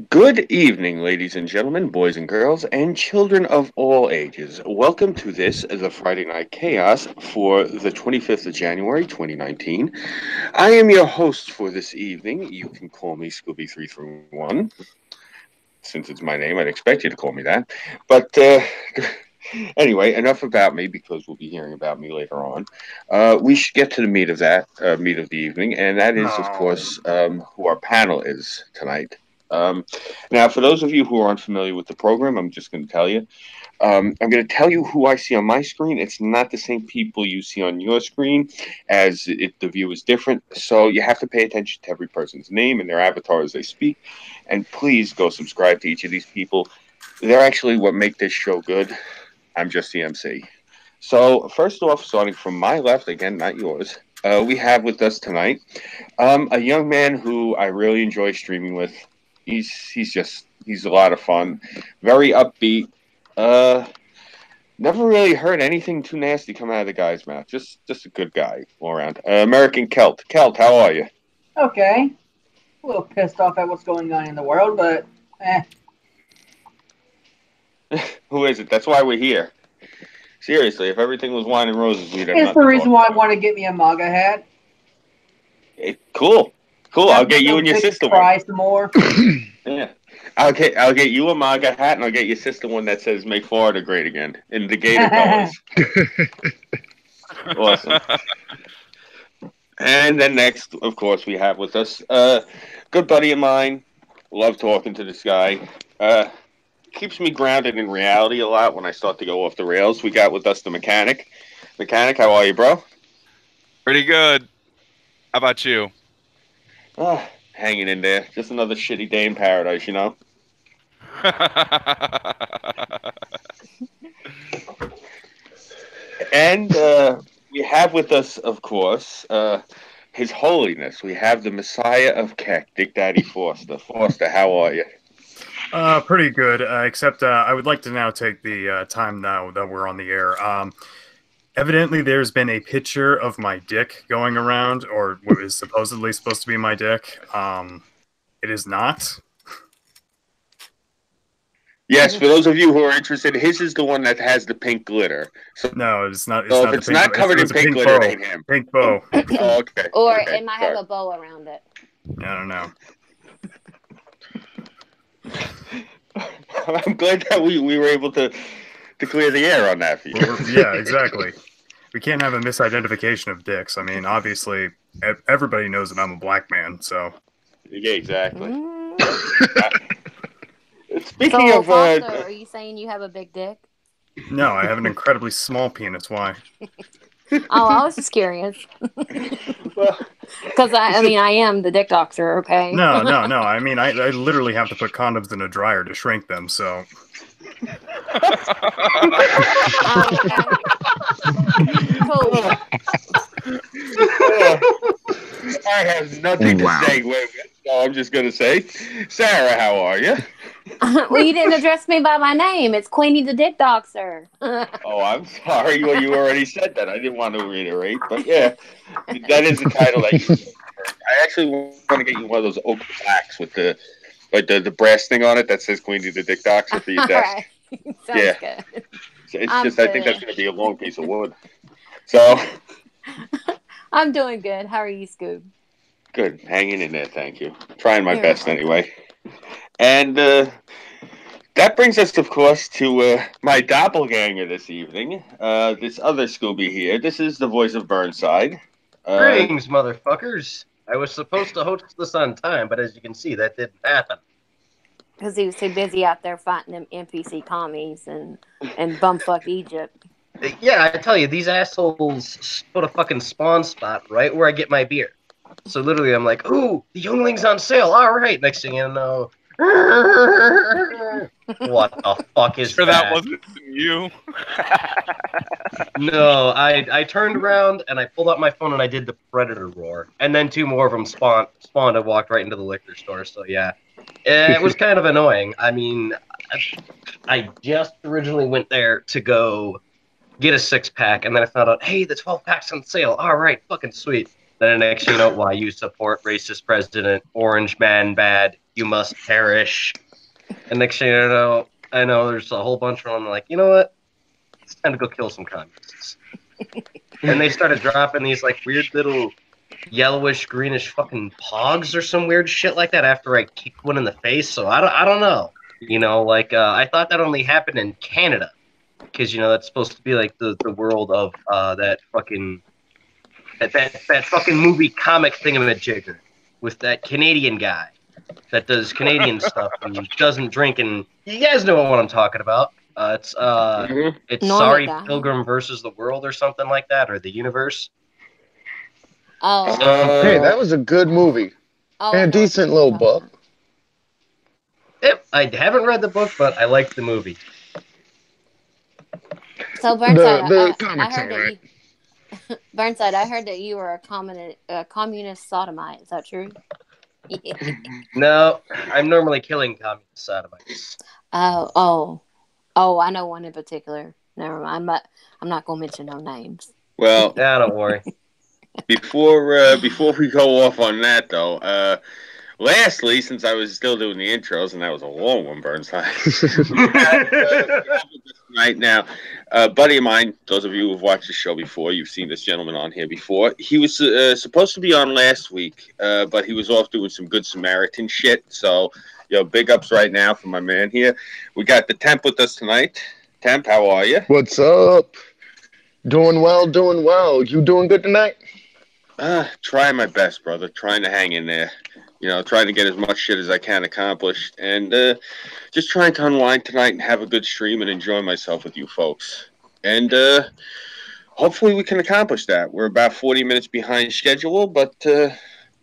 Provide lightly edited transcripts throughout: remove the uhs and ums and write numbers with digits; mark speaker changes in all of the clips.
Speaker 1: Good evening, ladies and gentlemen, boys and girls, and children of all ages. Welcome to the Friday Night Chaos for the 25th of January, 2019. I am your host for this evening. You can call me Scooby331. Since it's my name, I'd expect you to call me that. But anyway, enough about me because we'll be hearing about me later on. We should get to the meat of the evening, and that is, of
Speaker 2: No.
Speaker 1: course, who our panel is tonight. Um, Now, for those of you who are unfamiliar with the program, I'm just going to tell you. I'm going to tell you who I see on my screen. It's not the same people you see on your screen, as the view is different. So you have to pay attention to every person's name and their avatar as they speak. And please go subscribe to each of these people. They're actually what make this show good. I'm just the MC. So, first off, starting from my left, again, not yours, we have with us tonight a young man who I really enjoy streaming with. He's a lot of fun, very upbeat. Uh, Never really heard anything too nasty come out of the guy's mouth. Just a good guy all around. American Celt. Celt, how are you?
Speaker 2: Okay. A little pissed off at what's going on in the world, but
Speaker 1: Who is it? That's why we're here. Seriously, if everything was wine and roses, we'd have
Speaker 2: it's the
Speaker 1: nothing to
Speaker 2: reason
Speaker 1: talk
Speaker 2: why I
Speaker 1: about.
Speaker 2: want to get me a MAGA hat.
Speaker 1: Cool, cool. I'll
Speaker 2: Have
Speaker 1: get you
Speaker 2: those
Speaker 1: and your
Speaker 2: bitches
Speaker 1: sister one.
Speaker 2: cry some more.
Speaker 1: Yeah, I'll get you a MAGA hat, and I'll get your sister one that says "Make Florida Great Again" in the Gator colors. Awesome. And then next, of course, we have with us good buddy of mine. Love talking to this guy. Uh, Keeps me grounded in reality a lot when I start to go off the rails. We got with us the mechanic. Mechanic, how are you, bro?
Speaker 3: Pretty good. How about you?
Speaker 1: Hanging in there. Just another shitty day in paradise, you know? And we have with us, of course, His Holiness. We have the Messiah of Keck, Dick Daddy Foster. Foster, how are you?
Speaker 4: Pretty good. Except I would like to now take the time now that we're on the air. Evidently, there's been a picture of my dick going around, or what is supposedly supposed to be my dick. It is not.
Speaker 1: Yes, for those of you who are interested, his is the one that has the pink glitter. So
Speaker 4: No, it's not. It's
Speaker 1: if
Speaker 4: not the
Speaker 1: it's
Speaker 4: pink.
Speaker 1: not covered in
Speaker 4: It's a
Speaker 1: pink
Speaker 4: pink
Speaker 1: glitter, it
Speaker 4: bow.
Speaker 1: ain't him.
Speaker 4: Pink bow.
Speaker 1: Oh, okay.
Speaker 5: Or
Speaker 1: Okay.
Speaker 5: it might have
Speaker 1: Sorry.
Speaker 5: a bow around it.
Speaker 4: I don't know.
Speaker 1: I'm glad that we were able to clear the air on that for you.
Speaker 4: Yeah, exactly. We can't have a misidentification of dicks. I mean, obviously, everybody knows that I'm a black man. So
Speaker 1: Yeah, exactly.
Speaker 5: So,
Speaker 1: Speaking of,
Speaker 5: Foster, are you saying you have a big dick?
Speaker 4: no, I have an incredibly small penis. Why?
Speaker 5: Oh, I was just curious.
Speaker 1: well,
Speaker 5: Because, I mean, I am the dick doctor, okay?
Speaker 4: No. I mean, I literally have to put condoms in a dryer to shrink them. So
Speaker 5: Oh, okay. Cool.
Speaker 1: I have nothing to say. So I'm just gonna say, Sarah, how are you?
Speaker 5: Well, you didn't address me by my name. It's Queenie the dick doctor.
Speaker 1: Oh, I'm sorry. Well, you already said that. I didn't want to reiterate, but yeah, that is the title that you. I actually want to get you one of those oak plaques with the brass thing on it that says "Queenie the Dick Doctor" for your
Speaker 5: All
Speaker 1: desk.
Speaker 5: right. Sounds
Speaker 1: Yeah.
Speaker 5: good.
Speaker 1: It's
Speaker 5: I'm
Speaker 1: just I think that's
Speaker 5: good.
Speaker 1: going to be a long piece of wood. So
Speaker 5: I'm doing good. How are you, Scoob?
Speaker 1: good, hanging in there. Thank you. Trying my
Speaker 5: You're
Speaker 1: best
Speaker 5: welcome.
Speaker 1: anyway. And that brings us, of course, to my doppelganger this evening. This other Scooby here. This is the voice of Burnside. Uh,
Speaker 6: Greetings, motherfuckers. I was supposed to host this on time, but as you can see, that didn't happen.
Speaker 5: Because he was too busy out there fighting them NPC commies and bumfuck Egypt.
Speaker 6: Yeah, I tell you, these assholes put a fucking spawn spot right where I get my beer. So literally, I'm like, ooh, the youngling's on sale. All right. Next thing you know, what the fuck is
Speaker 3: Sure, that
Speaker 6: that?
Speaker 3: wasn't you.
Speaker 6: No, I turned around and I pulled out my phone and I did the predator roar, and then two more of them spawned and walked right into the liquor store. So yeah, it was kind of annoying. I mean, I just originally went there to go get a 6-pack, and then I found out, hey, the 12-pack's on sale. All right, fucking sweet. Then the next thing you know, why you support racist president, orange man bad, you must perish. And next thing you know, I know there's a whole bunch of them like, you know what? It's time to go kill some communists. And they started dropping these like weird little yellowish, greenish fucking pogs or some weird shit like that after I kicked one in the face. So I don't know. You know, like I thought that only happened in Canada because you know that's supposed to be like the world of that fucking that fucking movie comic thingamajigger with that Canadian guy that does Canadian stuff and doesn't drink, and you guys know what I'm talking about. It's
Speaker 1: Mhm.
Speaker 6: it's
Speaker 5: Normal
Speaker 6: Sorry
Speaker 5: guy.
Speaker 6: Pilgrim versus the World or something like that, or the universe.
Speaker 5: Oh,
Speaker 7: Hey, that was a good movie.
Speaker 5: oh,
Speaker 7: And
Speaker 5: I
Speaker 7: a
Speaker 5: know what
Speaker 7: decent
Speaker 5: you're
Speaker 7: little
Speaker 5: talking
Speaker 7: book.
Speaker 5: about.
Speaker 6: Yep, I haven't read the book, but I liked the movie.
Speaker 5: So Burnside,
Speaker 7: The
Speaker 5: I
Speaker 7: comic's
Speaker 5: heard that
Speaker 7: alright.
Speaker 5: you Burnside, I heard that you were a communist sodomite. Is that true?
Speaker 6: No, I'm normally killing communist sodomites.
Speaker 5: Oh, I know one in particular. Never mind. I'm not gonna mention no names.
Speaker 1: Well,
Speaker 6: Yeah, don't worry.
Speaker 1: before we go off on that though, lastly, since I was still doing the intros and that was a long one, Burnside. Right now, a buddy of mine, those of you who've watched the show before, you've seen this gentleman on here before. He was supposed to be on last week, but he was off doing some good Samaritan shit. So, big ups right now for my man here. We got the Temp with us tonight. Temp, how are you?
Speaker 7: What's up? Doing well, doing well. You doing good tonight?
Speaker 1: Trying my best, brother. Trying to hang in there. Trying to get as much shit as I can accomplished, and just trying to unwind tonight and have a good stream and enjoy myself with you folks. And hopefully we can accomplish that. We're about 40 minutes behind schedule, but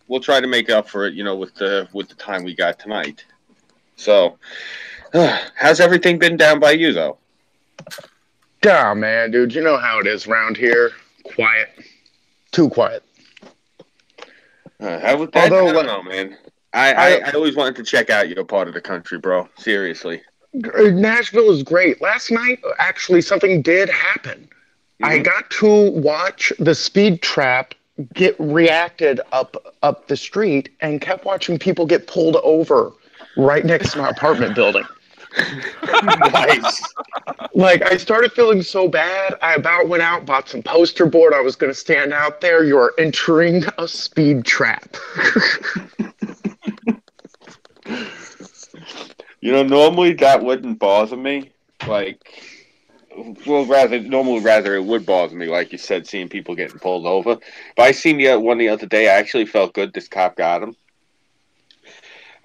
Speaker 1: we'll try to make up for it, with the time we got tonight. So, how's everything been down by you, though?
Speaker 7: Nah, man, dude. You know how it is around here. Quiet. Too quiet.
Speaker 1: I don't know, man. I always wanted to check out your part of the country, bro. Seriously.
Speaker 7: Nashville is great. Last night, actually, something did happen. I got to watch the speed trap get reacted up the street and kept watching people get pulled over right next to my apartment building.
Speaker 1: Nice.
Speaker 7: Like, I started feeling so bad, I about went out, bought some poster board. I was going to stand out there. You're entering a speed trap.
Speaker 1: Normally that wouldn't bother me. Rather it would bother me, like you said, seeing people getting pulled over. But I seen one the other day. I actually felt good. This cop got him.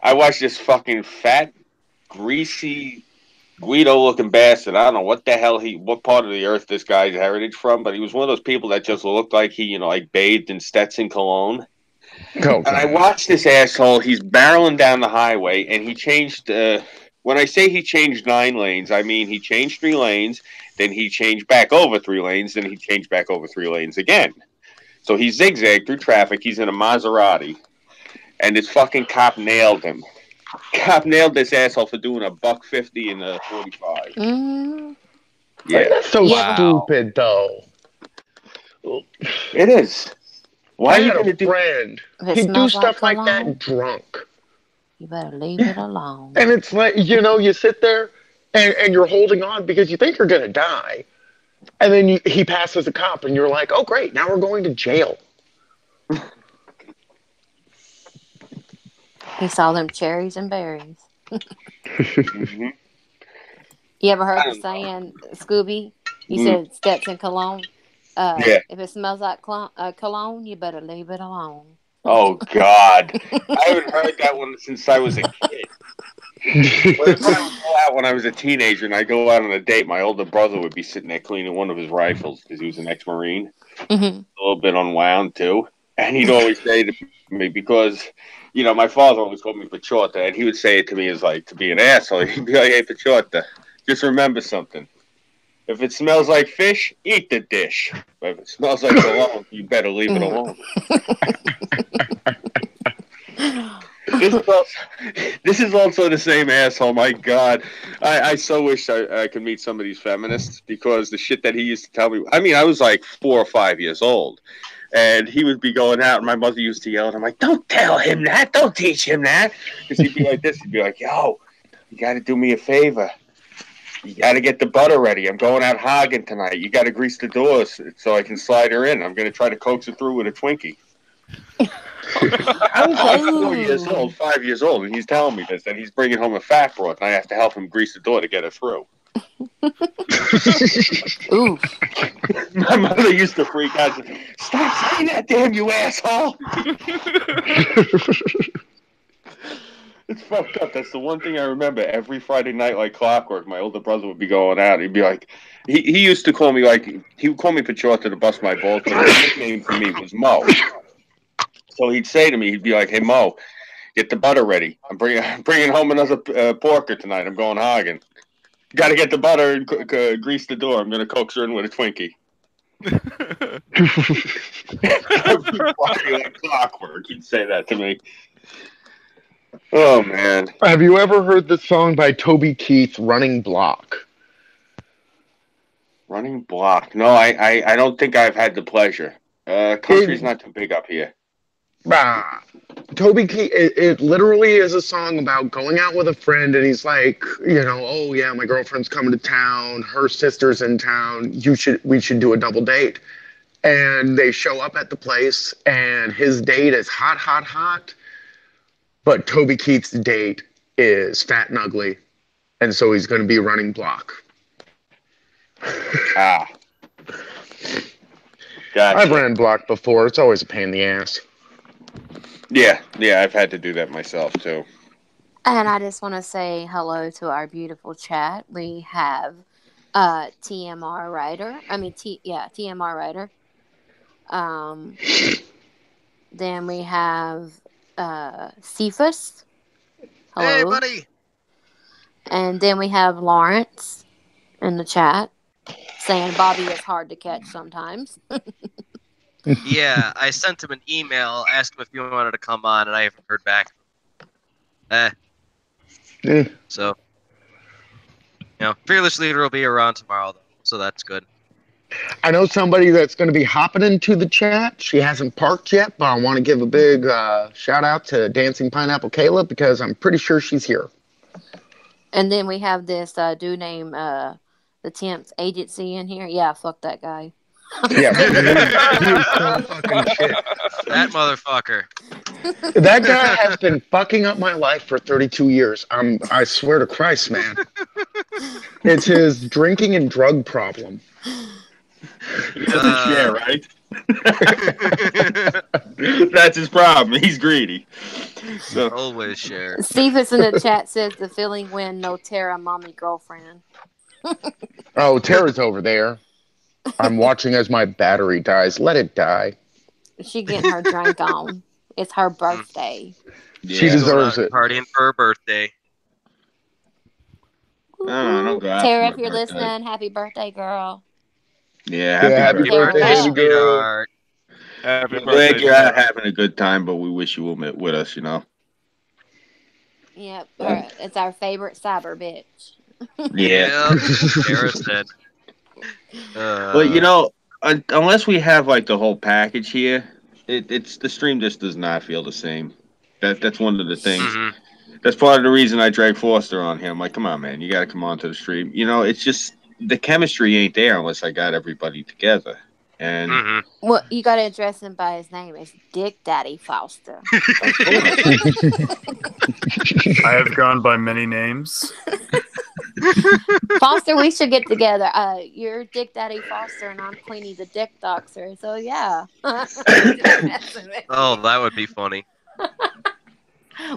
Speaker 1: I watched this fucking fat, greasy, Guido-looking bastard. I don't know what part of the earth this guy's heritage from, but he was one of those people that just looked like he, bathed in Stetson cologne.
Speaker 7: Oh,
Speaker 1: and I watched this asshole. He's barreling down the highway, and he changed. When I say he changed 9 lanes, I mean he changed 3 lanes, then he changed back over 3 lanes, then he changed back over 3 lanes again. So he zigzagged through traffic. He's in a Maserati, and this fucking cop nailed him. Cop nailed this asshole for doing $150 in a 45. Yeah,
Speaker 7: that's so stupid, though.
Speaker 1: It is. Why
Speaker 7: I
Speaker 1: are you
Speaker 7: had
Speaker 1: going to
Speaker 7: a
Speaker 1: do?
Speaker 7: friend.
Speaker 5: If it
Speaker 7: He'd do
Speaker 5: smells
Speaker 7: stuff like
Speaker 5: cologne,
Speaker 7: that drunk.
Speaker 5: you better leave it alone.
Speaker 7: And it's like, you sit there and you're holding on because you think you're going to die. And then he passes a cop and you're like, oh, great, now we're going to jail.
Speaker 5: He saw them cherries and berries.
Speaker 1: Mhm.
Speaker 5: You ever heard the saying, Scooby? You said Stetson cologne.
Speaker 1: Yeah.
Speaker 5: If it smells like cologne, you better leave it alone.
Speaker 1: Oh, God. I haven't heard that one since I was a kid. When I was a teenager and I go out on a date, my older brother would be sitting there cleaning one of his rifles because he was an ex-Marine.
Speaker 5: Mm-hmm.
Speaker 1: A little bit unwound, too. And he'd always say to me, because, my father always called me Pachorta, and he would say it to me as, to be an asshole. He'd be like, hey, Pachorta, just remember something. If it smells like fish, eat the dish. But if it smells like cologne, you better leave it alone. This is also the same asshole. My God, I so wish I could meet some of these feminists because the shit that he used to tell me. I mean, I was like 4 or 5 years old, And he would be going out, and my mother used to yell at him, like, don't tell him that. Don't teach him that. Because he'd be like this. He'd be like, yo, you got to do me a favor. You got to get the butter ready. I'm going out hogging tonight. You got to grease the doors so I can slide her in. I'm going to try to coax her through with a Twinkie. I was like 4 years old, 5 years old, and he's telling me this, and he's bringing home a fat broth, and I have to help him grease the door to get her through.
Speaker 5: Ooh.
Speaker 1: My mother used to freak out. Stop saying that, damn you asshole! It's fucked up. That's the one thing I remember. Every Friday night, like clockwork, my older brother would be going out. He'd be like, he used to call me he would call me Pachorta to bust my balls, but his nickname for me was Mo. So he'd say to me, he'd be like, hey, Mo, get the butter ready. I'm bringing home another porker tonight. I'm going hogging. Got to get the butter and grease the door. I'm going to coax her in with a Twinkie. Every Friday like clockwork, he'd say that to me. Oh, man.
Speaker 7: Have you ever heard the song by Toby Keith, Running Block?
Speaker 1: Running Block. No, I don't think I've had the pleasure. Country's not too big up here.
Speaker 7: Toby Keith, it literally is a song about going out with a friend, and he's like, oh yeah, my girlfriend's coming to town, her sister's in town, we should do a double date. And they show up at the place, and his date is hot, hot, hot, but Toby Keith's date is fat and ugly, and so he's going to be running block.
Speaker 1: Gotcha.
Speaker 7: I've ran block before. It's always a pain in the ass.
Speaker 1: Yeah, I've had to do that myself, too.
Speaker 5: And I just want to say hello to our beautiful chat. We have TMR Writer. TMR Writer. Then we have Cephas. Hello.
Speaker 6: Hey, buddy.
Speaker 5: And then we have Lawrence in the chat saying Bobby is hard to catch sometimes.
Speaker 6: Yeah, I sent him an email, asked him if he wanted to come on, and I haven't heard back. So, Fearless Leader will be around tomorrow, though, so that's good.
Speaker 7: I know somebody that's going to be hopping into the chat. She hasn't parked yet, but I want to give a big shout out to Dancing Pineapple Kayla because I'm pretty sure she's here.
Speaker 5: And then we have this dude named the Temps Agency in here. Yeah, fuck that guy.
Speaker 7: Yeah, he is so fucking shit.
Speaker 6: That motherfucker.
Speaker 7: That guy has been fucking up my life for 32 years. I swear to Christ, man. It's his drinking and drug problem.
Speaker 1: He doesn't share, right? That's his problem. He's greedy. So
Speaker 6: Always share.
Speaker 5: Cephas in the chat says the feeling when no Tara, mommy, girlfriend.
Speaker 7: Oh, Tara's over there. I'm watching as my battery dies. Let it die.
Speaker 5: She getting her drink on. It's her birthday.
Speaker 1: yeah.
Speaker 7: She deserves it.
Speaker 6: Partying for her birthday.
Speaker 1: don't go out
Speaker 5: Tara,
Speaker 1: for
Speaker 5: if you're
Speaker 1: my birthday.
Speaker 5: listening, happy birthday, girl.
Speaker 1: Yeah,
Speaker 7: Happy birthday,
Speaker 5: Tara.
Speaker 7: baby girl.
Speaker 6: Sweetheart.
Speaker 3: Happy
Speaker 1: We're glad
Speaker 3: birthday,
Speaker 1: you're out
Speaker 3: Sarah.
Speaker 1: having a good time, but we wish you were with us,
Speaker 5: Yep, it's our favorite cyber bitch.
Speaker 1: Yeah.
Speaker 6: Tara said.
Speaker 1: But unless we have like the whole package here, it's the stream just does not feel the same. That's one of the things.
Speaker 6: Mm-hmm.
Speaker 1: That's part of the reason I drag Foster on here. I'm like, come on, man, you got to come on to the stream. It's just the chemistry ain't there unless I got everybody together. And
Speaker 6: Mm-hmm.
Speaker 5: Well, you got to address him by his name. It's Dick Daddy Foster.
Speaker 4: I have gone by many names.
Speaker 5: Foster, we should get together. You're Dick Daddy Foster, and I'm Queenie the Dick Doxer. So yeah.
Speaker 6: Oh, that would be funny.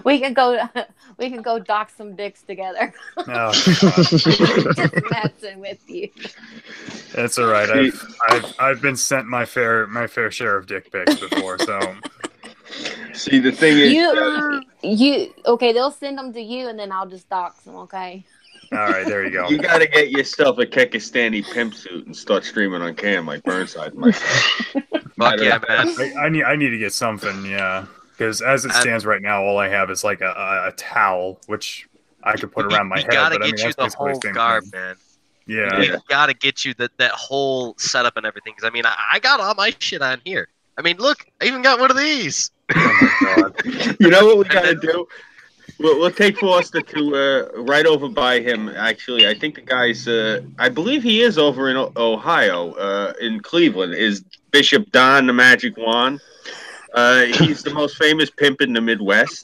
Speaker 5: We can go dox some dicks together.
Speaker 4: Oh,
Speaker 5: Just messing with you.
Speaker 4: that's all right. I've been sent my fair share of dick pics before, so
Speaker 1: see, the thing is,
Speaker 5: You okay? They'll send them to you, and then I'll just dox them. Okay.
Speaker 4: all right, there you go.
Speaker 1: you got to get yourself a Kekistani pimp suit and start streaming on cam like Burnside.
Speaker 6: Fuck yeah, man.
Speaker 4: I need to get something, yeah. Because as it stands right now, all I have is like a towel, which I could put around my head.
Speaker 6: Gotta
Speaker 4: But I mean,
Speaker 6: get you
Speaker 4: that's
Speaker 6: the whole
Speaker 4: basically the same
Speaker 6: garb,
Speaker 4: thing.
Speaker 6: man.
Speaker 4: Yeah.
Speaker 6: You gotta get you that whole setup and everything. Because I mean, I got all my shit on here. I mean, look, I even got one of these.
Speaker 4: Oh my god.
Speaker 1: You know what we gotta do? We'll take Foster to right over by him. Actually, I think the guy's. I believe he is over in Ohio, in Cleveland. Is Bishop Don the Magic Wand? He's the most famous pimp in the Midwest,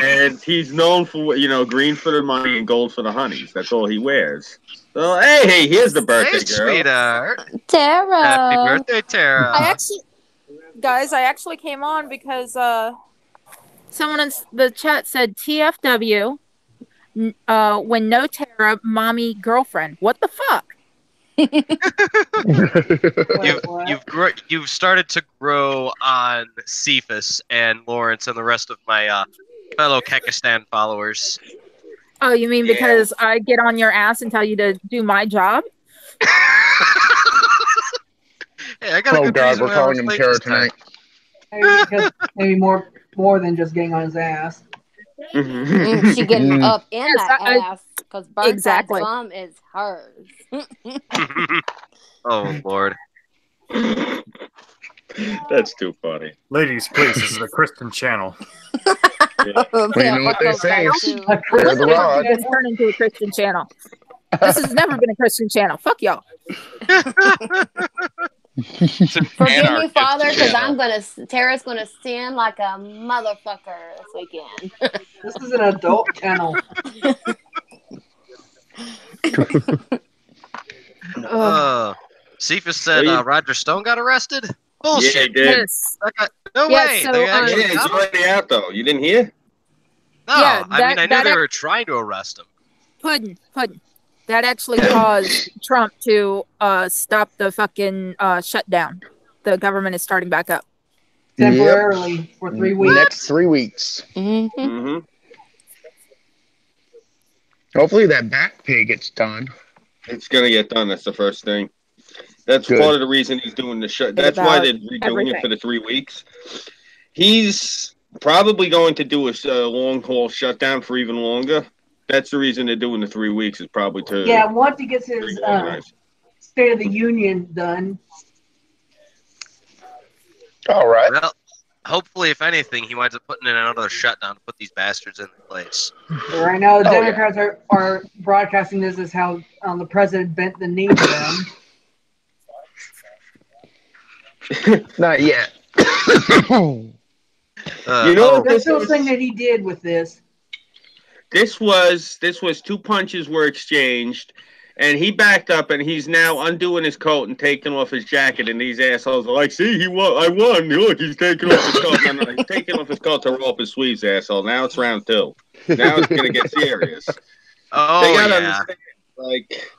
Speaker 1: and he's known for green for the money and gold for the honeys. That's all he wears. So hey, here's the birthday
Speaker 6: Hey,
Speaker 1: girl.
Speaker 6: sweetheart.
Speaker 5: Tara.
Speaker 6: Happy birthday, Tara.
Speaker 8: I actually came on because someone in the chat said TFW when no Tara, mommy, girlfriend. What the fuck?
Speaker 6: You've started to grow on Cephas and Lawrence and the rest of my fellow Kekistan followers.
Speaker 8: Oh, you mean because I get on your ass and tell you to do my job?
Speaker 6: Hey, I got a good
Speaker 7: God,
Speaker 6: reason
Speaker 7: we're
Speaker 6: why
Speaker 7: calling
Speaker 6: I'm
Speaker 7: him
Speaker 6: late
Speaker 7: Tara
Speaker 6: this time.
Speaker 7: tonight.
Speaker 2: Maybe more than just getting on his ass.
Speaker 5: She getting up in
Speaker 8: Yes,
Speaker 5: that ass because Burnside's
Speaker 8: exactly.
Speaker 5: bum is hers.
Speaker 6: Oh, Lord.
Speaker 1: That's too funny.
Speaker 4: Ladies, please, this is a Christian channel.
Speaker 1: Yeah.
Speaker 7: Well, you know what they say. They're the
Speaker 8: This
Speaker 7: rod.
Speaker 8: has turned into a Christian channel. This has never been a Christian channel. Fuck y'all.
Speaker 5: Forgive me, Father, because Tara's gonna sin like a motherfucker this weekend.
Speaker 2: This is an adult channel.
Speaker 6: Cephas said Roger Stone got arrested?
Speaker 1: Yeah,
Speaker 6: Bullshit.
Speaker 1: he did.
Speaker 8: Yes.
Speaker 6: No
Speaker 8: Yeah,
Speaker 6: way.
Speaker 8: so,
Speaker 6: They
Speaker 1: Yeah,
Speaker 6: actually
Speaker 1: he's
Speaker 6: got him?
Speaker 1: already out though. You didn't hear?
Speaker 6: No,
Speaker 8: Yeah,
Speaker 6: I knew
Speaker 8: that
Speaker 6: they were trying to arrest him.
Speaker 8: Puddin'. That actually caused Trump to stop the fucking shutdown. The government is starting back up.
Speaker 2: Temporarily for 3 weeks.
Speaker 7: Next 3 weeks.
Speaker 5: Mm-hmm.
Speaker 1: Mm-hmm.
Speaker 7: Hopefully that back pay gets done.
Speaker 1: It's gonna get done. That's the first thing. That's
Speaker 7: Good.
Speaker 1: part of the reason he's doing the shut. That's why they're redoing it for the 3 weeks. He's probably going to do a long haul shutdown for even longer. That's the reason they're doing the 3 weeks. Is probably to
Speaker 2: Once he gets his
Speaker 1: reorganize.
Speaker 2: State of the Union done.
Speaker 7: All right.
Speaker 6: Well, hopefully, if anything, he winds up putting in another shutdown to put these bastards in place.
Speaker 2: But right now, the
Speaker 7: Oh,
Speaker 2: Democrats are broadcasting this as how the president bent the knee to them.
Speaker 7: Not yet.
Speaker 1: You know what
Speaker 2: That's
Speaker 1: this
Speaker 2: the
Speaker 1: is?
Speaker 2: thing that he did with this.
Speaker 1: This was 2 punches were exchanged, and he backed up, and he's now undoing his coat and taking off his jacket. And these assholes are like, "See, I won. Look, he's taking off his coat. No, he's taking off his coat to roll up his sleeves, asshole. Now it's round 2. Now it's gonna get serious.
Speaker 6: Oh,
Speaker 1: They gotta
Speaker 6: yeah.
Speaker 1: understand, like,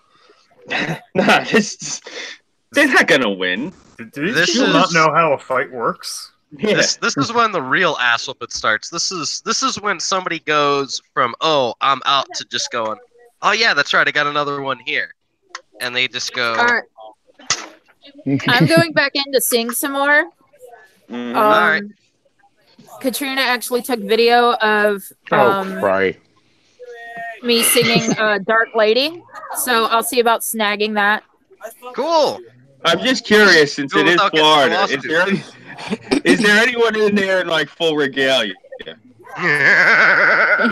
Speaker 1: they're not gonna win.
Speaker 4: Do these
Speaker 6: This
Speaker 4: people not
Speaker 6: is-
Speaker 4: know how a fight works?
Speaker 1: Yeah.
Speaker 6: This is when the real ass whooping starts. This is when somebody goes from, oh, I'm out, to just going, oh yeah, that's right, I got another one here. And they just go,
Speaker 8: All right. I'm going back in to sing some more.
Speaker 1: Mhm.
Speaker 6: Alright.
Speaker 8: Katrina actually took video of
Speaker 7: right.
Speaker 8: me singing Dark Lady. So I'll see about snagging that.
Speaker 6: cool.
Speaker 1: I'm just curious, since
Speaker 6: Do it
Speaker 1: it is
Speaker 6: without getting
Speaker 1: Florida,
Speaker 6: lost
Speaker 1: is there anyone in there in like full regalia? I'm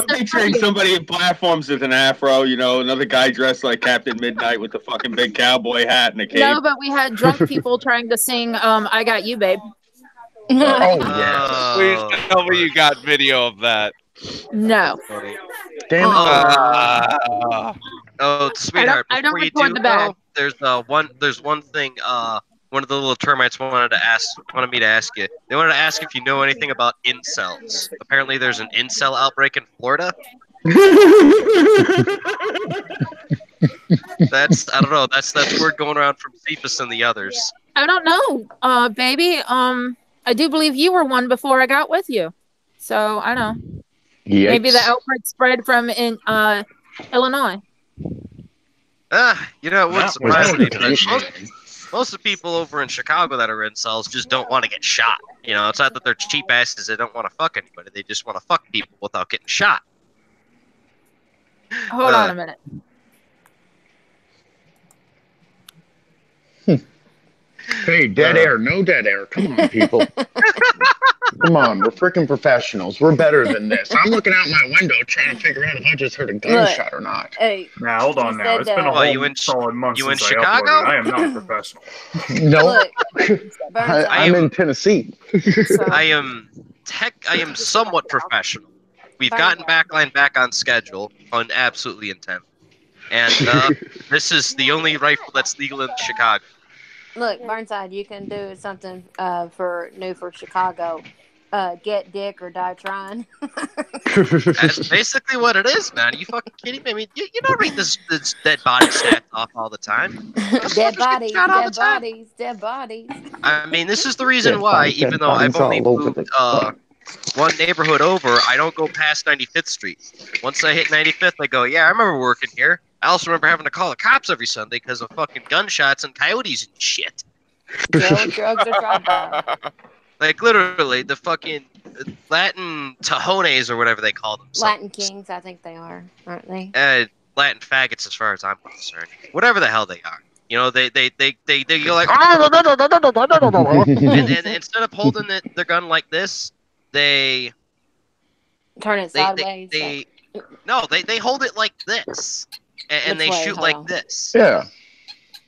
Speaker 1: picturing somebody in platforms with an afro, another guy dressed like Captain Midnight with the fucking big cowboy hat and a cape.
Speaker 8: No, but we had drunk people trying to sing I Got You, Babe.
Speaker 7: Oh, yes.
Speaker 3: Please tell me you got video of that.
Speaker 8: No.
Speaker 7: Damn it.
Speaker 6: Oh, sweetheart,
Speaker 8: I don't
Speaker 6: before you
Speaker 8: record
Speaker 6: do
Speaker 8: the bag.
Speaker 6: go, there's one thing one of the little termites wanted me to ask you. They wanted to ask if you know anything about incels. Apparently there's an incel outbreak in Florida. I don't know, that's word going around from Cephas and the others.
Speaker 8: I don't know, baby. I do believe you were one before I got with you. So I know. Maybe the outbreak spread from in Illinois.
Speaker 6: It wouldn't
Speaker 4: That
Speaker 6: surprise me,
Speaker 4: was-
Speaker 6: but most of the people over in Chicago that are incels just don't want to get shot. It's not that they're cheap asses, they don't want to fuck anybody, they just want to fuck people without getting shot.
Speaker 8: Hold on a minute.
Speaker 7: Hey, dead air, no dead air. Come on, people. Come on, we're freaking professionals. We're better than this. I'm looking out my window trying to figure out if I just heard a gunshot or not.
Speaker 5: Hey,
Speaker 4: Now, hold on now. It's been a
Speaker 3: Well,
Speaker 4: whole solid month
Speaker 3: you in
Speaker 4: since I
Speaker 3: Chicago?
Speaker 4: uploaded. I am not a professional.
Speaker 7: No,
Speaker 5: look, Burnside.
Speaker 7: I'm in Tennessee.
Speaker 5: So,
Speaker 3: I am somewhat professional. We've gotten Backline back on schedule, absolutely intent. And this is the only rifle that's legal in Chicago.
Speaker 5: look, Burnside, you can do something for Chicago. Get dick or die trying.
Speaker 3: That's basically what it is, man. Are you fucking kidding me? I mean, you don't read this dead body stats off all the time.
Speaker 5: Dead bodies, dead bodies, dead bodies.
Speaker 3: I mean, this is the reason why, even though I've only moved one neighborhood over, I don't go past 95th Street. Once I hit 95th, I go, yeah, I remember working here. I also remember having to call the cops every Sunday because of fucking gunshots and coyotes and shit.
Speaker 5: Jail, drugs, or drive-by.
Speaker 3: Like, literally, the fucking Latin Tajones or whatever they call them.
Speaker 5: Latin Kings, I think they are, aren't they?
Speaker 3: Latin faggots, as far as I'm concerned. Whatever the hell they are. You know, they go like, and instead of holding their gun like this, they
Speaker 5: turn it sideways.
Speaker 3: They hold it like this, and they shoot like this.
Speaker 7: Yeah.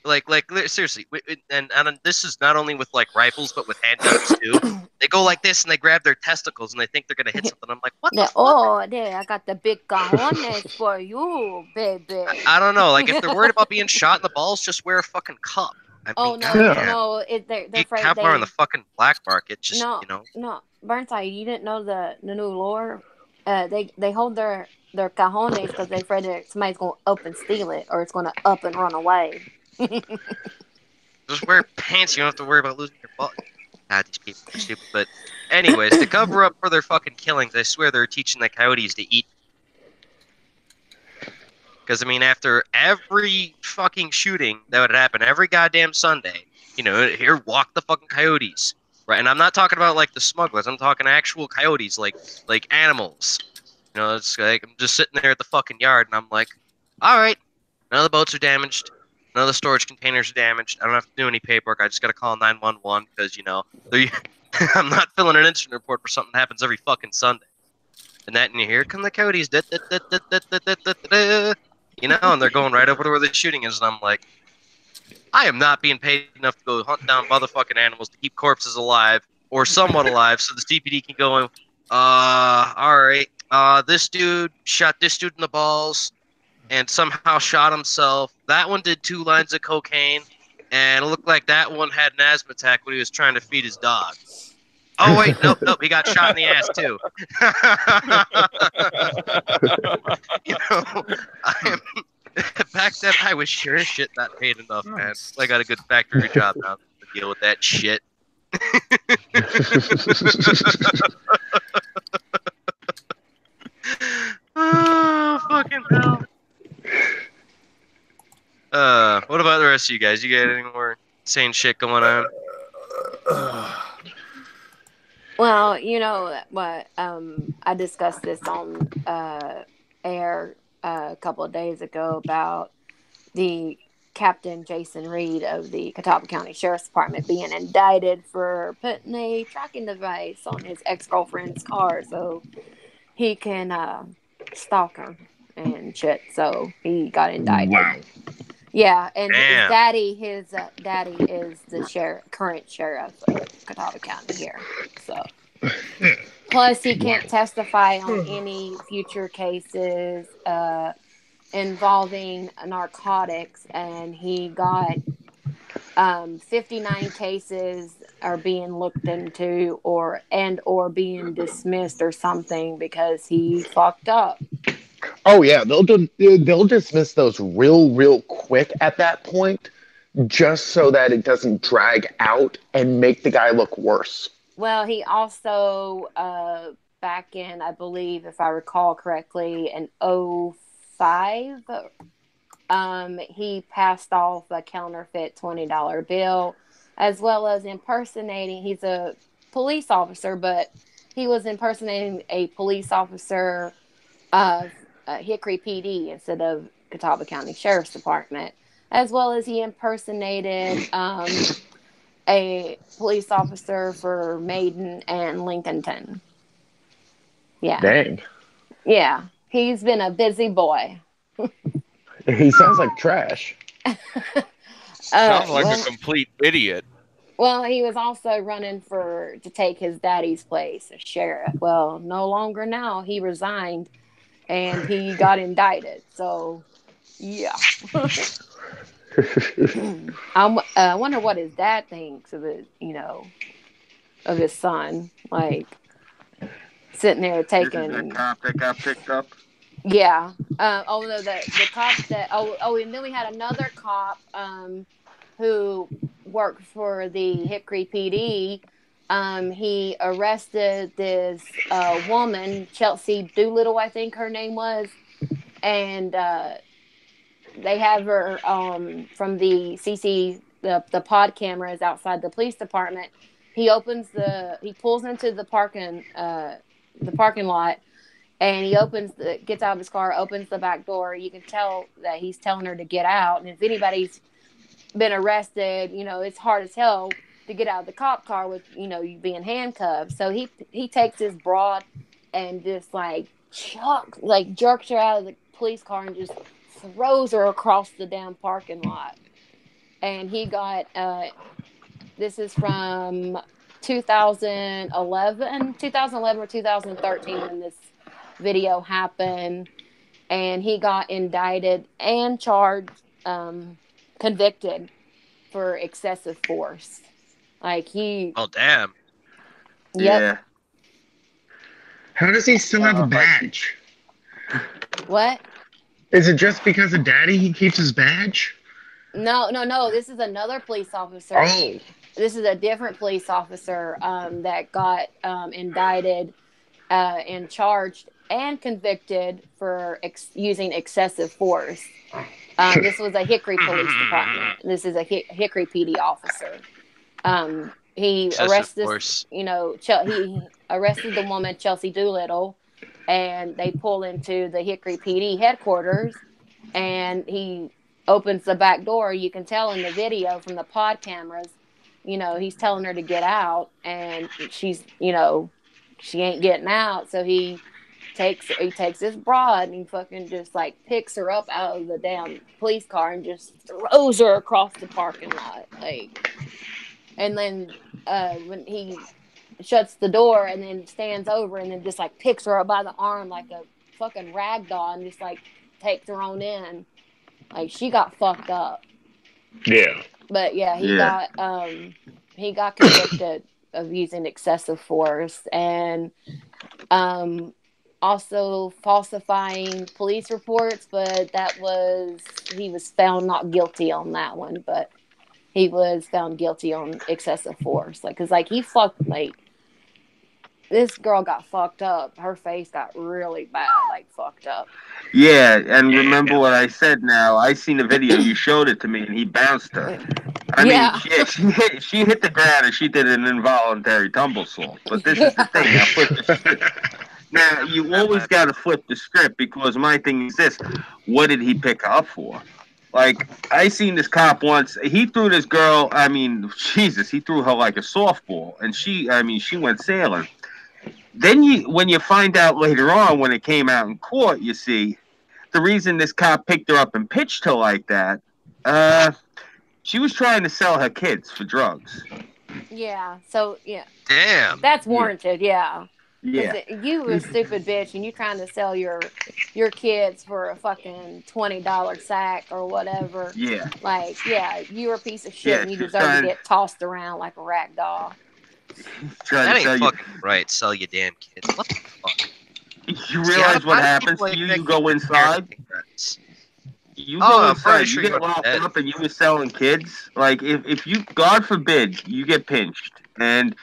Speaker 3: Like seriously, and this is not only with like rifles, but with handguns too. They go like this and they grab their testicles and they think they're gonna hit something. I'm like, what the fuck?
Speaker 5: Oh, there, I got the big cajones for you, baby.
Speaker 3: I don't know. Like, if they're worried about being shot in the balls, just wear a fucking cup. I mean,
Speaker 5: they're afraid.
Speaker 3: Kevlar on the fucking black market. Just
Speaker 5: No, Burnside, you didn't know the new lore. They hold their cajones because they're afraid that somebody's gonna up and steal it or it's gonna up and run away.
Speaker 3: Just wear pants. You don't have to worry about losing your butt. God, these people are stupid. But anyways, to cover up for their fucking killings, I swear they're teaching the coyotes to eat. Because, I mean, after every fucking shooting that would happen every goddamn Sunday, here walk the fucking coyotes. Right? And I'm not talking about, like, the smugglers. I'm talking actual coyotes, like animals. It's like, I'm just sitting there at the fucking yard, and I'm like, all right, none of the boats are damaged. None of the storage containers are damaged. I don't have to do any paperwork. I just got to call 911 because, I'm not filling an incident report for something that happens every fucking Sunday. And here come the coyotes. And they're going right over to where the shooting is. And I'm like, I am not being paid enough to go hunt down motherfucking animals to keep corpses alive or somewhat alive so the CPD can go in, all right, this dude shot this dude in the balls and somehow shot himself. That one did 2 lines of cocaine, and it looked like that one had an asthma attack when he was trying to feed his dog. Oh, wait, nope, he got shot in the ass, too. Back then, I was sure as shit not paid enough, man. I got a good factory job now to deal with that shit. Oh, fucking hell. What about the rest of you guys? You got any more insane shit going on?
Speaker 5: Well, you know what? I discussed this on air a couple of days ago about the Captain Jason Reed of the Catawba County Sheriff's Department being indicted for putting a tracking device on his ex-girlfriend's car so he can stalk her and shit. So he got indicted.
Speaker 7: Wow.
Speaker 5: Yeah, and
Speaker 3: Damn.
Speaker 5: his daddy is the current sheriff of Catawba County here. So, plus he can't testify on any future cases involving narcotics, and he got 59 cases are being looked into or being dismissed or something because he fucked up.
Speaker 7: Oh yeah, they'll dismiss those real quick at that point, just so that it doesn't drag out and make the guy look worse.
Speaker 5: Well, he also back in, I believe, if I recall correctly, in 2005, he passed off a counterfeit $20 bill, as well as impersonating. He's a police officer, but he was impersonating a police officer of Hickory PD instead of Catawba County Sheriff's Department, as well as he impersonated a police officer for Maiden and Lincolnton. Yeah.
Speaker 7: Dang.
Speaker 5: Yeah. He's been a busy boy.
Speaker 7: He sounds like trash.
Speaker 9: Sounds like
Speaker 5: well,
Speaker 9: a complete idiot.
Speaker 5: well, he was also running to take his daddy's place as sheriff. Well, no longer now. He resigned and he got indicted. So, yeah. I wonder what his dad thinks of it, of his son. Like, sitting there
Speaker 1: This is
Speaker 5: taking.
Speaker 1: the cop that got picked up.
Speaker 5: Yeah. No, the cop that. And then we had another cop who worked for the Hickory PD. He arrested this woman, Chelsea Doolittle, I think her name was, and they have her from the the pod cameras outside the police department. He pulls into the parking lot. And he gets out of his car, opens the back door. You can tell that he's telling her to get out. And if anybody's been arrested, it's hard as hell to get out of the cop car with, you being handcuffed. So he takes his broad and just jerks her out of the police car and just throws her across the damn parking lot. And he got, this is from 2011 or 2013 when this video happened, and he got indicted and charged, convicted for excessive force.
Speaker 3: Oh damn.
Speaker 5: Yep.
Speaker 1: Yeah.
Speaker 7: How does he still have a badge?
Speaker 5: What?
Speaker 7: Is it just because of daddy he keeps his badge?
Speaker 5: No. This is another police officer.
Speaker 7: Oh.
Speaker 5: This is a different police officer that got indicted and charged and convicted for using excessive force. This was a Hickory Police Department. This is a Hickory PD officer. He arrested, he arrested the woman Chelsea Doolittle, and they pull into the Hickory PD headquarters, and he opens the back door. You can tell in the video from the pod cameras, he's telling her to get out, and she's, she ain't getting out. So he takes his broad and he fucking just picks her up out of the damn police car and just throws her across the parking lot. And then when he shuts the door and then stands over and then just picks her up by the arm like a fucking rag doll and just takes her on in. She got fucked up.
Speaker 7: Yeah.
Speaker 5: But yeah, he got convicted of using excessive force and also falsifying police reports, but he was found not guilty on that one, but he was found guilty on excessive force. He fucked, this girl got fucked up. Her face got really bad, fucked up.
Speaker 1: Yeah, and remember what I said now. I seen the video. You showed it to me, and he bounced her. I mean, she hit the ground, and she did an involuntary tumble salt. But this is the thing. I flip the script. Now, you always got to flip the script, because my thing is this. What did he pick her up for? I seen this cop once. He threw this girl, I mean, Jesus, he threw her like a softball. And she went sailing. Then when you find out later on, when it came out in court, you see, the reason this cop picked her up and pitched her like that, she was trying to sell her kids for drugs.
Speaker 5: Yeah, so, yeah.
Speaker 3: Damn.
Speaker 5: That's warranted, yeah.
Speaker 1: Yeah.
Speaker 5: You a stupid bitch and you trying to sell your kids for a fucking $20 sack or whatever.
Speaker 1: Yeah.
Speaker 5: You're a piece of shit and you deserve to get tossed around like a rag doll.
Speaker 3: That ain't fucking right. Sell your damn kids. What the fuck?
Speaker 1: You realize what happens to you? You go inside. You go inside. You get locked up and you were selling kids. If you, God forbid, you get pinched, and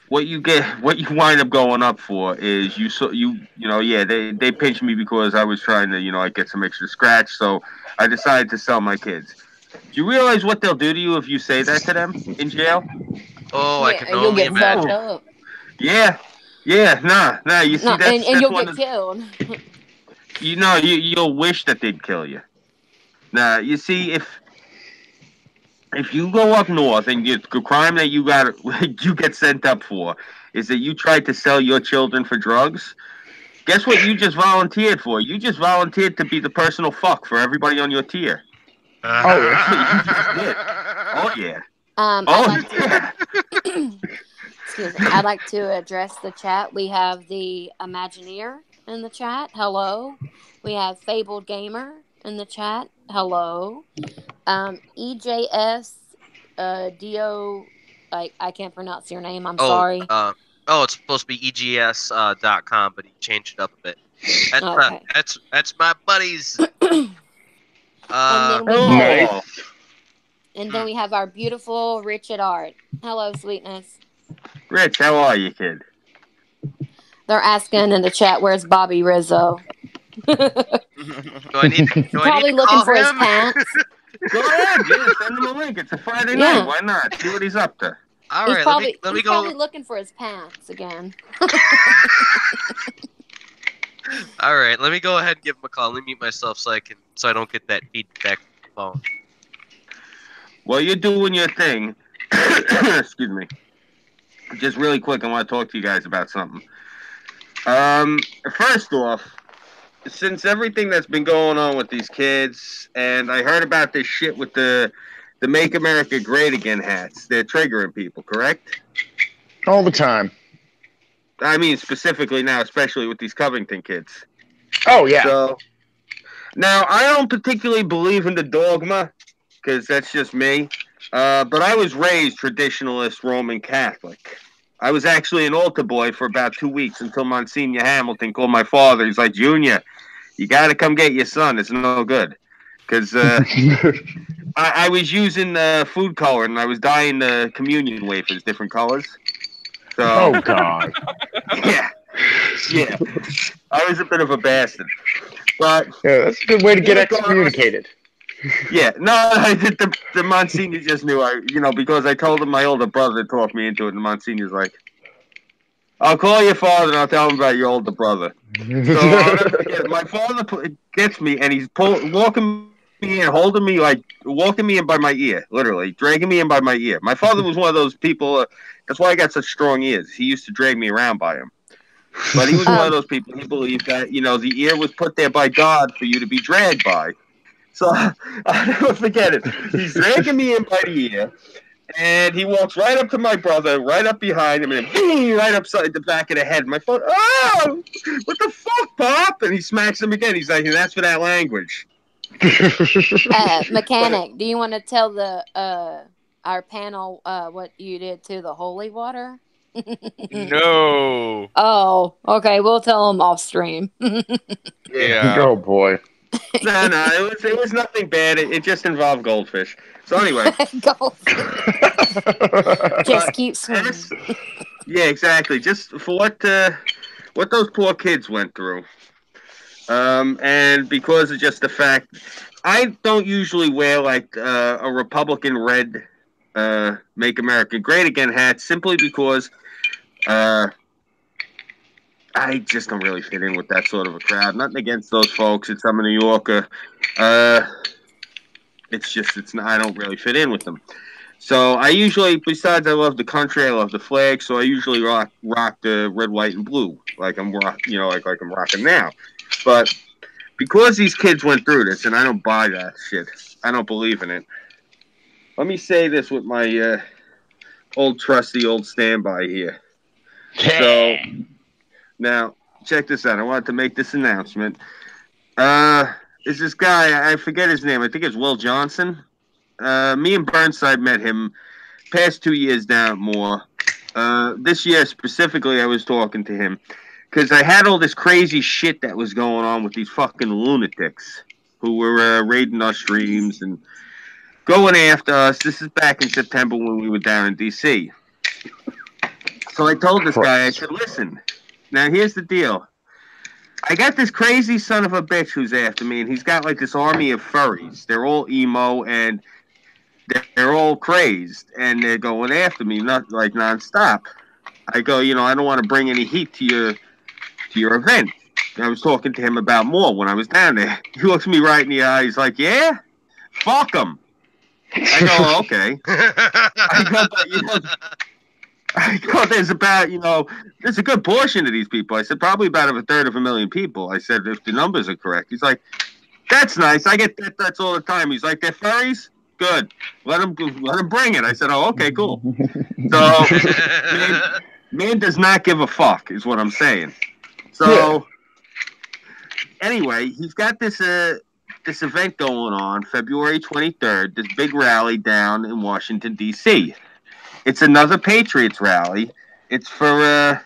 Speaker 1: what you wind up going up for is they pinched me because I was trying to get some extra scratch, so I decided to sell my kids. Do you realize what they'll do to you if you say that to them in jail?
Speaker 3: Oh, I can only imagine.
Speaker 5: Up.
Speaker 1: Yeah, nah. You see that?
Speaker 5: And you'll get killed.
Speaker 1: You'll wish that they'd kill you. Nah, you see, if you go up north and the crime that you get sent up for is that you tried to sell your children for drugs, guess what you just volunteered for? You just volunteered to be the personal fuck for everybody on your tier.
Speaker 7: Oh, yeah.
Speaker 1: That's what you just did. Oh yeah.
Speaker 5: I'd
Speaker 1: Oh
Speaker 5: like
Speaker 1: yeah.
Speaker 5: to excuse me. I'd like to address the chat. We have the Imagineer in the chat. Hello. We have Fabled Gamer in the chat. Hello. EJS Do. I can't pronounce your name. I'm sorry.
Speaker 3: It's supposed to be EGS.com, but he changed it up a bit.
Speaker 5: Okay.
Speaker 3: That's my buddies.
Speaker 5: And then we
Speaker 1: Oh.
Speaker 5: have,
Speaker 7: Nice.
Speaker 5: and then we have our beautiful Richard Art. Hello, sweetness.
Speaker 1: Rich, how are you, kid?
Speaker 5: They're asking in the chat, where's Bobby Rizzo?
Speaker 3: Do I need
Speaker 5: Probably
Speaker 3: to
Speaker 5: looking
Speaker 3: call
Speaker 5: for his
Speaker 3: him?
Speaker 5: pants.
Speaker 1: Go ahead, yeah, send him a link. It's a Friday
Speaker 5: Yeah.
Speaker 1: night. Why not? See what he's up to.
Speaker 3: All
Speaker 5: He's
Speaker 3: right,
Speaker 5: probably
Speaker 3: let me
Speaker 5: he's
Speaker 3: go.
Speaker 5: probably looking for his pants again.
Speaker 3: All right, let me go ahead and give him a call. Let me mute myself so I don't get that feedback from the phone.
Speaker 1: Well, you're doing your thing. Excuse me. Just really quick, I want to talk to you guys about something. First off, since everything that's been going on with these kids, and I heard about this shit with the Make America Great Again hats, they're triggering people, correct?
Speaker 7: All the time.
Speaker 1: I mean, specifically now, especially with these Covington kids.
Speaker 7: Oh, yeah.
Speaker 1: So, now, I don't particularly believe in the dogma, because that's just me. But I was raised traditionalist Roman Catholic. I was actually an altar boy for about 2 weeks until Monsignor Hamilton called my father. He's like, Junior, you got to come get your son. It's no good. Because I was using food coloring, and I was dyeing the communion wafers different colors. So,
Speaker 7: Oh, God.
Speaker 1: yeah. I was a bit of a bastard. But
Speaker 7: Yeah, that's a good way to get excommunicated.
Speaker 1: yeah, no, the Monsignor just knew because I told him my older brother talked me into it, and the Monsignor's like, I'll call your father and I'll tell him about your older brother. So I'll never forget, my father gets me and he's walking me in, holding me, like walking me in by my ear, literally dragging me in by my ear. My father was one of those people. That's why I got such strong ears. He used to drag me around by him. But he was one of those people. He believed that the ear was put there by God for you to be dragged by. So I'll never forget it. He's dragging me in by the ear, and he walks right up to my brother, right up behind him, and right upside the back of the head. My phone, oh, what the fuck, Pop? And he smacks him again. He's like, that's for that language.
Speaker 5: Mechanic, do you want to tell our panel what you did to the holy water?
Speaker 9: No.
Speaker 5: Oh, okay. We'll tell them off stream.
Speaker 9: Yeah.
Speaker 7: Oh, boy.
Speaker 1: No, it was nothing bad. It just involved goldfish. So anyway,
Speaker 5: just keep swimming.
Speaker 1: Yeah, exactly. Just for what those poor kids went through. And because of just the fact, I don't usually wear like a Republican red Make America Great Again hat simply because I just don't really fit in with that sort of a crowd. Nothing against those folks. It's I'm a New Yorker. It's not, I don't really fit in with them. So I usually, besides I love the country, I love the flag. So I usually rock the red, white, and blue, like I'm like I'm rocking now. But because these kids went through this, and I don't buy that shit, I don't believe in it. Let me say this with my old standby here. So now check this out. I wanted to make this announcement. Is this guy? I forget his name. I think it's Will Johnson. Me and Burnside met him past 2 years down at Moore. This year specifically, I was talking to him because I had all this crazy shit that was going on with these fucking lunatics who were raiding our streams and going after us. This is back in September when we were down in D.C. So I told this guy, I said, listen, now here's the deal. I got this crazy son of a bitch who's after me, and he's got like this army of furries. They're all emo, and they're all crazed, and they're going after me, not like nonstop. I go, I don't want to bring any heat to your event. And I was talking to him about more when I was down there. He looks me right in the eye. He's like, yeah? Fuck them. I go, oh, okay. I go, but, I go, there's about, there's a good portion of these people. I said, probably about a third of a million people. I said, if the numbers are correct. He's like, that's nice. I get that's all the time. He's like, they're furries? Good. Let them bring it. I said, oh, okay, cool. So, man does not give a fuck, is what I'm saying. So, anyway, he's got this event going on February 23rd, this big rally down in Washington, D.C. It's another Patriots rally. It's for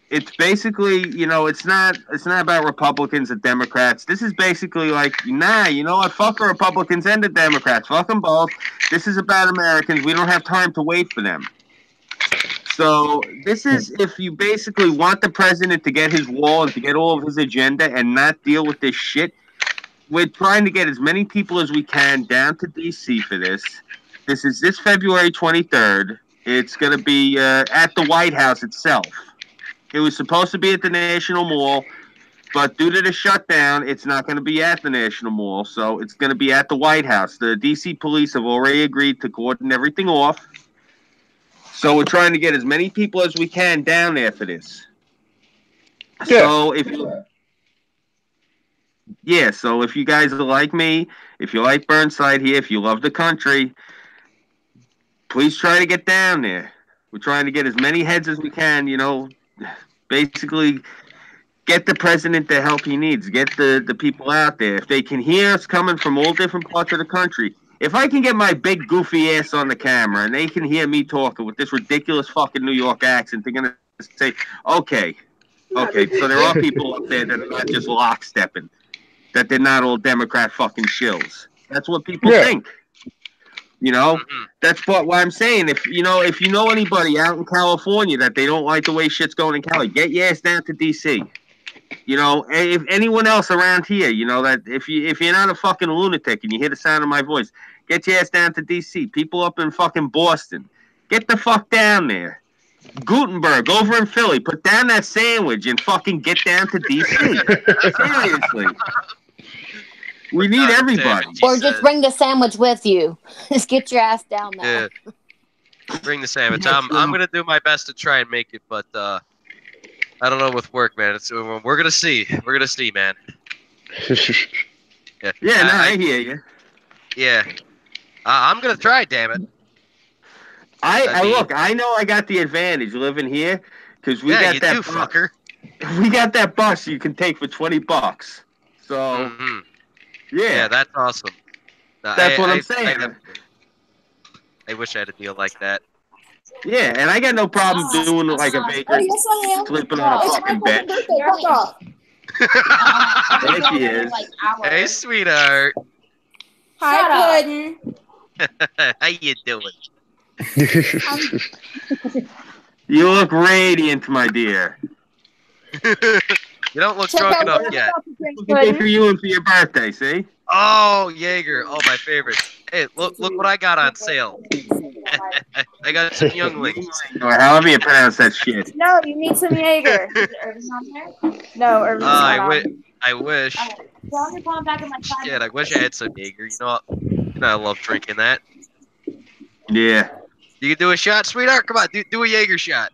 Speaker 1: it's basically, it's not about Republicans or Democrats. This is basically like, nah, you know what? Fuck the Republicans and the Democrats. Fuck them both. This is about Americans. We don't have time to wait for them. So this is if you basically want the president to get his wall and to get all of his agenda and not deal with this shit. We're trying to get as many people as we can down to D.C. for this. This is this February 23rd. It's going to be at the White House itself. It was supposed to be at the National Mall, but due to the shutdown, it's not going to be at the National Mall, so it's going to be at the White House. The D.C. police have already agreed to cordon everything off, so we're trying to get as many people as we can down there for this. Yeah. So if you guys are like me, if you like Burnside here, if you love the country, please try to get down there. We're trying to get as many heads as we can, basically get the president the help he needs, get the people out there. If they can hear us coming from all different parts of the country, if I can get my big goofy ass on the camera and they can hear me talking with this ridiculous fucking New York accent, they're going to say, okay, so there are people up there that are not just lockstepping, that they're not all Democrat fucking shills. That's what people think. That's why I'm saying if you know anybody out in California that they don't like the way shit's going in Cali, get your ass down to DC. If anyone else around here, that if you're not a fucking lunatic and you hear the sound of my voice, get your ass down to DC. People up in fucking Boston, get the fuck down there. Gutenberg over in Philly, put down that sandwich and fucking get down to DC. Seriously. We need everybody.
Speaker 5: Or just bring the sandwich with you. Just get your ass down there.
Speaker 3: Yeah. Bring the sandwich. I'm gonna do my best to try and make it, but I don't know with work, man. We're gonna see. We're gonna see, man.
Speaker 1: Yeah. I hear you.
Speaker 3: Yeah. I'm gonna try. Damn it.
Speaker 1: Look. I know I got the advantage living here because we got that
Speaker 3: fucker.
Speaker 1: We got that bus you can take for $20. So.
Speaker 3: Mm-hmm.
Speaker 1: Yeah,
Speaker 3: that's awesome.
Speaker 1: That's what I'm saying.
Speaker 3: I wish I had a deal like that.
Speaker 1: Yeah, and I got no problem doing like a baker, sleeping on a fucking bench. There she is.
Speaker 3: Hey, sweetheart.
Speaker 8: Hi, Puddin'.
Speaker 3: How you doing?
Speaker 1: You look radiant, my dear.
Speaker 3: You don't look drunk enough yet.
Speaker 1: Good for you and for your birthday, see?
Speaker 3: Oh, Jaeger. Oh, my favorite. Hey, look what I got on sale. I got some younglings.
Speaker 1: Or however you pronounce that shit.
Speaker 8: No, you need some Jaeger. Is Irvin on there? No, Irvin's not on.
Speaker 3: I wish. Shit, I wish I had some Jaeger. You know I love drinking that.
Speaker 1: Yeah.
Speaker 3: You can do a shot, sweetheart? Come on, do a Jaeger shot.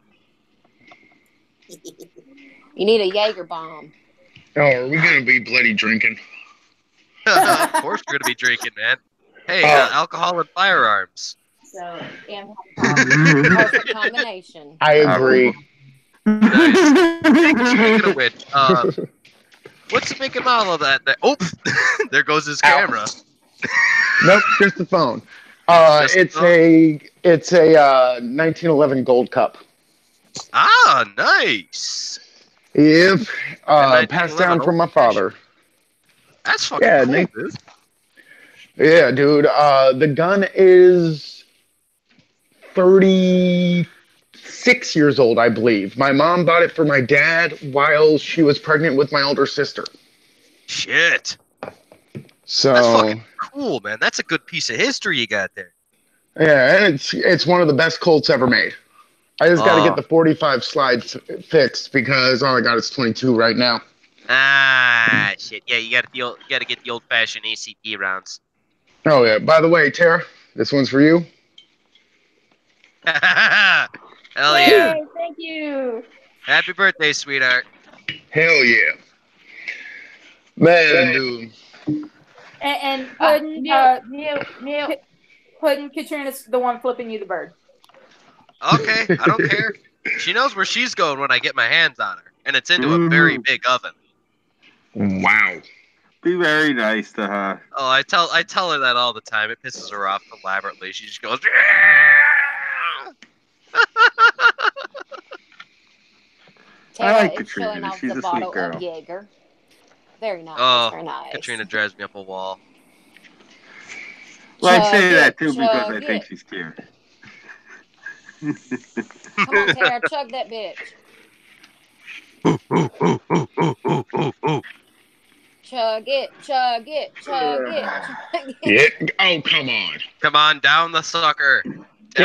Speaker 5: You need a Jaeger bomb.
Speaker 7: Oh, are we going to be bloody drinking?
Speaker 3: Of course we're going to be drinking, man. Hey, alcohol and firearms.
Speaker 5: So, perfect combination.
Speaker 7: I agree.
Speaker 3: Nice. Speaking of which, what's the make and model of that? Oh, there goes his camera.
Speaker 7: Nope, just the phone. It's a 1911 Gold Cup.
Speaker 3: Ah, nice.
Speaker 7: Yep, passed down from my father.
Speaker 3: That's fucking cool, dude.
Speaker 7: Yeah, dude. The gun is 36 years old, I believe. My mom bought it for my dad while she was pregnant with my older sister.
Speaker 3: Shit.
Speaker 7: So
Speaker 3: that's fucking cool, man. That's a good piece of history you got there.
Speaker 7: Yeah, and it's one of the best Colts ever made. I just got to get the 45 slides fixed because all I got is 22 right now.
Speaker 3: Ah, shit. Yeah, you got to get the old-fashioned ACP rounds.
Speaker 7: Oh yeah. By the way, Tara, this one's for you.
Speaker 3: Hell yeah!
Speaker 8: Yay, thank you.
Speaker 3: Happy birthday, sweetheart.
Speaker 7: Hell yeah, man, dude.
Speaker 8: And Puddin, Puddin, Katrina's the one flipping you the bird.
Speaker 3: Okay, I don't care. She knows where she's going when I get my hands on her, and it's into a very big oven.
Speaker 7: Wow.
Speaker 1: Be very nice to her.
Speaker 3: Oh, I tell her that all the time. It pisses her off elaborately. She just goes.
Speaker 5: Tara
Speaker 1: like
Speaker 5: is
Speaker 1: Katrina.
Speaker 5: showing off
Speaker 1: She's
Speaker 5: the
Speaker 1: a sweet
Speaker 5: bottle
Speaker 1: girl.
Speaker 5: of Jaeger. Very nice.
Speaker 3: Oh,
Speaker 5: very nice.
Speaker 3: Katrina drives me up a wall.
Speaker 1: Well, I
Speaker 5: Chug
Speaker 1: say that
Speaker 5: it,
Speaker 1: too because I
Speaker 5: chug
Speaker 1: think
Speaker 5: it.
Speaker 1: she's cute.
Speaker 5: Come on, Tara, chug that bitch. Chug it, chug it, chug it, chug it.
Speaker 7: Yeah. Oh, come on.
Speaker 3: Come on, down the sucker.
Speaker 7: Yeah,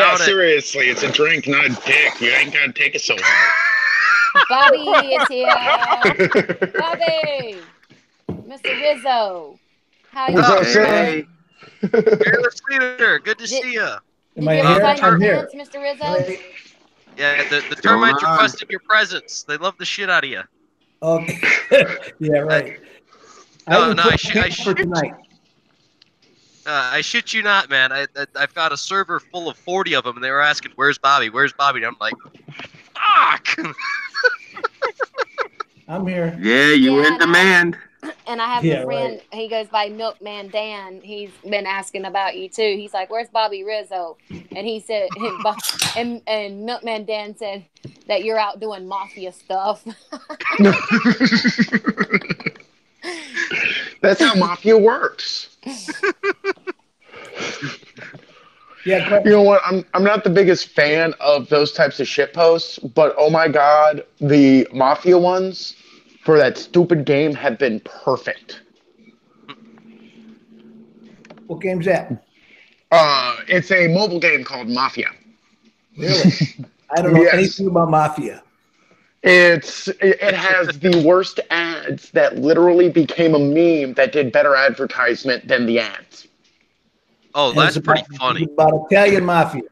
Speaker 3: Down it.
Speaker 7: seriously, it's a drink, not a dick. You ain't gotta take it so hard.
Speaker 5: Bobby is here. Bobby, Mr. Rizzo, how you
Speaker 7: What's up,
Speaker 5: doing?
Speaker 7: sir?
Speaker 1: Hey,
Speaker 3: Fearless leader, good to see you.
Speaker 5: Did
Speaker 10: Am I
Speaker 5: you
Speaker 10: here?
Speaker 5: ever find your
Speaker 10: I'm here.
Speaker 5: pants, Mr. Rizzo?
Speaker 3: Yeah, the termites
Speaker 1: on?
Speaker 3: requested your presence. They love the shit out of you.
Speaker 10: Okay. Yeah, right.
Speaker 3: No,
Speaker 10: haven't
Speaker 3: no,
Speaker 10: put
Speaker 3: I shoot-
Speaker 10: my
Speaker 3: I
Speaker 10: pants for
Speaker 3: shoot-
Speaker 10: tonight.
Speaker 3: I shit you not, man. I've got a server full of 40 of them, and they were asking, "Where's Bobby? Where's Bobby?" And I'm like, "Fuck!"
Speaker 10: I'm here.
Speaker 1: yeah, you
Speaker 5: Yeah,
Speaker 1: in
Speaker 5: and I-
Speaker 1: demand.
Speaker 5: And I have
Speaker 10: Yeah,
Speaker 5: a friend, he goes by Milkman Dan. He's been asking about you too. He's like, "Where's Bobby Rizzo?" And he said, and Milkman Dan said that you're out doing mafia stuff.
Speaker 7: That's how mafia works.
Speaker 10: Yeah, go
Speaker 7: You know what? I'm not the biggest fan of those types of shit posts, but oh my god, the mafia ones for that stupid game have been perfect.
Speaker 10: What game's that?
Speaker 7: It's a mobile game called Mafia.
Speaker 10: Really? I don't know
Speaker 7: Yes.
Speaker 10: anything about Mafia.
Speaker 7: It has the worst ads that literally became a meme that did better advertisement than the ads.
Speaker 3: Oh,
Speaker 10: And
Speaker 3: that's
Speaker 10: it's
Speaker 3: pretty
Speaker 10: about,
Speaker 3: funny.
Speaker 10: It's about Italian Mafia.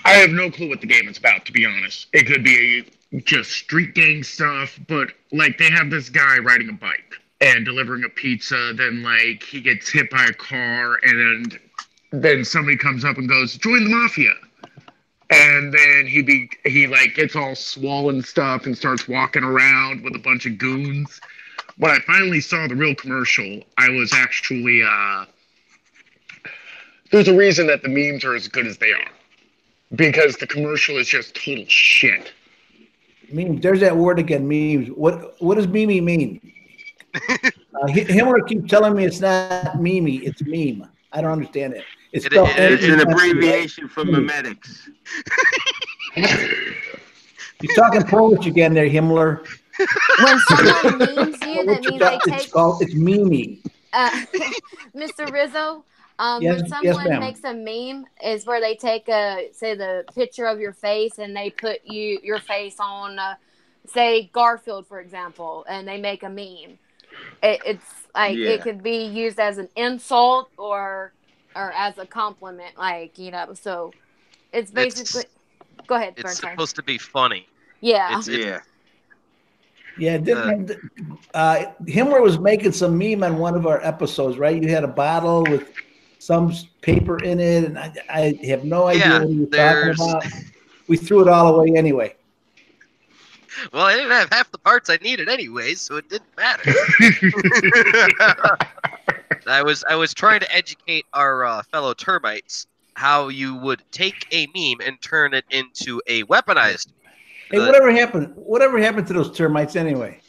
Speaker 7: I have no clue what the game is about, to be honest. It could be just street gang stuff, but like they have this guy riding a bike and delivering a pizza, then like he gets hit by a car, and then somebody comes up and goes, "Join the mafia." And then he like gets all swollen stuff and starts walking around with a bunch of goons. When I finally saw the real commercial, I was actually there's a reason that the memes are as good as they are. Because the commercial is just total shit.
Speaker 10: Memes. There's that word again, memes. What does meme mean? Himmler keeps telling me it's not meme, it's meme. I don't understand it. It's spelled
Speaker 1: It's an
Speaker 10: M-E-M-E.
Speaker 1: abbreviation for memetics.
Speaker 10: You're talking Polish again there, Himmler.
Speaker 5: When someone memes you, that means they take.
Speaker 10: It's meme.
Speaker 5: Mr. Rizzo,
Speaker 10: Yes,
Speaker 5: when
Speaker 10: yes,
Speaker 5: someone
Speaker 10: ma'am.
Speaker 5: makes a meme, is where they take say the picture of your face and they put your face on, say Garfield, for example, and they make a meme. It's like
Speaker 1: Yeah.
Speaker 5: it could be used as an insult or as a compliment, like So it's basically. Go ahead,
Speaker 3: It's
Speaker 5: Burnside.
Speaker 3: supposed to be funny.
Speaker 5: Yeah.
Speaker 3: It's
Speaker 10: Yeah, Himmler was making some meme on one of our episodes, right? You had a bottle with some paper in it, and I have no idea
Speaker 3: Yeah,
Speaker 10: what you were
Speaker 3: there's-
Speaker 10: talking about. We threw it all away anyway.
Speaker 3: Well, I didn't have half the parts I needed anyways, so it didn't matter. I was trying to educate our fellow termites how you would take a meme and turn it into a weaponized.
Speaker 10: Hey, whatever happened? Whatever happened to those termites anyway?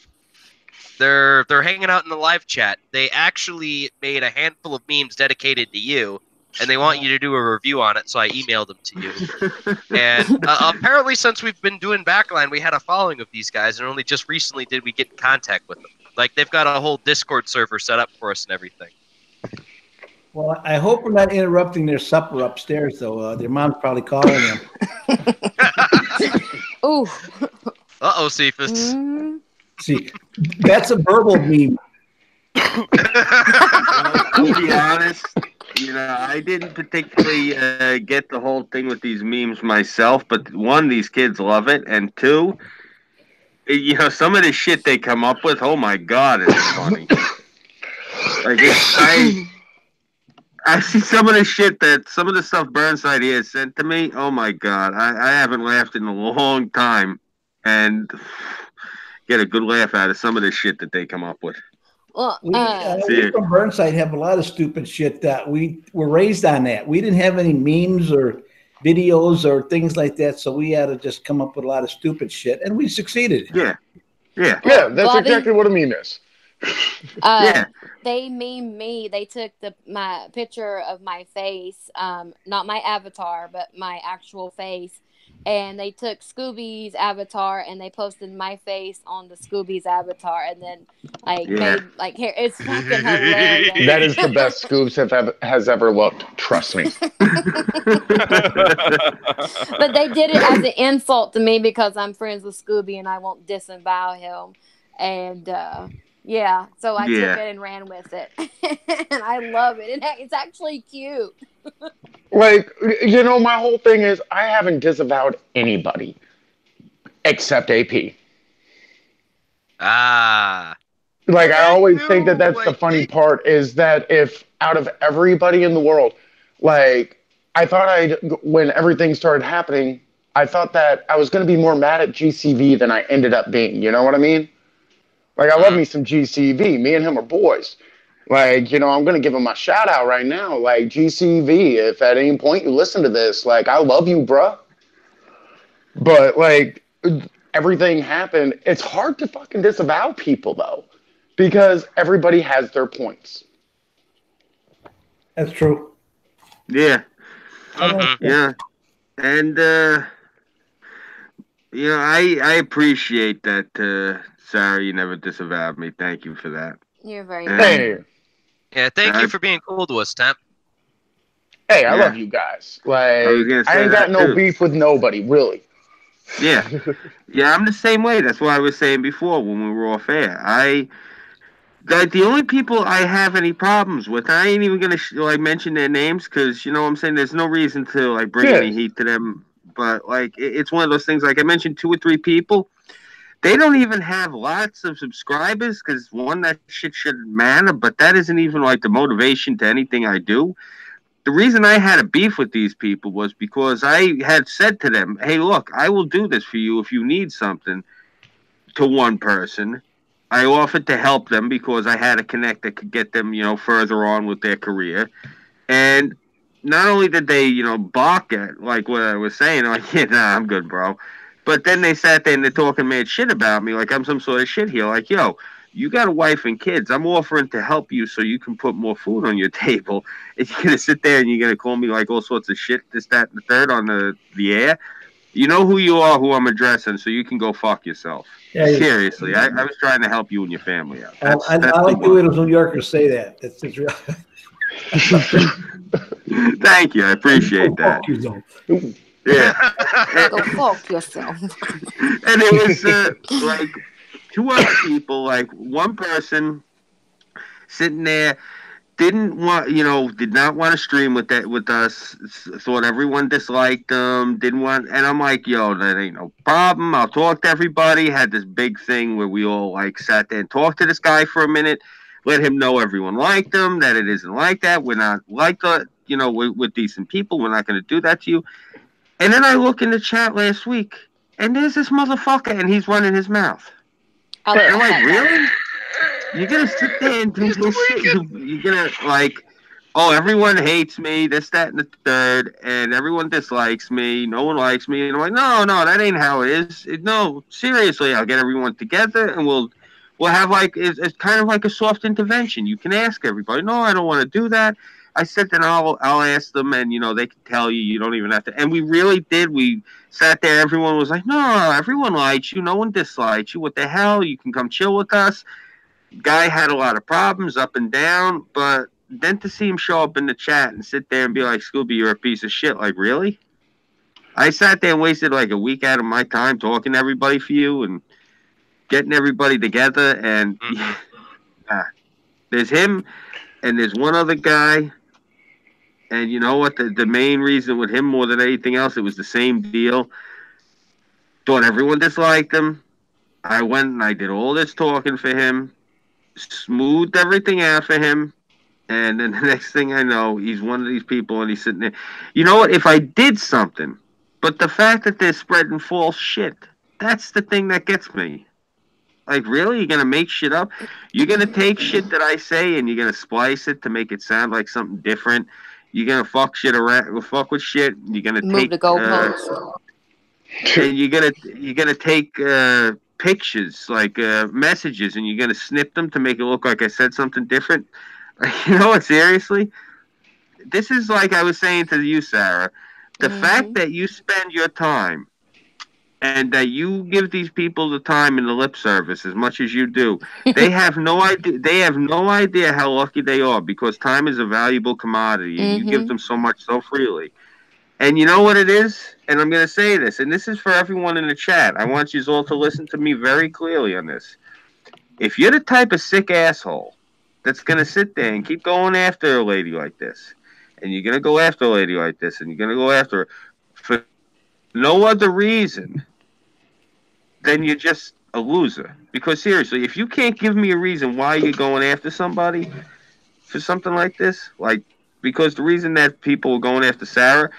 Speaker 3: They're hanging out in the live chat. They actually made a handful of memes dedicated to you, and they want you to do a review on it. So I emailed them to you. And apparently, since we've been doing Backline, we had a following of these guys, and only just recently did we get in contact with them. Like they've got a whole Discord server set up for us and everything.
Speaker 10: Well, I hope we're not interrupting their supper upstairs, though. Their mom's probably calling them.
Speaker 5: Ooh.
Speaker 3: Uh-oh, Cephas.
Speaker 5: Mm.
Speaker 10: See, that's a verbal meme.
Speaker 1: I'll be honest. I didn't particularly get the whole thing with these memes myself, but one, these kids love it, and two, some of the shit they come up with, oh my god, it's funny. Like, I see some of the stuff Burnside here sent to me, oh my god, I haven't laughed in a long time, and get a good laugh out of some of the shit that they come up with.
Speaker 5: Well,
Speaker 10: we from Burnside have a lot of stupid shit that we were raised on that. We didn't have any memes or videos or things like that, so we had to just come up with a lot of stupid shit, and we succeeded.
Speaker 1: Yeah.
Speaker 7: That's
Speaker 5: Bobby,
Speaker 7: exactly what a meme is.
Speaker 5: They memed me. They took my picture of my face, not my avatar, but my actual face, and they took Scooby's avatar and they posted my face on the Scooby's avatar, and then made here. It's fucking hilarious.
Speaker 7: That is the best Scoops has ever looked. Trust me.
Speaker 5: But they did it as an insult to me because I'm friends with Scooby and I won't disavow him. And so I took it and ran with it. And I love it. It's actually cute.
Speaker 7: Like, my whole thing is I haven't disavowed anybody except AP. Like, I always think that's the funny part is that if out of everybody in the world, like, I thought when everything started happening, I thought that I was going to be more mad at GCV than I ended up being. You know what I mean? Like, I love me some GCV. Me and him are boys. Like, I'm going to give him a shout out right now. Like, GCV, if at any point you listen to this, like, I love you, bruh. But, like, everything happened. It's hard to fucking disavow people, though, because everybody has their points.
Speaker 10: That's true.
Speaker 1: Yeah. Yeah. And, I appreciate that, Sarah, you never disavowed me. Thank you for that.
Speaker 5: You're very
Speaker 7: Hey.
Speaker 3: Yeah, thank you for being cool to us, Temp.
Speaker 7: Hey, I love you guys. Like, I ain't got no beef with nobody, really.
Speaker 1: Yeah. Yeah, I'm the same way. That's what I was saying before when we were off air. The only people I have any problems with, I ain't even going to mention their names because, you know what I'm saying, there's no reason to bring any heat to them. But it's one of those things, like I mentioned 2 or 3 people. They don't even have lots of subscribers because, one, that shit shouldn't matter, but that isn't even the motivation to anything I do. The reason I had a beef with these people was because I had said to them, hey, look, I will do this for you if you need something, to one person. I offered to help them because I had a connect that could get them, further on with their career. And not only did they, balk at what I was saying, I'm good, bro. But then they sat there and they're talking mad shit about me like I'm some sort of shit here. Like, yo, you got a wife and kids. I'm offering to help you so you can put more food on your table. And you're going to sit there and you're going to call me all sorts of shit, this, that, and the third on the air. You know who you are, who I'm addressing, so you can go fuck yourself. Yeah, seriously, I was trying to help you and your family out.
Speaker 10: I like the way those New Yorkers say that. That's real.
Speaker 1: Thank you. I appreciate that. Yeah.
Speaker 5: Go fuck yourself.
Speaker 1: And it was 2 other people, one person sitting there did not want to stream with us, thought everyone disliked them, didn't want, and I'm like, yo, that ain't no problem. I'll talk to everybody. Had this big thing where we all sat there and talked to this guy for a minute, let him know everyone liked him, that it isn't like that. We're not like that, we're decent people. We're not going to do that to you. And then I look in the chat last week, and there's this motherfucker, and he's running his mouth. And I'm like, really? You're going to sit there and do this shit? You're going to, oh, everyone hates me, this, that, and the third, and everyone dislikes me, no one likes me. And I'm like, no, that ain't how it is. No, seriously, I'll get everyone together, and we'll have, it's kind of like a soft intervention. You can ask everybody. No, I don't want to do that. I said that I'll ask them, and they can tell you. You don't even have to. And we really did. We sat there. Everyone was like, "No, everyone likes you. No one dislikes you. What the hell? You can come chill with us." Guy had a lot of problems, up and down. But then to see him show up in the chat and sit there and be like, "Scooby, you're a piece of shit." Like, really? I sat there and wasted a week out of my time talking to everybody for you and getting everybody together, and There's him, and there's one other guy. And you know what? The main reason with him more than anything else, it was the same deal. Thought everyone disliked him. I went and I did all this talking for him, smoothed everything out for him, and then the next thing I know, he's one of these people, and he's sitting there. You know what? If I did something, but the fact that they're spreading false shit, that's the thing that gets me. Like, really? You're gonna make shit up? You're gonna take shit that I say and you're gonna splice it to make it sound like something different. You're gonna fuck shit around, fuck with shit. You're gonna
Speaker 5: Move
Speaker 1: take,
Speaker 5: the goalposts.
Speaker 1: and you're gonna take pictures, like messages, and you're gonna snip them to make it look like I said something different. You know what? Seriously, this is like I was saying to you, Sarah. The fact that you spend your time and that you give these people the time and the lip service as much as you do, they have no idea. They have no idea how lucky they are, because time is a valuable commodity, and you give them so much so freely. And you know what it is? And I'm going to say this, and this is for everyone in the chat. I want you all to listen to me very clearly on this. If you're the type of sick asshole that's going to sit there and keep going after a lady like this, and you're going to go after a lady like this, and you're going to go after her for no other reason, then you're just a loser. Because seriously, if you can't give me a reason why you're going after somebody for something like this, like, because the reason that people are going after Sarah,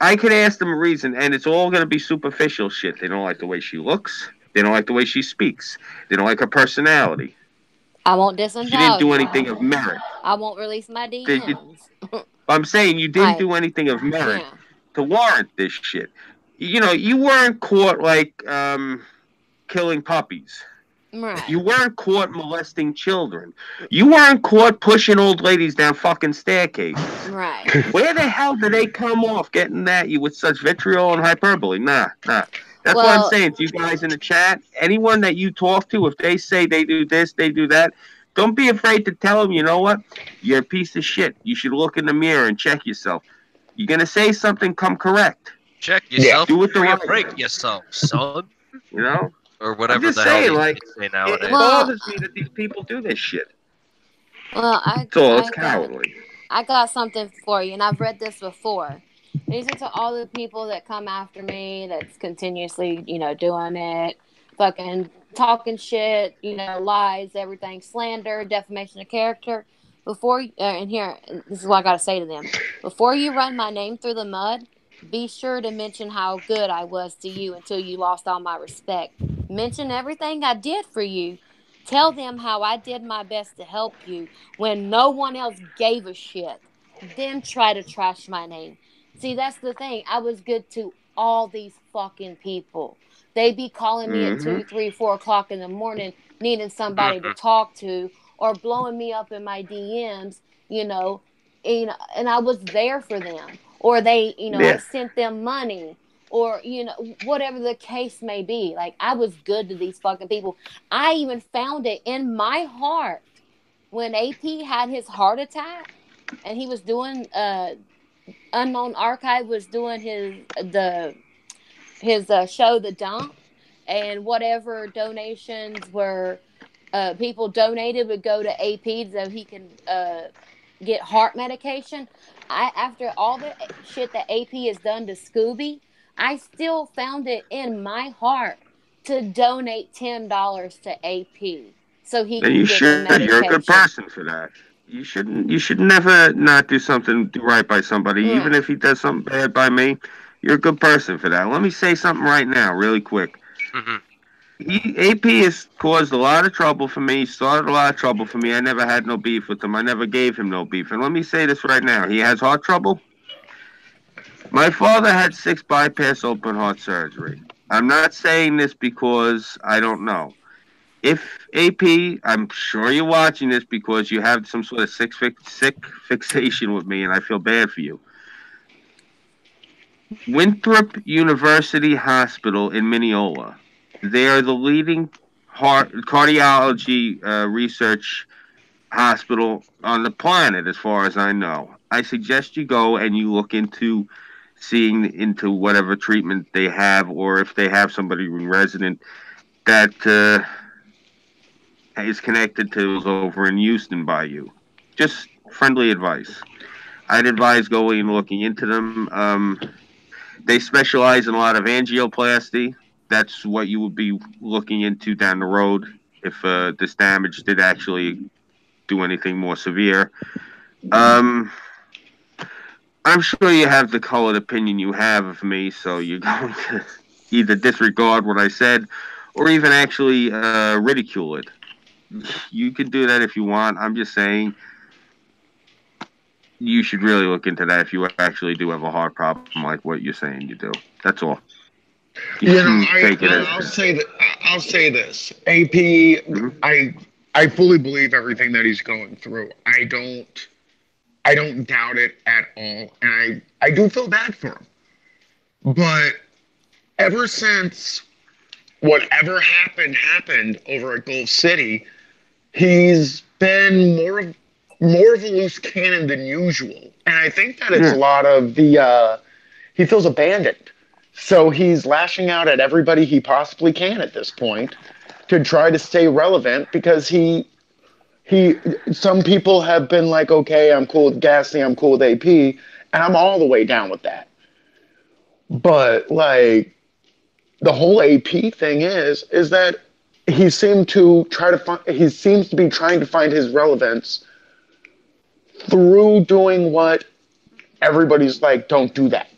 Speaker 1: I could ask them a reason, and it's all going to be superficial shit. They don't like the way she looks. They don't like the way she speaks. They don't like her personality.
Speaker 5: I won't
Speaker 1: She didn't
Speaker 5: disavow
Speaker 1: do
Speaker 5: you.
Speaker 1: anything of merit.
Speaker 5: I won't release my DMs.
Speaker 1: I'm saying you didn't
Speaker 5: Right.
Speaker 1: do anything of merit
Speaker 5: Yeah.
Speaker 1: to warrant this shit. You know, you weren't caught like killing puppies.
Speaker 5: Right.
Speaker 1: You weren't caught molesting children. You weren't caught pushing old ladies down fucking staircases.
Speaker 5: Right.
Speaker 1: Where the hell did they come off getting at you with such vitriol and hyperbole? Nah. That's what I'm
Speaker 5: Well-
Speaker 1: saying to you guys in the chat. Anyone that you talk to, if they say they do this, they do that, don't be afraid to tell them, you know what? You're a piece of shit. You should look in the mirror and check yourself. You're going to say something, come correct.
Speaker 3: Check yourself
Speaker 1: Do it the
Speaker 3: before you
Speaker 1: right
Speaker 3: break
Speaker 1: way.
Speaker 3: yourself, son.
Speaker 1: You know?
Speaker 3: Or
Speaker 1: I'm
Speaker 3: whatever
Speaker 1: just
Speaker 3: the hell
Speaker 1: saying,
Speaker 3: these
Speaker 1: like,
Speaker 3: kids say
Speaker 1: it
Speaker 3: nowadays.
Speaker 1: bothers me that these people do this shit.
Speaker 5: Well,
Speaker 1: It's all, it's cowardly.
Speaker 5: I got something for you, and I've read this before. These are to all the people that come after me, that's continuously, doing it, fucking talking shit, lies, everything, slander, defamation of character. And here, this is what I got to say to them. Before you run my name through the mud, be sure to mention how good I was to you until you lost all my respect. Mention everything I did for you. Tell them how I did my best to help you when no one else gave a shit. Then try to trash my name. See, that's the thing. I was good to all these fucking people. They be calling me at 2, 3, 4 o'clock in the morning, needing somebody to talk to, or blowing me up in my DMs, and I was there for them. Or they, I sent them money, or, whatever the case may be. Like, I was good to these fucking people. I even found it in my heart when AP had his heart attack and he was doing, Unknown Archive was doing his show, The Dump, and whatever donations were, people donated would go to AP so he can get heart medication. After all the shit that AP has done to Scooby, I still found it in my heart to donate $10 to AP so he can
Speaker 1: And you
Speaker 5: get the
Speaker 1: should.
Speaker 5: medication.
Speaker 1: You're a good person for that. You shouldn't. You should never not do something right by somebody, even if he does something bad by me. You're a good person for that. Let me say something right now, really quick. AP has caused a lot of trouble for me. Started a lot of trouble for me. I never had no beef with him. I never gave him no beef. And let me say this right now. He has heart trouble. My father had 6 bypass open heart surgery. I'm not saying this because I don't know. If AP, I'm sure you're watching this because you have some sort of sick fixation with me, and I feel bad for you. Winthrop University Hospital in Mineola. They are the leading cardiology research hospital on the planet, as far as I know. I suggest you go and you look into seeing into whatever treatment they have, or if they have somebody resident that is connected to those over in Houston by you. Just friendly advice. I'd advise going and looking into them. They specialize in a lot of angioplasty. That's what you would be looking into down the road if this damage did actually do anything more severe. Um, I'm sure you have the colored opinion you have of me, so you're going to either disregard what I said or even actually ridicule it. You can do that if you want. I'm just saying you should really look into that if you actually do have a heart problem like what you're saying you do. That's all. You shouldn't take it as.
Speaker 7: I'll say this. AP,
Speaker 1: Mhm.
Speaker 7: I fully believe everything that he's going through. I don't doubt it at all, and I do feel bad for him. But ever since whatever happened over at Gulf City, he's been more of a loose cannon than usual, and I think that it's
Speaker 1: Yeah.
Speaker 7: a lot of the he feels abandoned, so he's lashing out at everybody he possibly can at this point to try to stay relevant because he some people have been like, okay, I'm cool with Gassy, I'm cool with AP, and I'm all the way down with that. But like the whole AP thing is that he seems to be trying to find his relevance through doing what everybody's like, don't do that.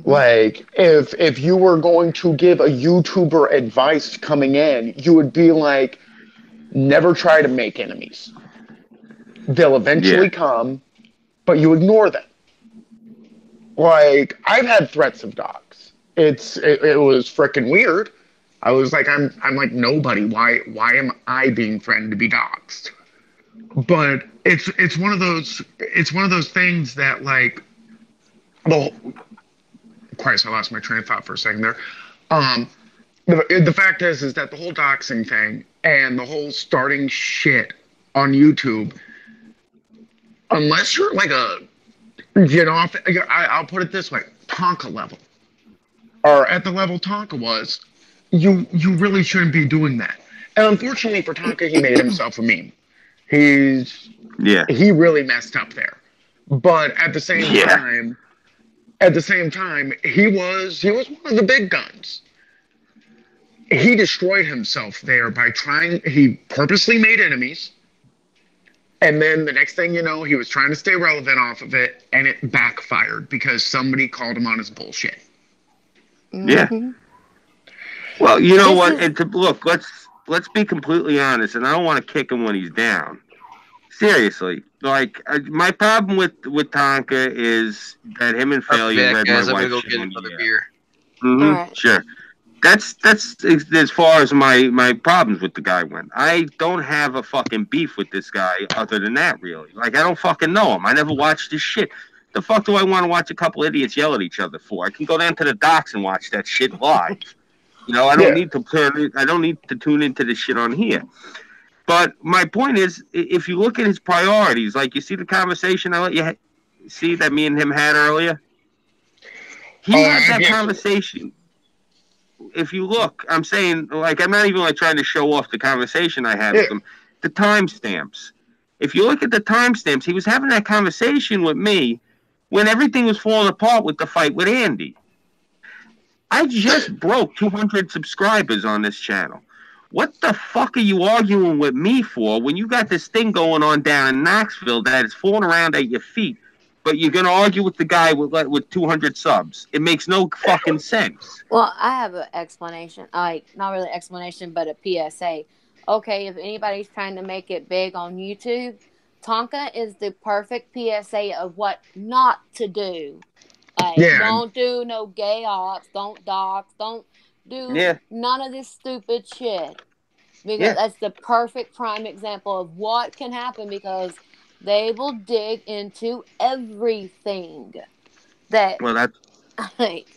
Speaker 7: Like if you were going to give a YouTuber advice coming in, you would be like, never try to make enemies. They'll eventually
Speaker 1: Yeah.
Speaker 7: come, but you ignore them. Like I've had threats of dogs. It was freaking weird. I was like, I'm like nobody. Why am I being threatened to be doxxed? But it's one of those things that like the Christ, I lost my train of thought for a second there. Um, the fact is that the whole doxing thing and the whole starting shit on YouTube, unless you're like I'll put it this way, Tonka level, or at the level Tonka was, you really shouldn't be doing that. And unfortunately for Tonka, he made himself a meme.
Speaker 1: Yeah.
Speaker 7: He really messed up there. But
Speaker 1: Yeah.
Speaker 7: at the same time, he was one of the big guns. He destroyed himself there by he purposely made enemies. And then the next thing you know, he was trying to stay relevant off of it, and it backfired because somebody called him on his bullshit.
Speaker 1: Yeah. Well, you know what? And look, let's be completely honest. And I don't want to kick him when he's down. Seriously, like my problem with Tonka is that him and Failure read
Speaker 3: guys,
Speaker 1: my
Speaker 3: I'm gonna
Speaker 1: wife's
Speaker 3: go
Speaker 1: shit
Speaker 3: get
Speaker 1: on
Speaker 3: another
Speaker 1: the air.
Speaker 3: beer.
Speaker 1: Mm-hmm.
Speaker 5: All right.
Speaker 1: Sure. That's as far as my problems with the guy went. I don't have a fucking beef with this guy other than that, really. Like I don't fucking know him. I never watched his shit. The fuck do I want to watch a couple idiots yell at each other for? I can go down to the docks and watch that shit live. You know, I don't need to tune into this shit on here. But my point is, if you look at his priorities, like you see the conversation I let you see that me and him had earlier, he had that conversation. If you look, I'm saying, like, I'm not even like trying to show off the conversation I had with him. The timestamps. If you look at the timestamps, he was having that conversation with me when everything was falling apart with the fight with Andy. I just broke 200 subscribers on this channel. What the fuck are you arguing with me for when you got this thing going on down in Knoxville that is falling around at your feet, but you're going to argue with the guy with 200 subs? It makes no fucking sense.
Speaker 5: Well, I have an explanation. Like, not really explanation, but a PSA. Okay, if anybody's trying to make it big on YouTube, Tonka is the perfect PSA of what not to do. Like, don't do no gay ops, don't dox, don't do none of this stupid shit. Because that's the perfect prime example of what can happen, because they will dig into everything.
Speaker 1: Well, that's
Speaker 5: like,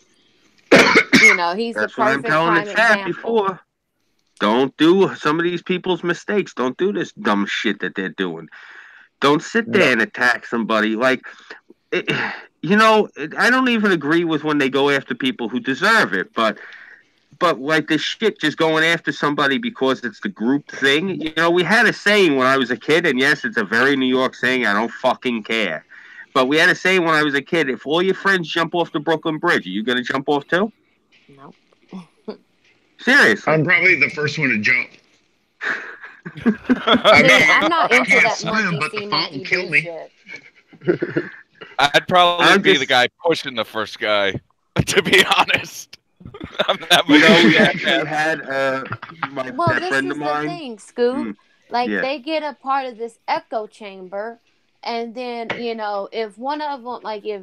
Speaker 5: you know, he's the
Speaker 1: that's what I'm
Speaker 5: perfect
Speaker 1: telling
Speaker 5: prime
Speaker 1: the chat
Speaker 5: example.
Speaker 1: before. Don't do some of these people's mistakes. Don't do this dumb shit that they're doing. Don't sit there and attack somebody. Like, you know, I don't even agree with when they go after people who deserve it, but but like the shit just going after somebody because it's the group thing. You know, we had a saying when I was a kid, and yes, it's a very New York saying. I don't fucking care. But we had a saying when I was a kid: if all your friends jump off the Brooklyn Bridge, are you gonna jump off too?
Speaker 5: No.
Speaker 1: Seriously.
Speaker 7: I'm probably the first one to jump.
Speaker 5: Dude, I'm not into
Speaker 7: can't
Speaker 5: that
Speaker 7: swim,
Speaker 5: monkey
Speaker 7: but the
Speaker 5: see,
Speaker 7: phone
Speaker 5: monkey
Speaker 7: killed
Speaker 5: do
Speaker 7: me.
Speaker 5: shit.
Speaker 9: I'd probably
Speaker 1: I'm
Speaker 9: be
Speaker 1: just-
Speaker 9: the guy pushing the first guy. To be honest, I'm that
Speaker 1: You
Speaker 9: much
Speaker 1: know,
Speaker 9: of a
Speaker 1: we
Speaker 9: jackass.
Speaker 1: actually had
Speaker 5: Well,
Speaker 1: that
Speaker 5: this
Speaker 1: friend
Speaker 5: is
Speaker 1: of
Speaker 5: the
Speaker 1: mine.
Speaker 5: thing, Scoop.
Speaker 1: Mm,
Speaker 5: Like,
Speaker 1: yeah.
Speaker 5: they get a part of this echo chamber, and then, you know, if one of them, like, if,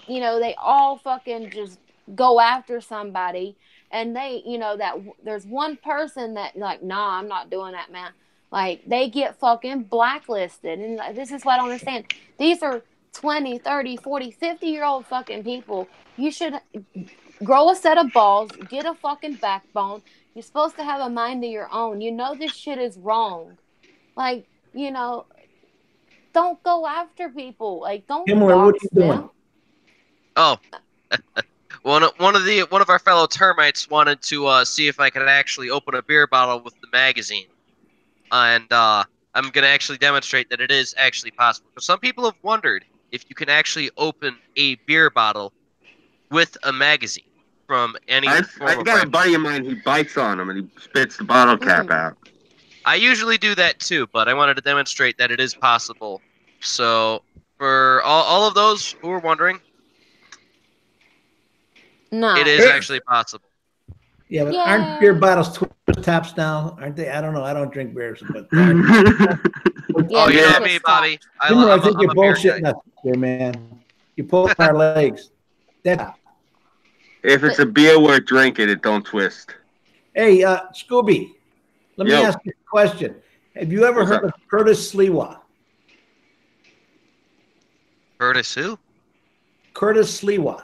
Speaker 5: you know, they all fucking just go after somebody, and they, you know, there's one person that, like, nah, I'm not doing that, man. Like, they get fucking blacklisted. And like, this is what I don't understand. These are 20, 30, 40, 50-year-old fucking people. You should grow a set of balls, get a fucking backbone. You're supposed to have a mind of your own. You know this shit is wrong. Like, you know, don't go after people. Like, don't
Speaker 10: Himmler, what are
Speaker 5: dox
Speaker 10: you doing?
Speaker 5: them.
Speaker 3: Oh, one of our fellow termites wanted to see if I could actually open a beer bottle with the magazine, and I'm gonna actually demonstrate that it is actually possible. Because some people have wondered if you can actually open a beer bottle with a magazine from any
Speaker 1: I
Speaker 3: form of
Speaker 1: got a
Speaker 3: writing.
Speaker 1: buddy of mine. He bites on them and he spits the bottle cap
Speaker 5: Mm.
Speaker 1: out.
Speaker 3: I usually do that too, but I wanted to demonstrate that it is possible. So for all of those who are wondering,
Speaker 5: No.
Speaker 3: it is actually possible.
Speaker 10: Yeah, but
Speaker 5: Yay.
Speaker 10: aren't beer bottles twist tops now? Aren't they? I don't know. I don't drink beers, but
Speaker 5: Yeah,
Speaker 3: Oh, you
Speaker 5: they're
Speaker 3: know
Speaker 5: twist
Speaker 3: me,
Speaker 5: tops.
Speaker 3: Bobby.
Speaker 10: Himmler, I think
Speaker 3: I'm
Speaker 10: you're
Speaker 3: a beer guy.
Speaker 10: bullshitting us here, man. You're pulling our legs. That.
Speaker 1: If it's a beer worth drinking, it don't twist.
Speaker 10: Hey, Scooby, let me
Speaker 1: Yo.
Speaker 10: ask you a question. Have you ever
Speaker 1: What's
Speaker 10: heard
Speaker 1: up?
Speaker 10: of Curtis Sliwa?
Speaker 3: Curtis who?
Speaker 10: Curtis Sliwa.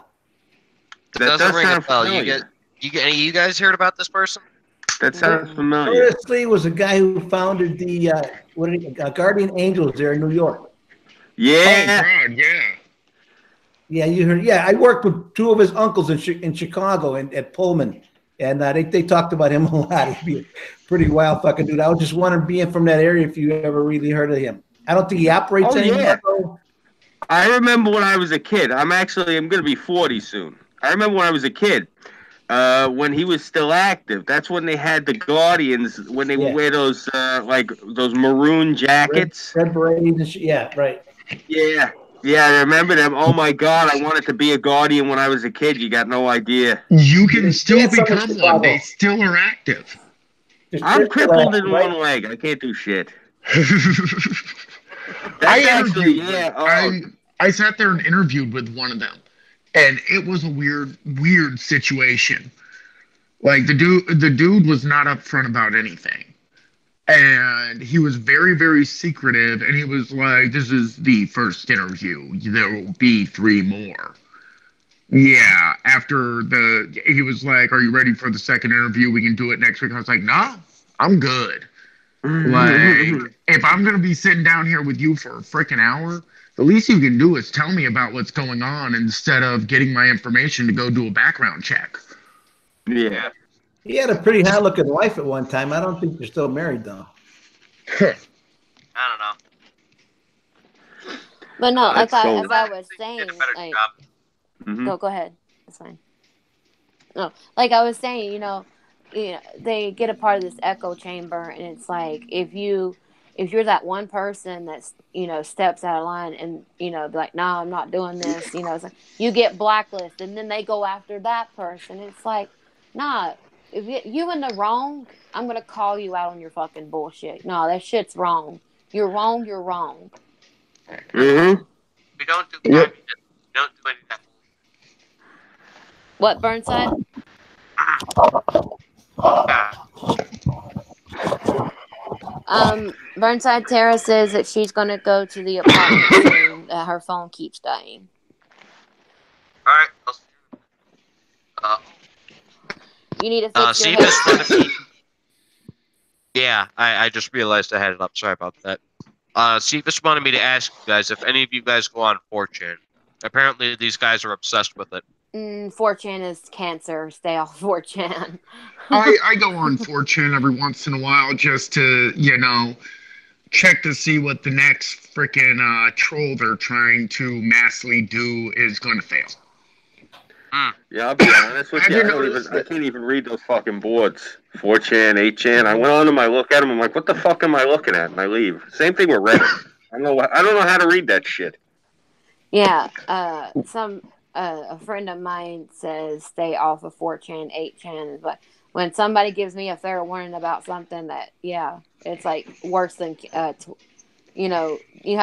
Speaker 3: It
Speaker 1: That
Speaker 3: doesn't
Speaker 1: does
Speaker 3: ring a
Speaker 1: sound
Speaker 3: bell.
Speaker 1: familiar.
Speaker 3: Any of you guys heard about this person?
Speaker 1: That sounds
Speaker 5: Mm-mm.
Speaker 1: familiar.
Speaker 10: Curtis Lee was a guy who founded the Guardian Angels there in New York.
Speaker 1: Yeah.
Speaker 7: Oh God, yeah.
Speaker 10: Yeah, you heard. Yeah, I worked with two of his uncles in Chicago and at Pullman, and they talked about him a lot. He'd be a pretty wild fucking dude. I was just wondering, being from that area, if you ever really heard of him. I don't think he operates
Speaker 1: Oh,
Speaker 10: anymore.
Speaker 1: yeah.
Speaker 10: Though.
Speaker 1: I remember when I was a kid. I'm going to be 40 soon. I remember when I was a kid. When he was still active, that's when they had the Guardians. When they would wear those those maroon jackets.
Speaker 10: Red berets and shit. Yeah, right.
Speaker 1: Yeah, I remember them. Oh my God, I wanted to be a Guardian when I was a kid. You got no idea.
Speaker 7: You can
Speaker 10: Yeah,
Speaker 7: still
Speaker 10: some in
Speaker 7: become one.
Speaker 10: Chicago.
Speaker 7: They still are active.
Speaker 10: There's
Speaker 1: I'm crippled in
Speaker 10: right?
Speaker 1: one leg. I can't do shit.
Speaker 7: I
Speaker 1: That's actually
Speaker 7: interviewed.
Speaker 1: yeah. Oh,
Speaker 7: I sat there and interviewed with one of them, and it was a weird situation. Like the dude was not upfront about anything, and he was very secretive. And he was like, "This is the first interview. There will be 3 more." Yeah. After he was like, "Are you ready for the second interview? We can do it next week." I was like, "Nah, I'm good." Like, if I'm gonna be sitting down here with you for a freaking hour, the least you can do is tell me about what's going on instead of getting my information to go do a background check.
Speaker 1: yeah.
Speaker 10: He had a pretty hot looking wife at one time. I don't think they're still married though.
Speaker 3: I don't know.
Speaker 5: But no,
Speaker 1: That's
Speaker 5: as
Speaker 1: so-
Speaker 5: I was saying,
Speaker 3: Did a better
Speaker 5: like,
Speaker 3: job.
Speaker 1: Mhm.
Speaker 5: go ahead. That's fine. No, like I was saying, you know, they get a part of this echo chamber, and it's like if you're that one person that's, you know, steps out of line and, you know, be like, nah, I'm not doing this, you know, it's like you get blacklisted, and then they go after that person. It's like, nah, if you in the wrong, I'm gonna call you out on your fucking bullshit. No, that shit's wrong. You're wrong. You're wrong.
Speaker 1: Mhm.
Speaker 3: We don't do
Speaker 7: Yep.
Speaker 3: we don't do any of that.
Speaker 5: What, Burnside? Burnside Tara says that she's gonna go to the apartment soon. That her phone keeps dying.
Speaker 3: All right.
Speaker 5: You need to fix
Speaker 3: See
Speaker 5: your
Speaker 3: if this
Speaker 5: headset.
Speaker 3: one. Yeah, I just realized I had it up. Sorry about that. See, just wanted me to ask you guys if any of you guys go on 4chan. Apparently, these guys are obsessed with it.
Speaker 5: 4chan is cancer. Stay off 4chan.
Speaker 7: I go on 4chan every once in a while just to, check to see what the next freaking troll they're trying to massively do is going to fail.
Speaker 1: Yeah, I'll be honest with
Speaker 7: Have
Speaker 1: you.
Speaker 7: you
Speaker 1: I
Speaker 7: noticed
Speaker 1: can't even read those fucking boards. 4chan, 8chan. I went on them. I look at them. I'm like, what the fuck am I looking at? And I leave. Same thing with Reddit. I don't know how to read that shit.
Speaker 5: Yeah. A friend of mine says stay off of 4chan, 8chan, but when somebody gives me a fair warning about something that, it's like worse than, how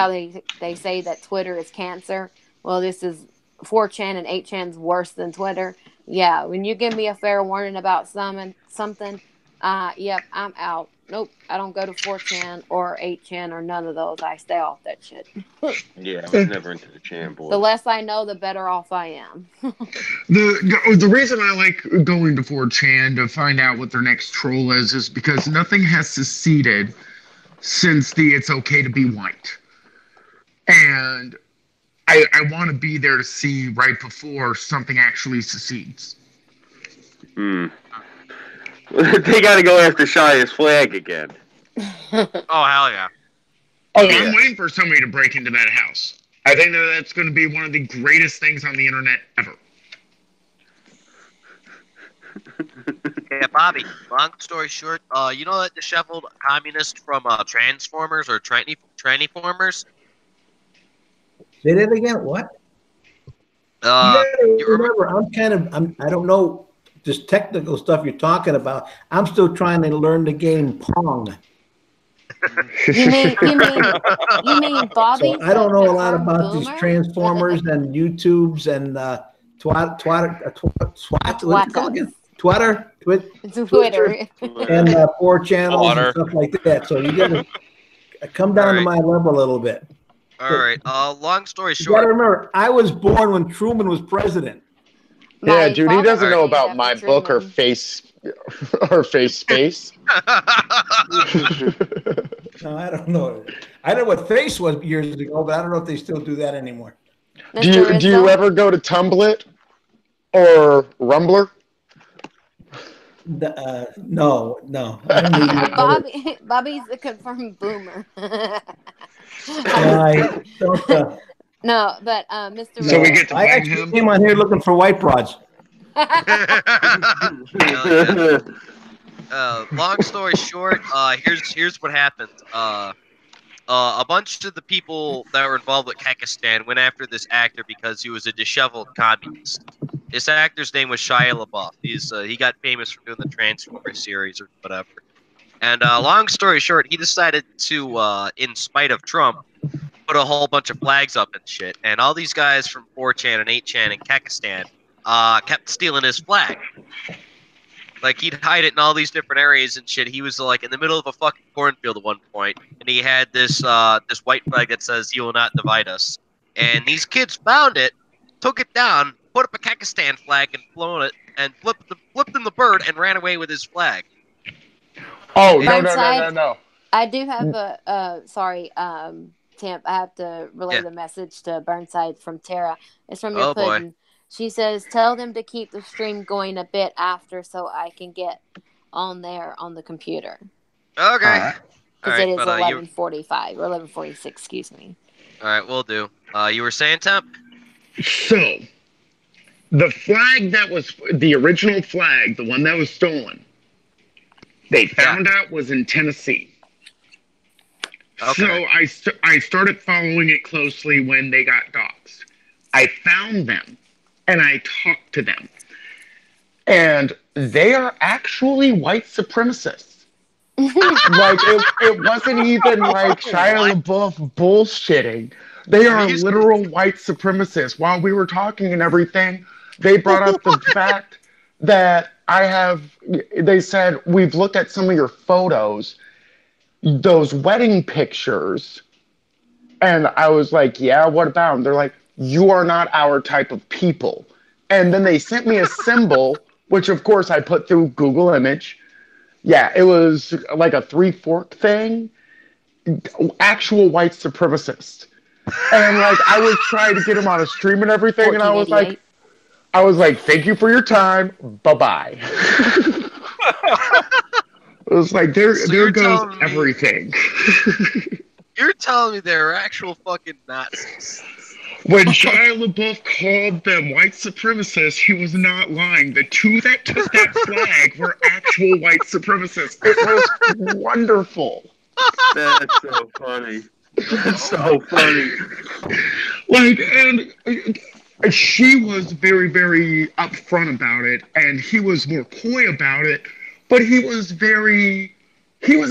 Speaker 5: they say that Twitter is cancer. Well, this is 4chan and 8chan's worse than Twitter. Yeah, when you give me a fair warning about something, yep, I'm out. Nope, I don't go to 4chan or 8chan or none of those. I stay off that shit.
Speaker 1: Yeah, I was never into the chan board.
Speaker 5: The less I know, the better off I am.
Speaker 7: The reason I like going to 4chan to find out what their next troll is because nothing has seceded since the It's Okay to Be White. And I want to be there to see right before something actually secedes.
Speaker 1: They got to go after Shia's flag again.
Speaker 3: Oh, hell yeah.
Speaker 7: Oh, yeah. I'm waiting for somebody to break into that house. I think that's going to be one of the greatest things on the internet ever.
Speaker 3: Yeah, Bobby, long story short, you know that disheveled communist from Transformers or Trannyformers?
Speaker 10: Say that again. What?
Speaker 3: You
Speaker 10: remember, I don't know this technical stuff you're talking about. I'm still trying to learn the game Pong.
Speaker 5: You mean Bobby?
Speaker 10: So I don't know a lot about these Transformers and YouTubes and Twitter and 4channels and stuff like that. So you got to come down to my level a little bit.
Speaker 3: All right. Long story short.
Speaker 10: You got to remember, I was born when Truman was president.
Speaker 7: Yeah, dude, he doesn't know about my book or face space.
Speaker 10: No, I don't know. I know what Face was years ago, but I don't know if they still do that anymore.
Speaker 7: Do you ever go to Tumblr or Rumbler?
Speaker 10: No. I don't need
Speaker 5: Bobby's the confirmed boomer.
Speaker 10: I don't.
Speaker 5: No, but Mr.
Speaker 7: So we get to
Speaker 10: I actually came on here looking for white broads.
Speaker 3: Long story short, here's what happened. A bunch of the people that were involved with Kakistan went after this actor because he was a disheveled communist. This actor's name was Shia LaBeouf. He got famous for doing the Transformers series or whatever. And long story short, he decided to, in spite of Trump, put a whole bunch of flags up and shit. And all these guys from 4chan and 8chan and Kakistan kept stealing his flag. Like, he'd hide it in all these different areas and shit. He was, like, in the middle of a fucking cornfield at one point, and he had this white flag that says, "You will not divide us." And these kids found it, took it down, put up a Kakistan flag and flown it, and flipped in the bird and ran away with his flag.
Speaker 7: Oh, no.
Speaker 5: I do have sorry, Temp, I have to relay the message to Burnside from Tara. It's from your pudding. Boy. She says, tell them to keep the stream going a bit after so I can get on there on the computer.
Speaker 3: Okay.
Speaker 5: Because it is 11:45 or 11:46, excuse me.
Speaker 3: All right, we'll do. You were saying, Temp?
Speaker 7: So, the flag that was the original flag, the one that was stolen, they found out was in Tennessee. Okay. So I started following it closely when they got doxxed. I found them and I talked to them. And they are actually white supremacists. Like, it wasn't even like Shia LaBeouf bullshitting. They are literal white supremacists. While we were talking and everything, they brought up the fact that they said, we've looked at some of your photos, those wedding pictures. And I was like, yeah, what about them? They're like, you are not our type of people. And then they sent me a symbol, which of course I put through Google Image. Yeah, it was like a 3-fork thing. Actual white supremacist. And like, I was trying to get him on a stream and everything. And I was like, I was like, thank you for your time. Bye-bye. It was like, there goes everything.
Speaker 3: You're telling me they're actual fucking Nazis.
Speaker 7: When Shia LaBeouf called them white supremacists, he was not lying. The two that took that flag were actual white supremacists. It was wonderful.
Speaker 1: That's so funny. That's so funny.
Speaker 7: Like, and she was very, very upfront about it, and he was more coy about it, but he was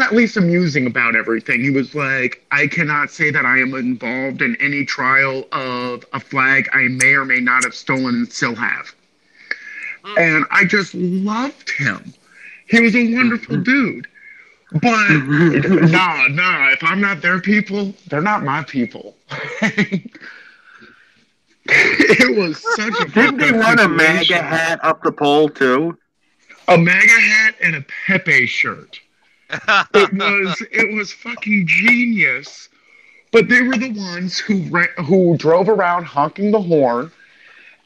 Speaker 7: at least amusing about everything. He was like, I cannot say that I am involved in any trial of a flag I may or may not have stolen and still have. And I just loved him. He was a wonderful dude. But nah, if I'm not their people, they're not my people. It was such a
Speaker 1: Didn't they run a MAGA hat up the pole too?
Speaker 7: A MAGA hat and a Pepe shirt. It was fucking genius. But they were the ones who drove around honking the horn,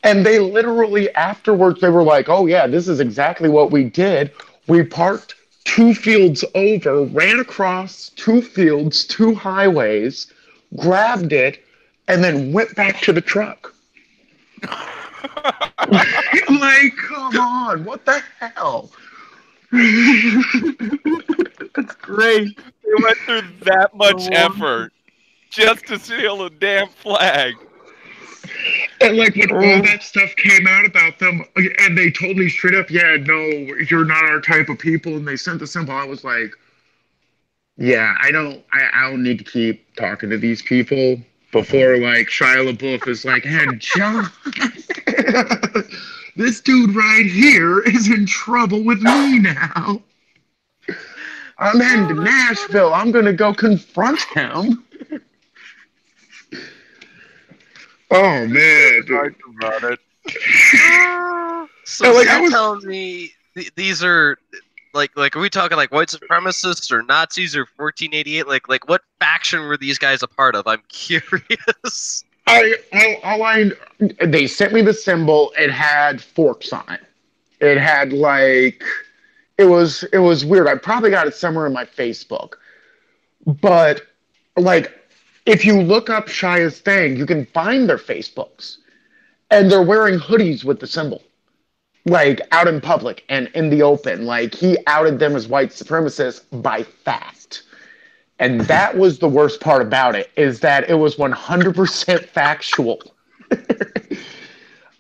Speaker 7: and they literally afterwards they were like, "Oh yeah, this is exactly what we did. We parked 2 fields over, ran across 2 fields, 2 highways, grabbed it, and then went back to the truck." Like, come on, what the hell?
Speaker 1: That's great.
Speaker 9: They went through that much effort just to steal a damn flag.
Speaker 7: And like when all that stuff came out about them, and they told me straight up, yeah, no, you're not our type of people, and they sent the symbol, I was like, yeah, I don't need to keep talking to these people before like Shia LaBeouf is like, hey, John, this dude right here is in trouble with me now. I'm heading to Nashville. I'm gonna go confront him. Oh man, dude.
Speaker 9: About it.
Speaker 3: So like, you're telling me these are like are we talking like white supremacists or Nazis or 1488? Like what faction were these guys a part of? I'm curious.
Speaker 7: They sent me the symbol. It had forks on it. It had like it was weird. I probably got it somewhere in my Facebook, but like if you look up Shia's thing, you can find their Facebooks, and they're wearing hoodies with the symbol, like out in public and in the open. Like he outed them as white supremacists by fact. And that was the worst part about it, is that it was 100% factual.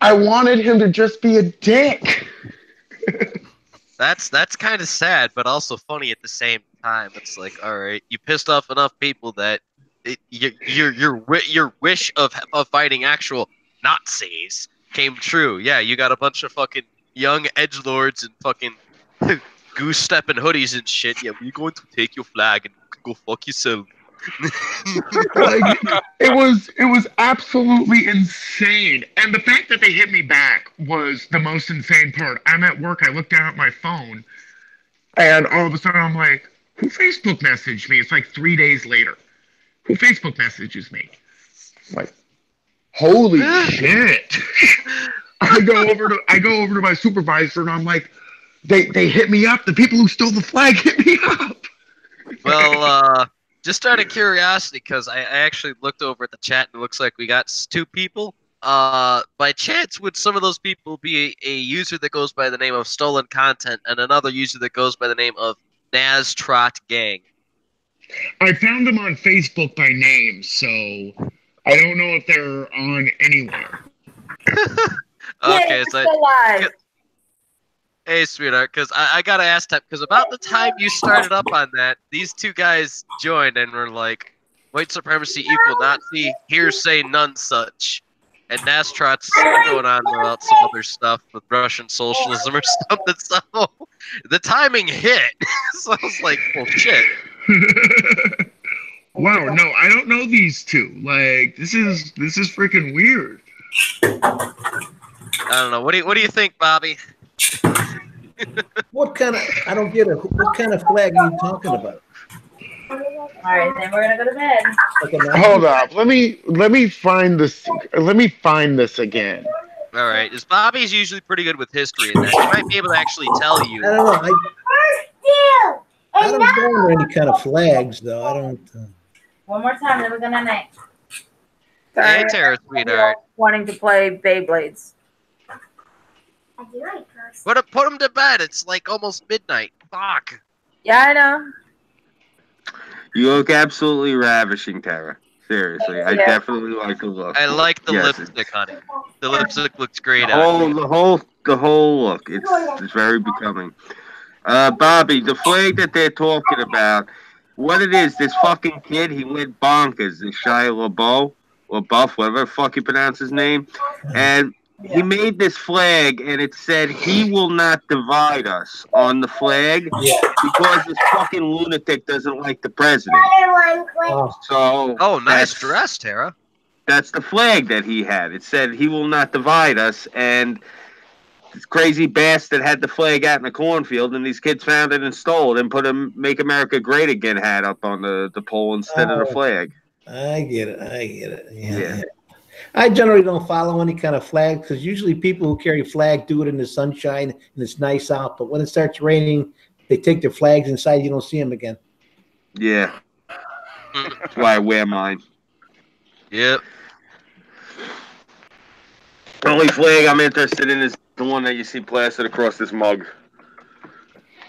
Speaker 7: I wanted him to just be a dick.
Speaker 3: That's kind of sad, but also funny at the same time. It's like, all right, you pissed off enough people that your wish of fighting actual Nazis came true. Yeah, you got a bunch of fucking young edgelords and fucking goose stepping hoodies and shit. Yeah, we're going to take your flag and go fuck yourself.
Speaker 7: Like, it was absolutely insane. And the fact that they hit me back was the most insane part. I'm at work, I look down at my phone, and all of a sudden I'm like, who Facebook messaged me? It's like 3 days later. Who Facebook messages me? I'm like, holy shit. I go over to my supervisor and I'm like, they hit me up. The people who stole the flag hit me up.
Speaker 3: Well, just out of curiosity, because I actually looked over at the chat and it looks like we got 2 people. By chance, would some of those people be a user that goes by the name of Stolen Content and another user that goes by the name of Naz Trot Gang?
Speaker 7: I found them on Facebook by name, so I don't know if they're on anywhere.
Speaker 3: Okay, so hey, sweetheart, because I gotta ask that, because about the time you started up on that, these 2 guys joined and were like, white supremacy equal Nazi, hearsay none such. And Nastrot's going on about some other stuff with Russian socialism or something, so the timing hit. So I was like, well, shit.
Speaker 7: Wow, no, I don't know these 2. Like, this is freaking weird.
Speaker 3: I don't know. What do you think, Bobby?
Speaker 10: What kind of? I don't get it. What kind of flag are you talking about?
Speaker 11: All right, then we're gonna go to bed.
Speaker 7: Okay, hold up. Let me find this. Let me find this again.
Speaker 3: All right. Is Bobby's usually pretty good with history in that? He might be able to actually tell you.
Speaker 10: I don't know. I don't go under any kind of flags, though. I don't.
Speaker 11: One more time, then we're gonna night.
Speaker 3: Hey, Tara, sweetheart.
Speaker 8: Wanting to play Beyblades.
Speaker 11: I do like girls.
Speaker 3: Put him to bed. It's like almost midnight. Fuck.
Speaker 8: Yeah, I know.
Speaker 1: You look absolutely ravishing, Tara. Seriously, I
Speaker 8: Yeah.
Speaker 1: definitely like the look.
Speaker 3: I like the
Speaker 1: Yes,
Speaker 3: lipstick, honey. The lipstick looks great
Speaker 1: The
Speaker 3: on
Speaker 1: whole,
Speaker 3: you.
Speaker 1: the whole look. It's very becoming. Bobby, the flag that they're talking about, what it is, this fucking kid, he went bonkers, this Shia LaBeouf, whatever the fuck you pronounce his name, and he made this flag, and it said, "He will not divide us" on the flag because this fucking lunatic doesn't like the president. So,
Speaker 3: Oh, nice dress, Tara.
Speaker 1: That's the flag that he had. It said, "He will not divide us," and this crazy bastard had the flag out in the cornfield, and these kids found it and stole it and put a "Make America Great Again" hat up on the pole instead of the flag.
Speaker 10: I get it. Yeah. I generally don't follow any kind of flag because usually people who carry flag do it in the sunshine and it's nice out. But when it starts raining, they take their flags inside. You don't see them again.
Speaker 1: Yeah. That's why I wear mine.
Speaker 3: Yep.
Speaker 1: The only flag I'm interested in is the one that you see plastered across this mug.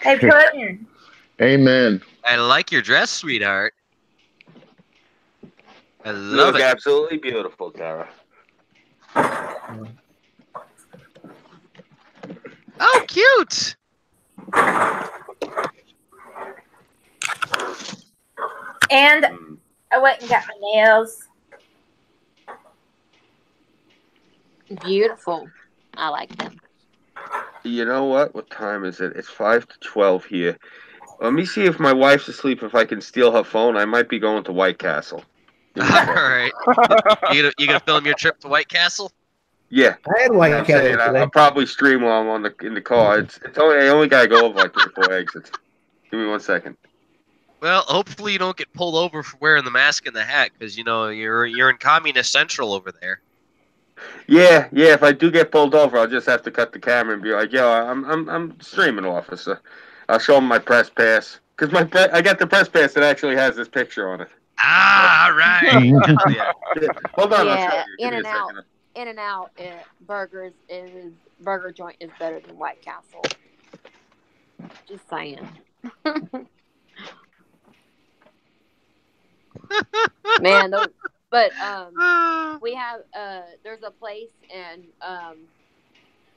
Speaker 8: Hey, Putin.
Speaker 7: Amen.
Speaker 3: I like your dress, sweetheart. I
Speaker 1: You
Speaker 3: love
Speaker 1: look
Speaker 3: it.
Speaker 1: absolutely beautiful, Tara.
Speaker 3: Oh, cute.
Speaker 8: And I went and got my nails.
Speaker 5: Beautiful. I like them.
Speaker 1: You know what? What time is it? It's 5 to 12 here. Let me see if my wife's asleep. If I can steal her phone, I might be going to White Castle.
Speaker 3: All right. You gonna film your trip to White Castle?
Speaker 1: Yeah.
Speaker 10: I had White
Speaker 1: I'm
Speaker 10: Castle
Speaker 1: saying
Speaker 10: today.
Speaker 1: I'll probably stream while I'm in the car. I only gotta go over like 3 or 4 exits. Give me 1 second.
Speaker 3: Well, hopefully you don't get pulled over for wearing the mask and the hat, because you're in Communist Central over there.
Speaker 1: Yeah. If I do get pulled over, I'll just have to cut the camera and be like, "Yo, I'm streaming, officer." I'll show him my press pass because I got the press pass that actually has this picture on it.
Speaker 3: Ah, right.
Speaker 1: Yeah. Hold on, I'll show
Speaker 5: Yeah,
Speaker 1: you. Give me a second.
Speaker 5: In-N-Out burger joint is better than White Castle. Just saying. Man, we have there's a place and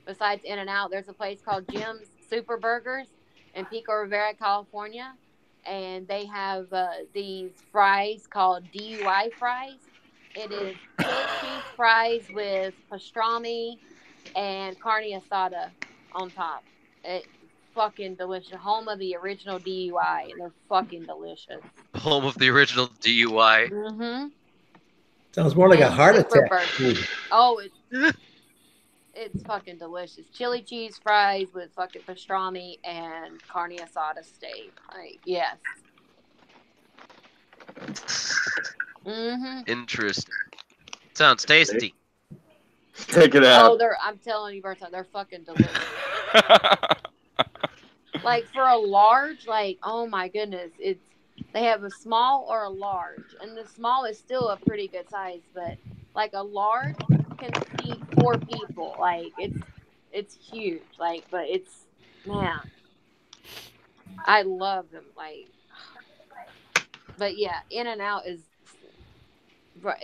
Speaker 5: besides In-N-Out, there's a place called Jim's Super Burgers in Pico Rivera, California, and they have these fries called DUI fries. It is chili cheese fries with pastrami and carne asada on top. It's fucking delicious. Home of the original DUI, and they're fucking delicious.
Speaker 3: Home of the original DUI.
Speaker 5: Mm-hmm.
Speaker 10: Sounds more like a heart
Speaker 5: Super
Speaker 10: attack.
Speaker 5: burger. Oh, it's fucking delicious. Chili cheese fries with fucking pastrami and carne asada steak. Like, yes. Mm-hmm.
Speaker 3: Interesting. Sounds tasty.
Speaker 1: Check it out.
Speaker 5: Oh, I'm telling you, Burnside, they're fucking delicious. Like for a large, like, oh my goodness, they have a small or a large, and the small is still a pretty good size, but like a large can feed 4 people. Like it's huge. Like, but man, I love them. Like, but yeah, In-N-Out is.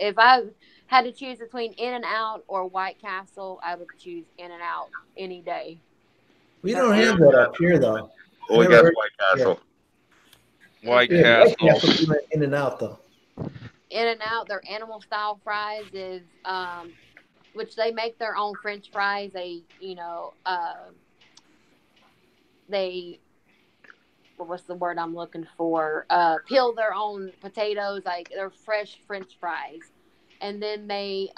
Speaker 5: If I had to choose between In-N-Out or White Castle, I would choose In-N-Out any day.
Speaker 10: We don't have that up here, though.
Speaker 1: We got White Castle.
Speaker 9: White
Speaker 10: Yeah, White
Speaker 9: Castle.
Speaker 10: Castle In-N-Out, though.
Speaker 5: In-N-Out, their animal style fries is, which they make their own French fries. What's the word I'm looking for? Peel their own potatoes, like they're fresh French fries, and then they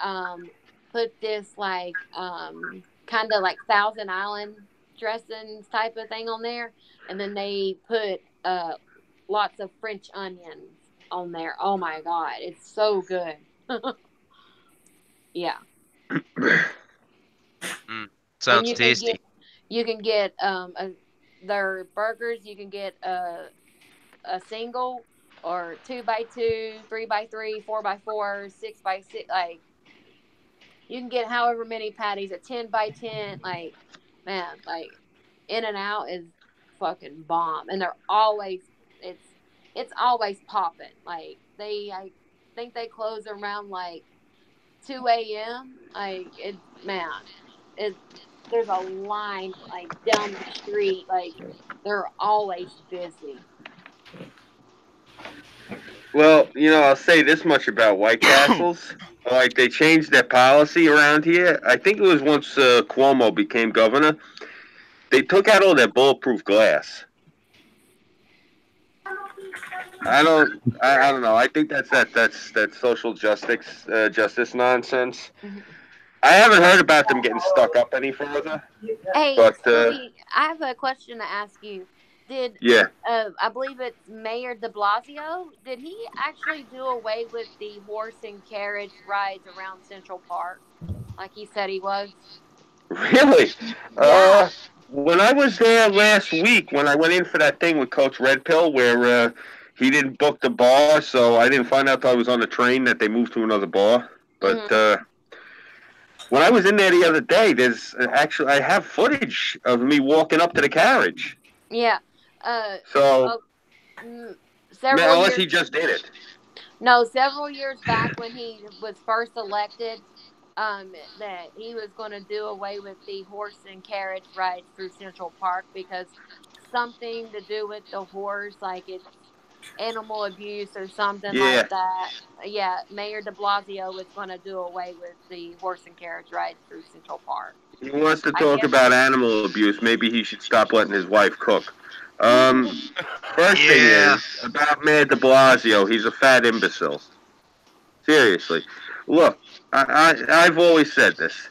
Speaker 5: put this like kind of like Thousand Island dressing type of thing on there, and then they put lots of French onions on there. Oh my god, it's so good. Yeah. and
Speaker 3: Sounds
Speaker 5: you can
Speaker 3: tasty.
Speaker 5: get their burgers. You can get a single or 2x2, 3x3, 4x4, 6x6. Like you can get however many patties, a 10x10. Like man, like In and Out is fucking bomb, and they're always it's it's always popping. Like I think they close around like 2 a.m. Like it, man, it there's a line like down the street. Like they're always busy.
Speaker 1: Well, I'll say this much about White Castles. Like, they changed their policy around here. I think it was once Cuomo became governor. They took out all their bulletproof glass. I don't know. I think that's social justice nonsense.
Speaker 5: Mhm.
Speaker 1: I haven't heard about them getting stuck up any further,
Speaker 5: Hey,
Speaker 1: but
Speaker 5: Scooby, I have a question to ask you. Did
Speaker 1: yeah.
Speaker 5: I believe it's Mayor De Blasio? Did he actually do away with the horse and carriage rides around Central Park, like he said he was?
Speaker 1: Really?
Speaker 5: Yeah.
Speaker 1: When I was there last week, when I went in for that thing with Coach Red Pill, where he didn't book the bar, so I didn't find out till I was on the train that they moved to another bar. But
Speaker 5: Mhm.
Speaker 1: when I was in there the other day, there's actually I have footage of me walking up to the carriage.
Speaker 5: Yeah.
Speaker 1: So,
Speaker 5: Oh, several
Speaker 1: unless
Speaker 5: years.
Speaker 1: he just did it.
Speaker 5: No, several years back when he was first elected, that he was going to do away with the horse and carriage rides through Central Park because something to do with the horse, like it's animal abuse or something like
Speaker 1: Yeah.
Speaker 5: that. Yeah, Mayor De Blasio was going to do away with the horse and carriage rides through Central Park.
Speaker 1: He wants to
Speaker 5: I
Speaker 1: talk
Speaker 5: guess.
Speaker 1: about animal abuse. Maybe he should stop letting his wife cook. First thing
Speaker 3: Yeah.
Speaker 1: is about Mayor De Blasio. He's a fat imbecile. Seriously, look, I've always said this.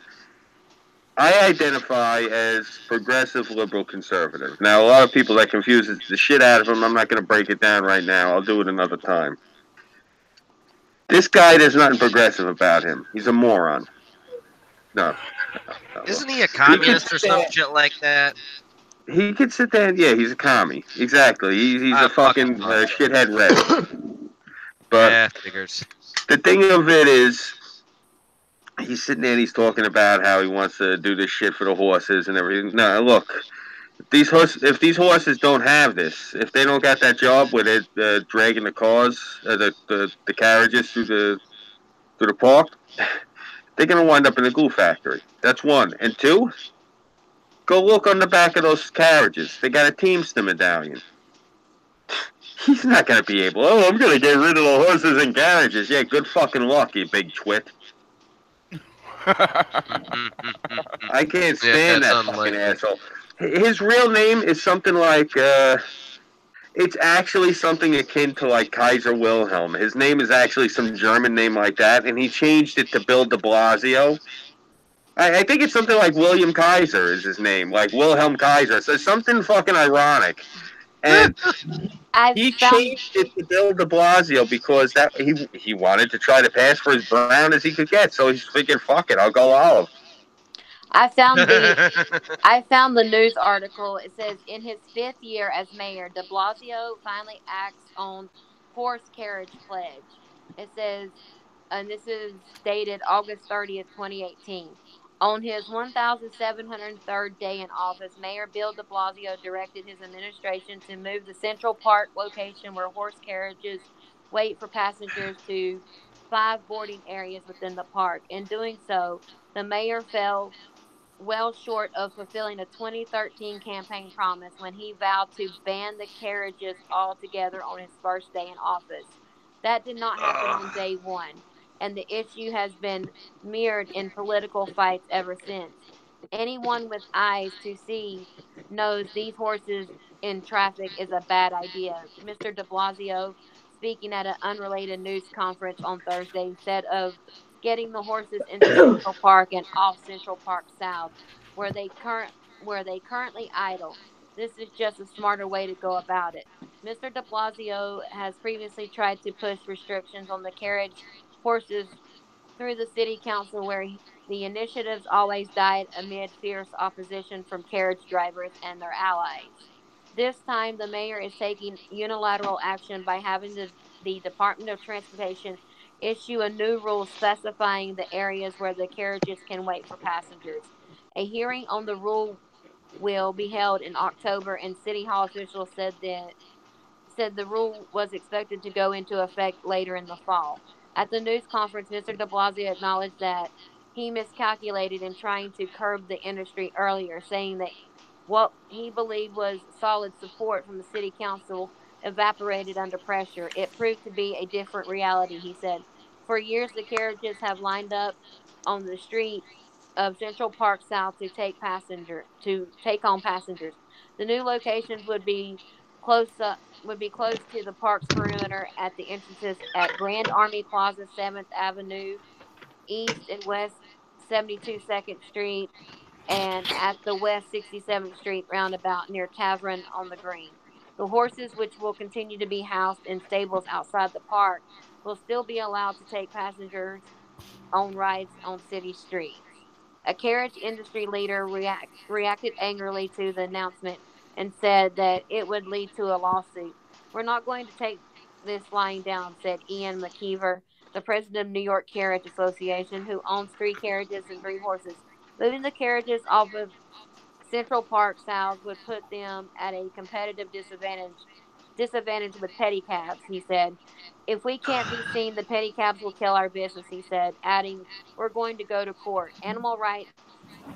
Speaker 1: I identify as progressive, liberal, conservative. Now, a lot of people that confuses the shit out of him. I'm not going to break it down right now. I'll do it another time. This guy, there's nothing progressive about him. He's a moron. No.
Speaker 3: Isn't he a communist or some shit like that?
Speaker 1: He could sit there and, yeah, he's a commie. Exactly. He's a fucking shithead red. But
Speaker 3: Yeah, figures.
Speaker 1: the thing of it is, he's sitting there and he's talking about how he wants to do this shit for the horses and everything. No, look, if these horses don't have this, if they don't got that job where they're dragging the cars, the carriages through the park, they're gonna wind up in a glue factory. That's one. And two, go look on the back of those carriages. They got a Teamster medallion. He's not gonna be able. Oh, I'm gonna get rid of the horses and carriages. Yeah, good fucking luck, you big twit. I can't stand that fucking asshole. His real name is something like, it's actually something akin to like Kaiser Wilhelm. His name is actually some German name like that, and he changed it to Bill de Blasio. I think it's something like William Kaiser is his name, like Wilhelm Kaiser. So something fucking ironic. And he changed it to Bill de Blasio because that he wanted to try to pass for as brown as he could get. So he's figured, fuck it, I'll go olive.
Speaker 5: I found the news article. It says in his 5th year as mayor, De Blasio finally acts on horse carriage pledge. It says, and this is dated August 30th, 2018. On his 1,703rd day in office, Mayor Bill de Blasio directed his administration to move the Central Park location where horse carriages wait for passengers to 5 boarding areas within the park. In doing so, the mayor fell well short of fulfilling a 2013 campaign promise when he vowed to ban the carriages altogether on his first day in office. That did not happen on day one, and the issue has been mirrored in political fights ever since. Anyone with eyes to see knows these horses in traffic is a bad idea. Mr. de Blasio, speaking at an unrelated news conference on Thursday, said of getting the horses into Central Park and off Central Park South, where they currently idle. This is just a smarter way to go about it. Mr. de Blasio has previously tried to push restrictions on the carriage horses through the city council, where the initiatives always died amid fierce opposition from carriage drivers and their allies. This time, the mayor is taking unilateral action by having the Department of Transportation issue a new rule specifying the areas where the carriages can wait for passengers. A hearing on the rule will be held in October, and City Hall officials said the rule was expected to go into effect later in the fall. At the news conference, Mr. de Blasio acknowledged that he miscalculated in trying to curb the industry earlier, saying that what he believed was solid support from the city council evaporated under pressure. It proved to be a different reality, he said. For years, the carriages have lined up on the street of Central Park South to take on passengers. The new locations would be close to the park's perimeter at the entrances at Grand Army Plaza, 7th Avenue East and West 72nd Street, and at the West 67th Street roundabout near Tavern on the Green. The horses, which will continue to be housed in stables outside the park, will still be allowed to take passengers on rides on city streets. A carriage industry leader reacted angrily to the announcement and said that it would lead to a lawsuit. We're not going to take this lying down, said Ian McKeever, the president of New York Carriage Association, who owns three carriages and three horses. Moving the carriages off of Central Park South would put them at a competitive disadvantage with pedicabs, he said. If we can't be seen, the pedicabs will kill our business, he said, adding, we're going to go to court. Animal rights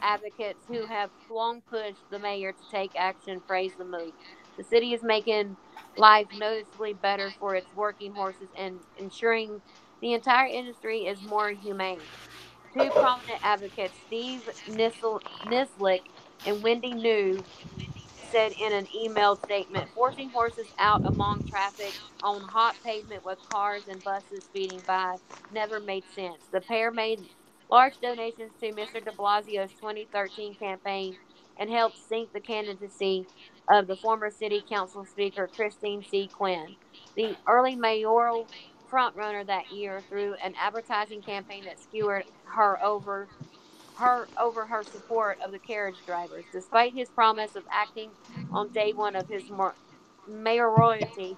Speaker 5: advocates who have long pushed the mayor to take action praise the move. The city is making life noticeably better for its working horses and ensuring the entire industry is more humane. Two prominent advocates, Steve Nislik and Wendy New, said in an emailed statement, forcing horses out among traffic on hot pavement with cars and buses speeding by never made sense. The pair made large donations to Mr. de Blasio's 2013 campaign and helped sink the candidacy of the former city council speaker Christine C. Quinn, the early mayoral frontrunner that year, through an advertising campaign that skewered her over her support of the carriage drivers. Despite his promise of acting on day one of his mayoralty,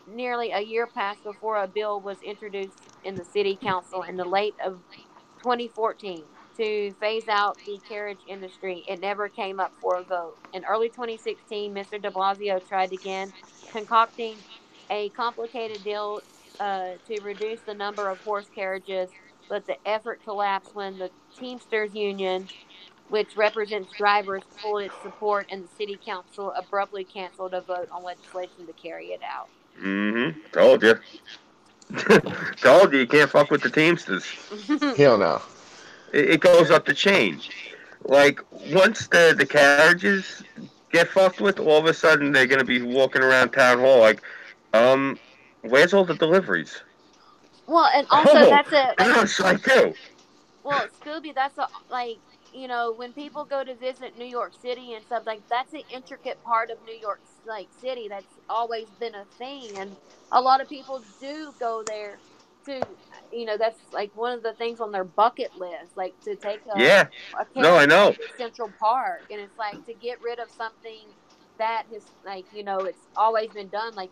Speaker 5: nearly a year passed before a bill was introduced in the city council in the late of 2014 to phase out the carriage industry. It never came up for a vote. In early 2016, Mr. de Blasio tried again, concocting a complicated deal to reduce the number of horse carriages, but the effort collapsed when the Teamsters Union, which represents drivers, pulled its support, and the city council abruptly canceled a vote on legislation to carry it out.
Speaker 1: Mm-hmm. Told you. Told you can't fuck with the Teamsters.
Speaker 7: Hell no.
Speaker 1: It goes up the chain. Like once the carriages get fucked with, all of a sudden they're gonna be walking around town hall like, where's all the deliveries?
Speaker 5: Well, and also that's
Speaker 1: I'm on strike too.
Speaker 5: Well, Scooby, that's like, when people go to visit New York City and stuff, like that's an intricate part of New York like city that's always been a thing, and a lot of people do go there to, that's like one of the things on their bucket list, like to take
Speaker 1: Yeah.
Speaker 5: a
Speaker 1: No, I
Speaker 5: carriage
Speaker 1: know.
Speaker 5: ride to Central Park, and it's like to get rid of something that is like, it's always been done. Like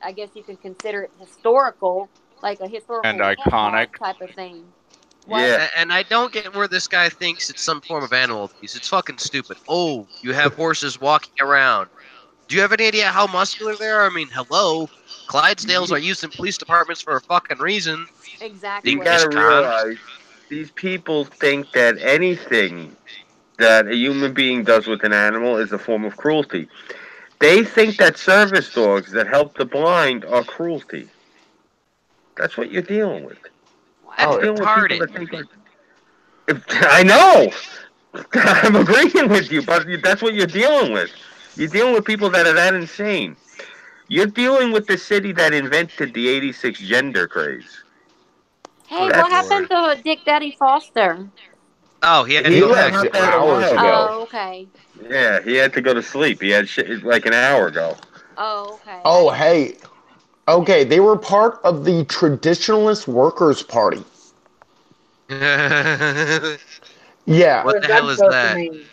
Speaker 5: I guess you can consider it historical, like a historical
Speaker 9: And iconic.
Speaker 5: landmark type of thing.
Speaker 1: Yeah.
Speaker 3: And I don't get where this guy thinks it's some form of animal abuse. It's fucking stupid. Oh, you have horses walking around. Do you have any idea how muscular they are? I mean, hello. Clydesdales are used in police departments for a fucking reason.
Speaker 5: Exactly.
Speaker 1: You
Speaker 3: Dingus
Speaker 1: gotta
Speaker 3: con.
Speaker 1: realize these people think that anything that a human being does with an animal is a form of cruelty. They think that service dogs that help the blind are cruelty. That's what you're dealing with.
Speaker 3: That's
Speaker 1: You're dealing with people
Speaker 3: retarded.
Speaker 1: that think that. I know. I'm agreeing with you, but that's what you're dealing with. You're dealing with people that are that insane. You're dealing with the city that invented the '86 gender craze.
Speaker 5: Hey,
Speaker 1: That's
Speaker 5: what happened to Dick Daddy Foster?
Speaker 3: Oh, he had to
Speaker 1: he
Speaker 3: go
Speaker 1: left
Speaker 3: back.
Speaker 1: not that a
Speaker 7: hours
Speaker 1: while
Speaker 7: ago.
Speaker 5: Oh, okay.
Speaker 1: Yeah, he had to go to sleep. He had shit like an hour ago.
Speaker 5: Oh, okay.
Speaker 7: Oh, hey. Okay, they were part of the Traditionalist Workers' Party. Yeah.
Speaker 2: What
Speaker 3: What
Speaker 2: is
Speaker 3: the
Speaker 2: that
Speaker 3: hell is
Speaker 2: supposed to
Speaker 3: that?
Speaker 2: mean?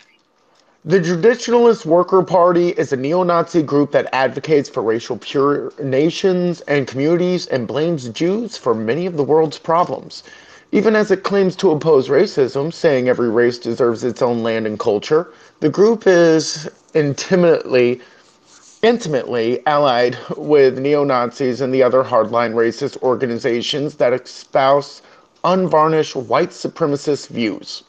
Speaker 7: The Traditionalist Worker Party is a neo-Nazi group that advocates for racial pure nations and communities and blames Jews for many of the world's problems. Even as it claims to oppose racism, saying every race deserves its own land and culture, the group is intimately allied with neo-Nazis and the other hardline racist organizations that espouse unvarnished white supremacist views.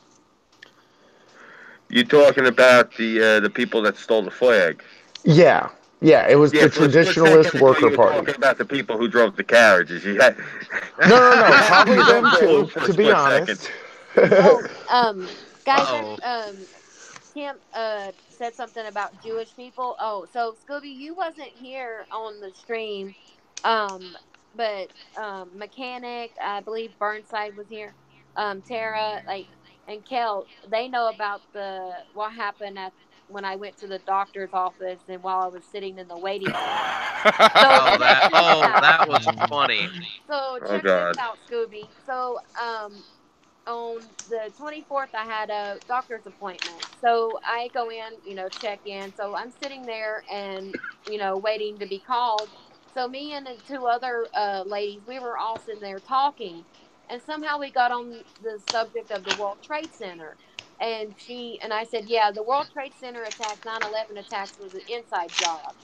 Speaker 1: You talking about the people that stole the flag?
Speaker 7: Yeah, yeah, it was
Speaker 1: Yeah,
Speaker 7: the
Speaker 1: for a split second,
Speaker 7: Traditionalist
Speaker 1: I thought
Speaker 7: Worker
Speaker 1: you were
Speaker 7: Party.
Speaker 1: talking about the people who drove the carriages. You had,
Speaker 7: No, probably
Speaker 1: you went
Speaker 7: them
Speaker 1: for a
Speaker 7: too,
Speaker 1: loop for a
Speaker 7: to be
Speaker 1: split second.
Speaker 7: honest.
Speaker 5: Oh, guys,
Speaker 3: Uh-oh.
Speaker 5: Kim said something about Jewish people. Oh, so Scooby, you wasn't here on the stream, um, but Mechanic, I believe Burnside was here. Tara, like, and Kel, they know about the what happened at when I went to the doctor's office and while I was sitting in the waiting room. So check this
Speaker 3: That
Speaker 5: out.
Speaker 3: was funny.
Speaker 5: So
Speaker 1: Oh
Speaker 5: check this
Speaker 1: God.
Speaker 5: out, Scooby. So on the 24th I had a doctor's appointment, so I go in, check in. So I'm sitting there and waiting to be called. So me and the two other ladies, we were all sitting there talking, and somehow we got on the subject of the World Trade Center. And she and I said, yeah, the World Trade Center attacks, 9/11 attacks, was an inside job.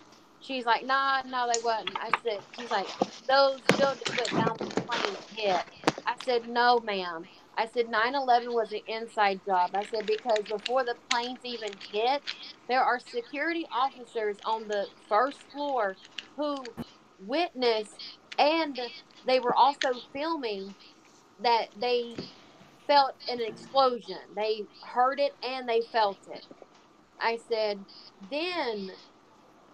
Speaker 5: She's like, nah, no, they wasn't. I said, she's like, those buildings went down when the planes hit. I said, no, ma'am. I said 9/11 was an inside job. I said because before the planes even hit, there are security officers on the first floor who witnessed, and they were also filming that they felt an explosion. They heard it and they felt it. I said, then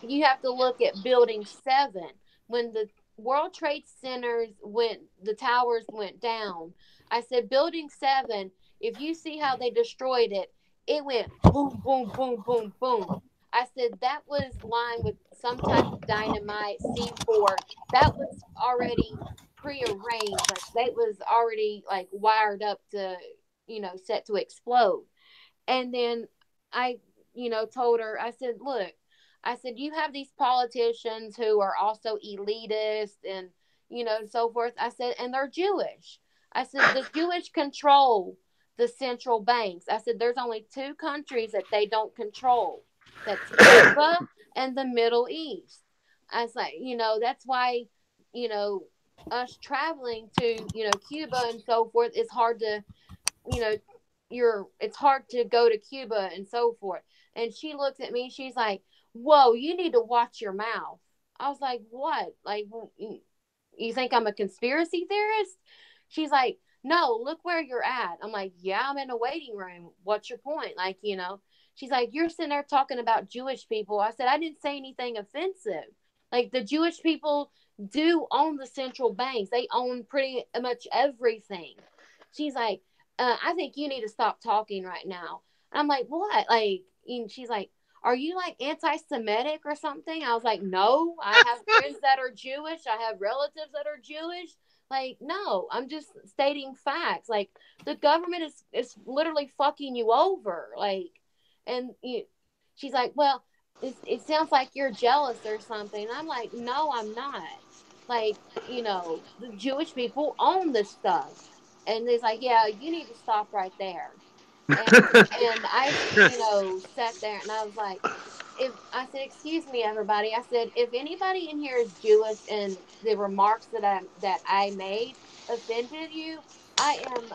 Speaker 5: you have to look at building 7 when the World Trade Centers went, the towers went down. I said building 7, if you see how they destroyed it, it went boom boom boom boom boom. I said that was lined with some type of dynamite, C4. That was already prearranged, like that was already like wired up to, set to explode. And then I, told her, I said, look, I said, you have these politicians who are also elitist and, so forth. I said, and they're Jewish. I said, the Jewish control the central banks. I said, there's only 2 countries that they don't control. That's Cuba and the Middle East. I was like, that's why, you know, us traveling to, Cuba and so forth is hard to, you know, it's hard to go to Cuba and so forth. And she looks at me, she's like, whoa, you need to watch your mouth. I was like, what? Like, you think I'm a conspiracy theorist? She's like, no, look where you're at. I'm like, yeah, I'm in a waiting room. What's your point? Like, she's like, you're sitting there talking about Jewish people. I said, I didn't say anything offensive. Like, the Jewish people do own the central banks, they own pretty much everything. She's like, I think you need to stop talking right now. I'm like, what? Like, and she's like, are you like anti-Semitic or something? I was like, no, I have friends that are Jewish. I have relatives that are Jewish. Like, no, I'm just stating facts. Like, the government is literally fucking you over. Like, and she's like, well, it sounds like you're jealous or something. And I'm like, no, I'm not. Like, the Jewish people own this stuff. And he's like, yeah, you need to stop right there. And I, sat there and I was like, if I said, excuse me, everybody, I said, if anybody in here is Jewish and the remarks that I made offended you, I am,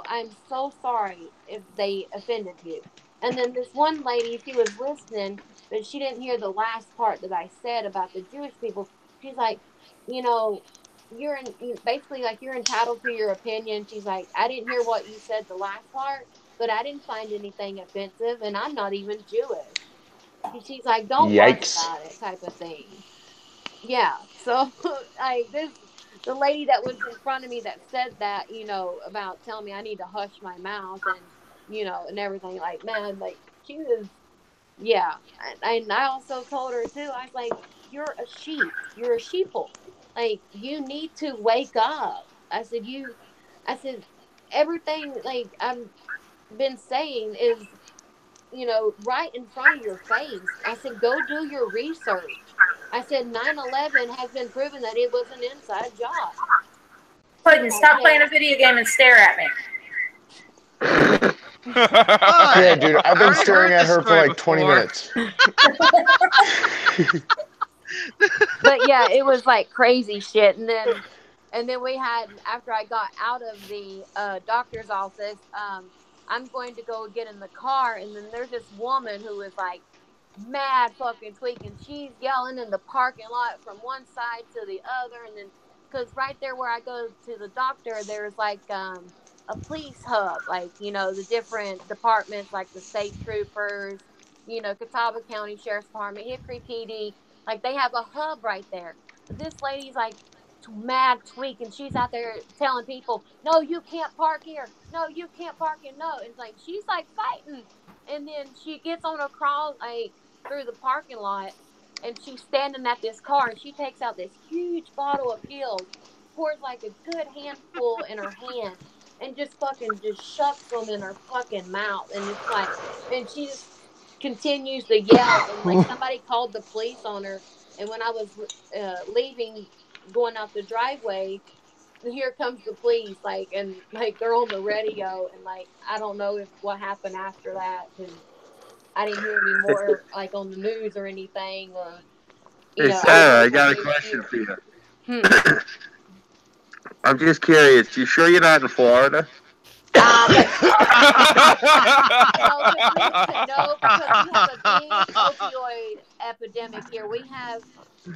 Speaker 5: I'm so sorry if they offended you. And then this one lady, she was listening, but she didn't hear the last part that I said about the Jewish people. She's like, you know, basically like you're entitled to your opinion. She's like, I didn't hear what you said the last part, but I didn't find anything offensive, and I'm not even Jewish. She's like, don't worry
Speaker 7: Yikes.
Speaker 5: about it, type of thing. Yeah. So like this, the lady that was in front of me that said that, about telling me I need to hush my mouth and and everything, like, man, like she was, yeah. And I also told her too, I was like, you're a sheep, you're a sheeple, like you need to wake up. I said, everything like I've been saying is, right in front of your face. I said, go do your research. I said 9/11 has been proven that it was an inside job.
Speaker 8: Clayton, stop playing a video game and stare at me.
Speaker 7: Yeah, dude, I've been staring at her for like 20 minutes.
Speaker 5: But yeah, it was like crazy shit. And then we had, after I got out of the doctor's office, I'm going to go get in the car, and then there's this woman who is like mad fucking tweaking. She's yelling in the parking lot from one side to the other, and then because right there where I go to the doctor, there's like a police hub, like the different departments, like the state troopers, Catawba County Sheriff's Department, Hickory PD, like they have a hub right there. This lady's like mad tweak, and she's out there telling people, no, you can't park here, no, you can't park here, no. And like she's like fighting, and then she gets on a crawl like through the parking lot, and she's standing at this car, and she takes out this huge bottle of pills, pours like a good handful in her hand, and just fucking just shucks them in her fucking mouth. And it's like, and she just continues to yell, and like somebody called the police on her. And when I was leaving, going out the driveway, here comes the police, like, and like they're on the radio, and like I don't know if what happened after that, and I didn't hear any more like on the news or anything, or
Speaker 1: Hey, Sarah, I got a question for you. I'm just curious. You sure you're not in Florida?
Speaker 5: No, because we have a big opioid epidemic here. We have,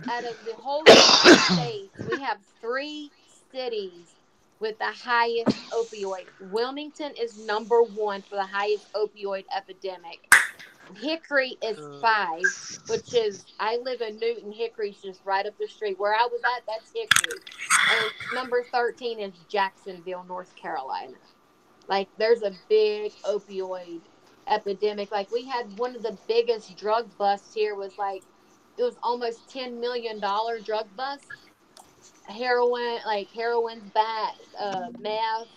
Speaker 5: out of the whole United States, we have 3 cities with the highest opioid. Wilmington is number 1 for the highest opioid epidemic. Hickory is 5, which is, I live in Newton. Hickory's just right up the street. Where I was at, that's Hickory. And number 13 is Jacksonville, North Carolina. Like, there's a big opioid epidemic. Like, we had one of the biggest drug busts here was like, it was almost $10 million drug bust. Heroin's bad, meth,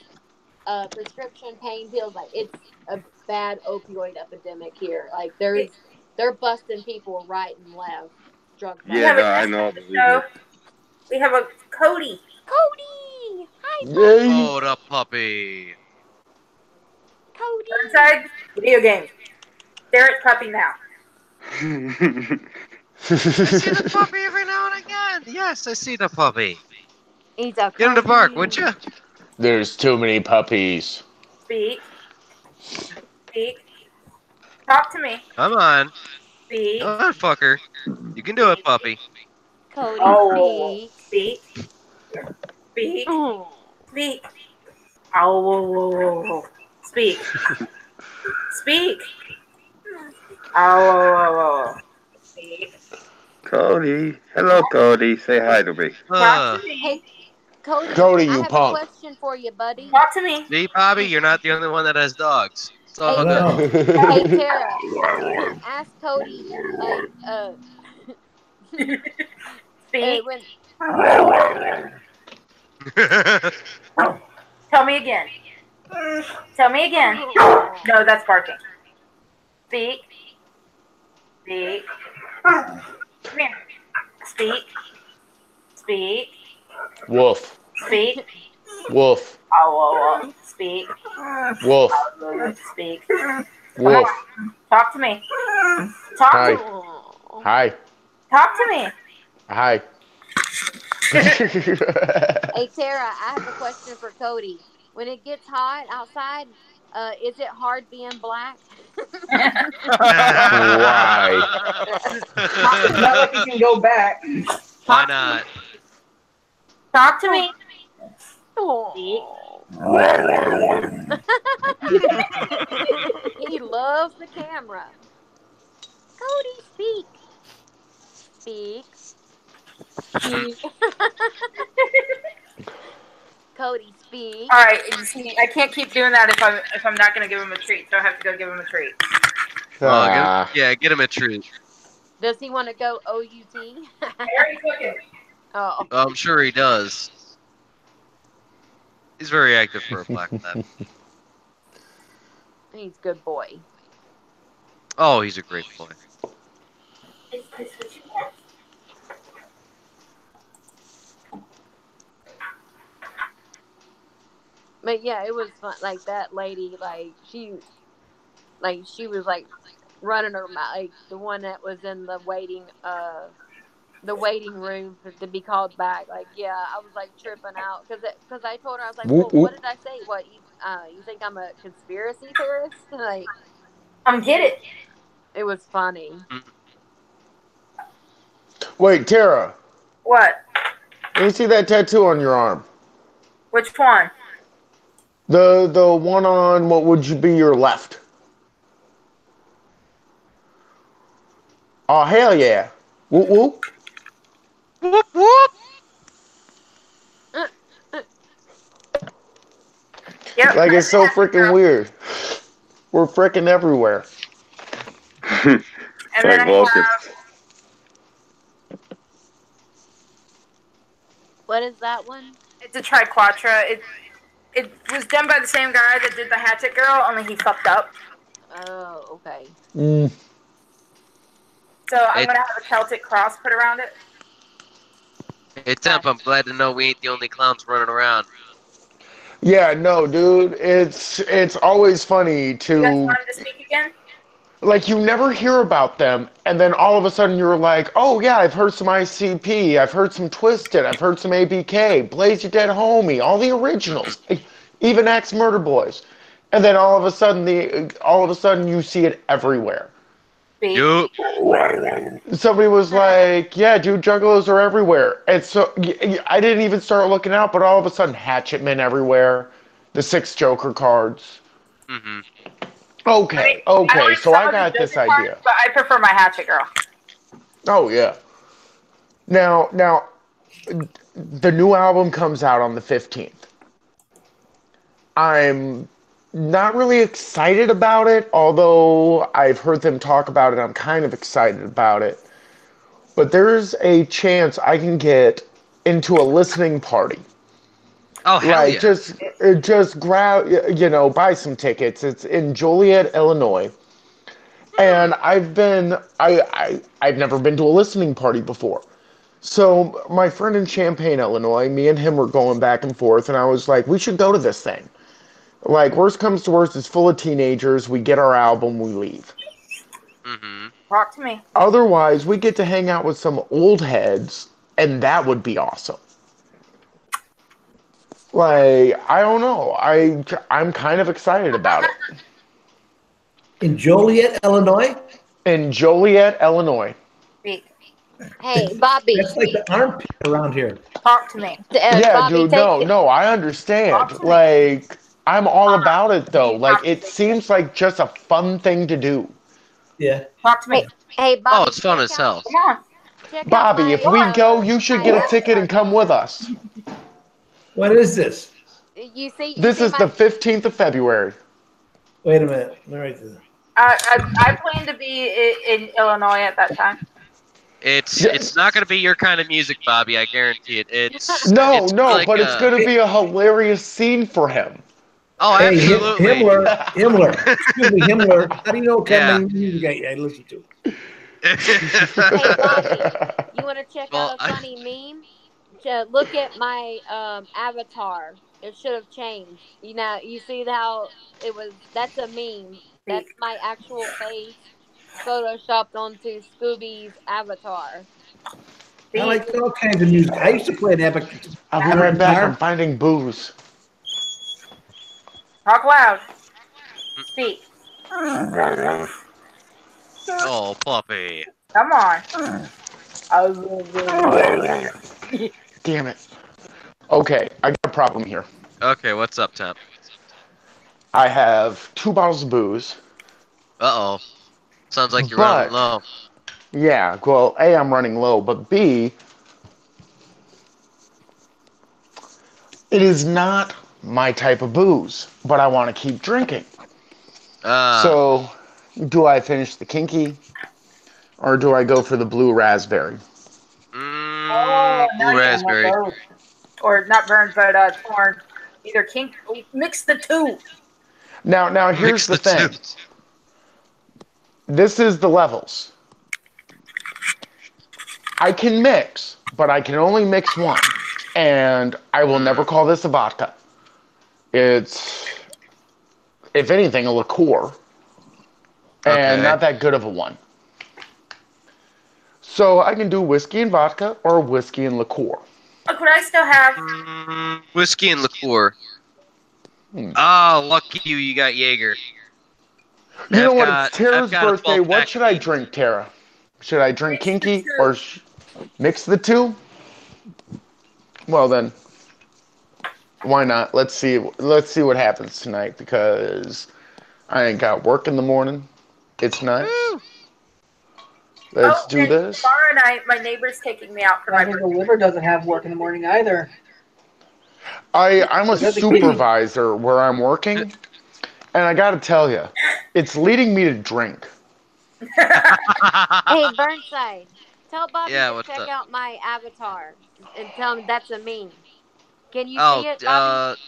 Speaker 5: prescription pain pills. Like, it's a bad opioid epidemic here. Like, they're busting people right and left. Drug bust.
Speaker 1: Yeah, no, I know.
Speaker 8: So, we have a Cody.
Speaker 5: Cody! Hi,
Speaker 7: Yay.
Speaker 3: Hold up, puppy.
Speaker 5: Cody!
Speaker 8: Burnside, video games. Stare at puppy now.
Speaker 3: I see the puppy every now and again. Yes, I see the puppy.
Speaker 5: He's a
Speaker 3: Get him to bark, would you?
Speaker 7: There's too many puppies.
Speaker 8: Speak. Speak. Talk to me.
Speaker 3: Come on.
Speaker 8: Speak.
Speaker 3: Come on, fucker. You can do it, puppy.
Speaker 5: Cody,
Speaker 8: speak. Speak.
Speaker 5: Oh.
Speaker 8: Speak. Oh. Speak. Speak. Oh. Speak.
Speaker 1: Cody. Hello, Cody. Say hi to me.
Speaker 8: Talk to me.
Speaker 5: Hey, Cody,
Speaker 7: Cody,
Speaker 5: I
Speaker 7: you
Speaker 5: have
Speaker 7: punk.
Speaker 5: a question for you, buddy.
Speaker 8: Talk to me.
Speaker 3: See, Bobby, you're not the only one that has dogs. It's all
Speaker 10: No.
Speaker 3: good.
Speaker 5: Hey, Tara, ask Cody,
Speaker 8: Speak.
Speaker 5: when
Speaker 8: Tell me again. Tell me again. No, that's barking. Speak. Speak. Come here. Speak. Speak.
Speaker 7: Woof.
Speaker 8: Speak.
Speaker 7: Woof.
Speaker 8: Oh. Speak.
Speaker 7: Woof.
Speaker 8: Speak.
Speaker 7: Woof.
Speaker 8: Talk to me. Talk
Speaker 7: Hi.
Speaker 8: to me.
Speaker 7: Hi.
Speaker 8: Talk to me.
Speaker 7: Hi.
Speaker 5: Hey, Tara, I have a question for Cody. When it gets hot outside, is it hard being black?
Speaker 7: Why?
Speaker 2: It's not like you can go back.
Speaker 3: Why not?
Speaker 8: Talk to me.
Speaker 5: He loves the camera. Cody, speak. Speak. Cody, speak.
Speaker 8: All right, I can't keep doing that if I'm not gonna give him a treat. So I have to go give him a treat.
Speaker 3: Get him a treat.
Speaker 5: Does he want to go OUT?
Speaker 8: I already took it.
Speaker 5: Oh.
Speaker 3: I'm sure he does. He's very active for a black lab.
Speaker 5: He's a good boy.
Speaker 3: Oh, he's a great boy.
Speaker 5: But yeah, it was fun. Like that lady, she was like running her mouth, like the one that was in the waiting room to be called back. Like, yeah, I was like tripping out because I told her, I was like,
Speaker 7: Whoop,
Speaker 5: well, what
Speaker 7: whoop.
Speaker 5: did I say? What you think I'm a conspiracy theorist? Like,
Speaker 11: Get it.
Speaker 5: it was funny.
Speaker 7: Wait, Tara,
Speaker 11: What?
Speaker 7: let me see that tattoo on your arm.
Speaker 11: Which one?
Speaker 7: The one on what would you be your left? Oh hell yeah! Whoop whoop.
Speaker 3: Whoop whoop.
Speaker 5: Uh, uh,
Speaker 11: Yep.
Speaker 7: Like it's so freaking weird. We're freaking everywhere.
Speaker 11: And then I
Speaker 1: Well,
Speaker 11: have
Speaker 5: what is that one?
Speaker 11: it's a triquatra. It was done by the same guy that did the Hatchet Girl, only he fucked up.
Speaker 5: Oh, okay.
Speaker 7: Mm.
Speaker 11: So I'm gonna have a Celtic cross put around it.
Speaker 3: Hey, Temp, I'm glad to know we ain't the only clowns running around.
Speaker 7: Yeah, no, dude. It's always funny
Speaker 11: You guys
Speaker 7: to
Speaker 11: wanted to speak again?
Speaker 7: like you never hear about them, and then all of a sudden you're like, oh yeah, I've heard some ICP, I've heard some Twisted, I've heard some ABK, Blaze Your Dead Homie, all the originals, even Axe Murder Boys, and then all of a sudden you see it everywhere.
Speaker 11: Speak.
Speaker 3: Yup.
Speaker 7: Somebody was like, yeah, dude, juggalos are everywhere. And so I didn't even start looking out, but all of a sudden Hatchetmen everywhere, the 6 Joker cards.
Speaker 3: Mm-hmm.
Speaker 7: Okay,
Speaker 11: I like
Speaker 7: so
Speaker 11: some
Speaker 7: I
Speaker 11: of the
Speaker 7: got this
Speaker 11: Joker cards,
Speaker 7: idea.
Speaker 11: but I prefer my Hatchet Girl.
Speaker 7: Oh yeah. Now the new album comes out on the 15th. I'm not really excited about it, although I've heard them talk about it. I'm kind of excited about it. But there's a chance I can get into a listening party.
Speaker 3: Oh, hell yeah.
Speaker 7: Just grab, buy some tickets. It's in Joliet, Illinois. And I've never been to a listening party before. So my friend in Champaign, Illinois, me and him were going back and forth, and I was like, we should go to this thing. Like, worst comes to worst, it's full of teenagers. We get our album, we leave.
Speaker 3: Mm-hmm.
Speaker 11: Talk to me.
Speaker 7: Otherwise, we get to hang out with some old heads, and that would be awesome. Like, I don't know. I'm kind of excited about it.
Speaker 10: In Joliet, Illinois?
Speaker 7: In Joliet, Illinois.
Speaker 11: Speak.
Speaker 5: Hey, Bobby.
Speaker 10: That's like the armpit around here.
Speaker 11: Talk to me.
Speaker 7: Yeah,
Speaker 5: Bobby,
Speaker 7: dude,
Speaker 5: take
Speaker 7: no, I understand.
Speaker 11: Talk to me.
Speaker 7: Like, I'm all about it, though.
Speaker 11: You
Speaker 7: Like,
Speaker 11: have to
Speaker 7: it
Speaker 11: take
Speaker 7: seems like just a fun thing to do.
Speaker 10: Yeah.
Speaker 11: Talk to me.
Speaker 5: Hey, Bobby.
Speaker 3: Oh, it's fun as hell.
Speaker 11: Come on.
Speaker 5: Check out
Speaker 7: Bobby,
Speaker 5: my,
Speaker 7: if we go, you should get a ticket and come with us.
Speaker 10: What is this?
Speaker 5: You see,
Speaker 7: This is the 15th of February.
Speaker 10: Wait a minute. Let me write this.
Speaker 11: I plan to be in Illinois at that time.
Speaker 3: It's not gonna be your kind of music, Bobby. I guarantee it. It's
Speaker 7: No,
Speaker 3: like
Speaker 7: but it's going to be a hilarious scene for him.
Speaker 3: Oh,
Speaker 10: Hey,
Speaker 3: absolutely.
Speaker 10: Himmler. Excuse me, Himmler. How do you know what kind
Speaker 3: Yeah.
Speaker 10: of music I listen to?
Speaker 5: Hey, Bobby, you want to check
Speaker 3: Well,
Speaker 5: out a funny meme? Look at my avatar. It should have changed. You see how it was? That's a meme. That's my actual face photoshopped onto Scooby's avatar.
Speaker 10: I like all kinds of music. I used to play an
Speaker 7: I'll be right back. I'm finding booze.
Speaker 11: Talk loud. Speak.
Speaker 3: Oh, puppy.
Speaker 11: Come on.
Speaker 7: Damn it. Okay, I got a problem here.
Speaker 3: Okay, what's up, Temp?
Speaker 7: I have 2 bottles of booze.
Speaker 3: Uh-oh. Sounds like you're running low.
Speaker 7: Yeah, well, A, I'm running low, but B, it is not my type of booze, but I want to keep drinking. So, do I finish the kinky, or do I go for the blue raspberry?
Speaker 3: Blue raspberry.
Speaker 11: Or not burned, but torn. Either kink, mix the two.
Speaker 7: Now here's the thing. This is the levels. I can mix, but I can only mix one. And I will never call this a vodka. It's, if anything, a liqueur. And not that good of a one. So I can do whiskey and vodka or whiskey and liqueur.
Speaker 11: Look what I still have.
Speaker 3: Whiskey and liqueur. Oh, lucky you! You got Jaeger.
Speaker 7: You know what? It's Tara's birthday. What should I drink, Tara? Should I drink kinky or mix the two? Well then, why not? Let's see what happens tonight because I ain't got work in the morning. It's nice. Let's do this.
Speaker 11: Tomorrow night, my neighbor's taking me out for my birthday.
Speaker 2: The liver doesn't have work in the morning either.
Speaker 7: I'm a supervisor where I'm working, and I got to tell you, it's leading me to drink.
Speaker 5: Hey, Burnside, tell Bobby to check
Speaker 3: up?
Speaker 5: out my avatar and tell him that's a meme. Can you see it, Bobby?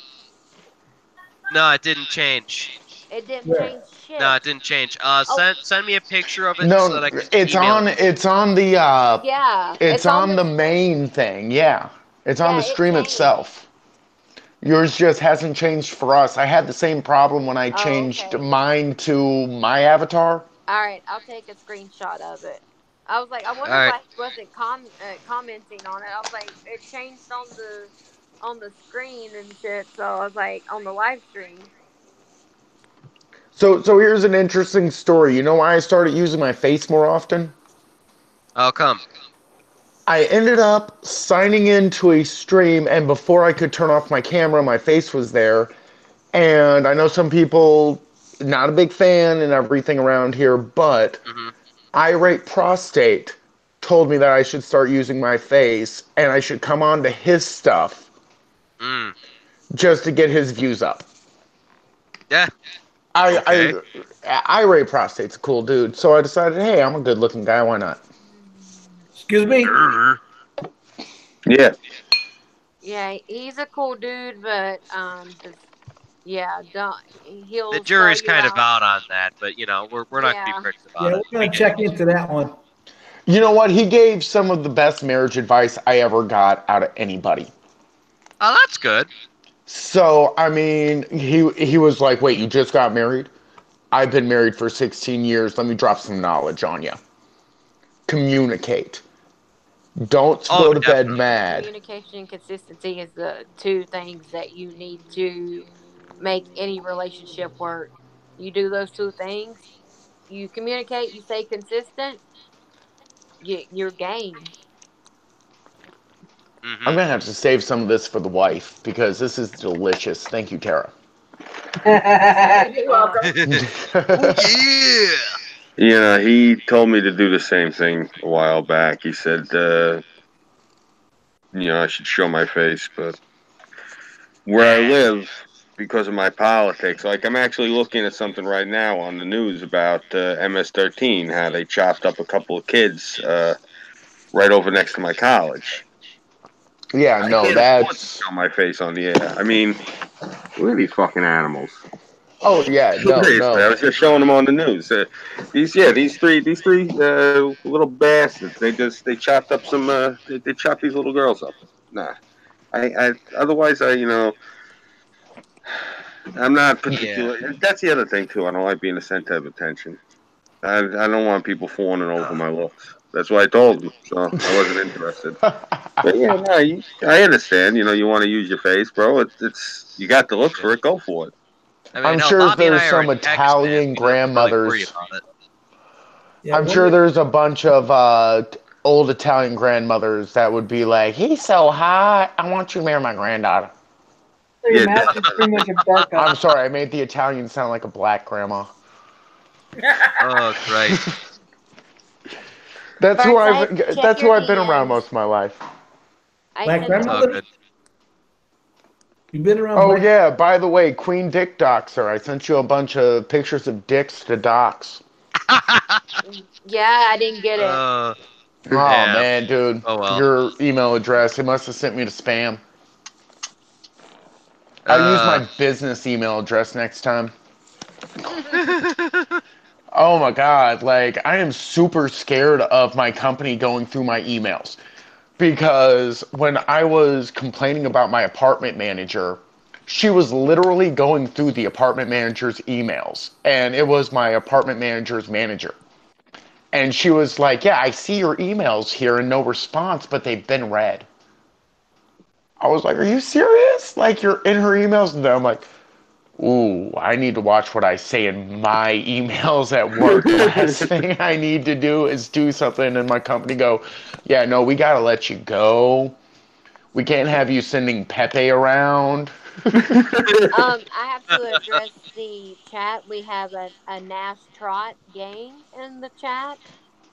Speaker 3: No, it didn't change.
Speaker 5: It didn't change shit.
Speaker 3: No, it didn't change. Send me a picture of it
Speaker 7: No,
Speaker 3: so that I can
Speaker 7: it's
Speaker 3: email
Speaker 7: on. It's on the.
Speaker 5: Yeah.
Speaker 7: It's on the main thing. Yeah, it's on the stream itself. Yours just hasn't changed for us. I had the same problem when I changed mine to my avatar.
Speaker 5: All right, I'll take a screenshot of it. I was like, I wonder why he wasn't commenting on it. I was like, it changed on the screen and shit. So I was like, on the live stream.
Speaker 7: So here's an interesting story. You know why I started using my face more often?
Speaker 3: How come?
Speaker 7: I ended up signing into a stream, and before I could turn off my camera, my face was there. And I know some people, not a big fan and everything around here, but Irate Prostate told me that I should start using my face, and I should come on to his stuff just to get his views up.
Speaker 3: Yeah.
Speaker 7: Irate Prostate's a cool dude, so I decided, hey, I'm a good-looking guy, why not?
Speaker 10: Excuse me?
Speaker 1: Yeah.
Speaker 5: Yeah, he's a cool dude, but he'll.
Speaker 3: The jury's kind of out on that, but we're not gonna be pricks about it.
Speaker 10: Yeah, we're gonna check into that one.
Speaker 7: You know what? He gave some of the best marriage advice I ever got out of anybody.
Speaker 3: Oh, that's good.
Speaker 7: So, I mean, he was like, wait, you just got married? I've been married for 16 years. Let me drop some knowledge on you. Communicate. Don't go to bed mad.
Speaker 5: Communication and consistency is the two things that you need to make any relationship work. You do those two things. You communicate, you stay consistent, you're game.
Speaker 7: I'm going to have to save some of this for the wife because this is delicious. Thank you, Tara.
Speaker 11: You're welcome.
Speaker 1: Yeah. He told me to do the same thing a while back. He said, I should show my face, but where I live, because of my politics, like I'm actually looking at something right now on the news about MS-13, how they chopped up a couple of kids right over next to my college.
Speaker 7: Yeah, no, that's...
Speaker 1: Show my face on the air. I mean, look at these fucking animals.
Speaker 7: Oh yeah, no.
Speaker 1: I was just showing them on the news. These three little bastards. They chopped up some. They chopped these little girls up. Nah, otherwise I'm not particular. Yeah. That's the other thing too. I don't like being the center of attention. I don't want people fawning over my looks. That's why I told them. So I wasn't interested. But yeah, no, I understand. You want to use your face, bro. It's you got the looks for it. Go for it.
Speaker 3: I mean,
Speaker 7: I'm sure there's some Italian grandmothers. I'm sure there's a bunch of old Italian grandmothers that would be like, he's so hot. I want you to marry my granddaughter. I'm sorry, I made the Italian sound like a black grandma.
Speaker 3: Oh, Christ.
Speaker 7: That's who I've been around most of my life.
Speaker 10: Black grandmother? You've been around.
Speaker 7: Oh yeah, by the way, Queen Dick Doxer. I sent you a bunch of pictures of dicks to dox.
Speaker 5: Yeah, I didn't get it.
Speaker 7: Oh man, dude. Oh, well. Your email address. It must have sent me to spam. I'll use my business email address next time. Oh my god, like I am super scared of my company going through my emails. Because when I was complaining about my apartment manager, she was literally going through the apartment manager's emails. And it was my apartment manager's manager. And she was like, yeah, I see your emails here and no response, but they've been read. I was like, are you serious? Like, you're in her emails? And then I'm like, ooh, I need to watch what I say in my emails at work. The last thing I need to do is do something and my company go, yeah, no, we got to let you go. We can't have you sending Pepe around.
Speaker 5: I have to address the chat. We have a Nash Trot gang in the chat.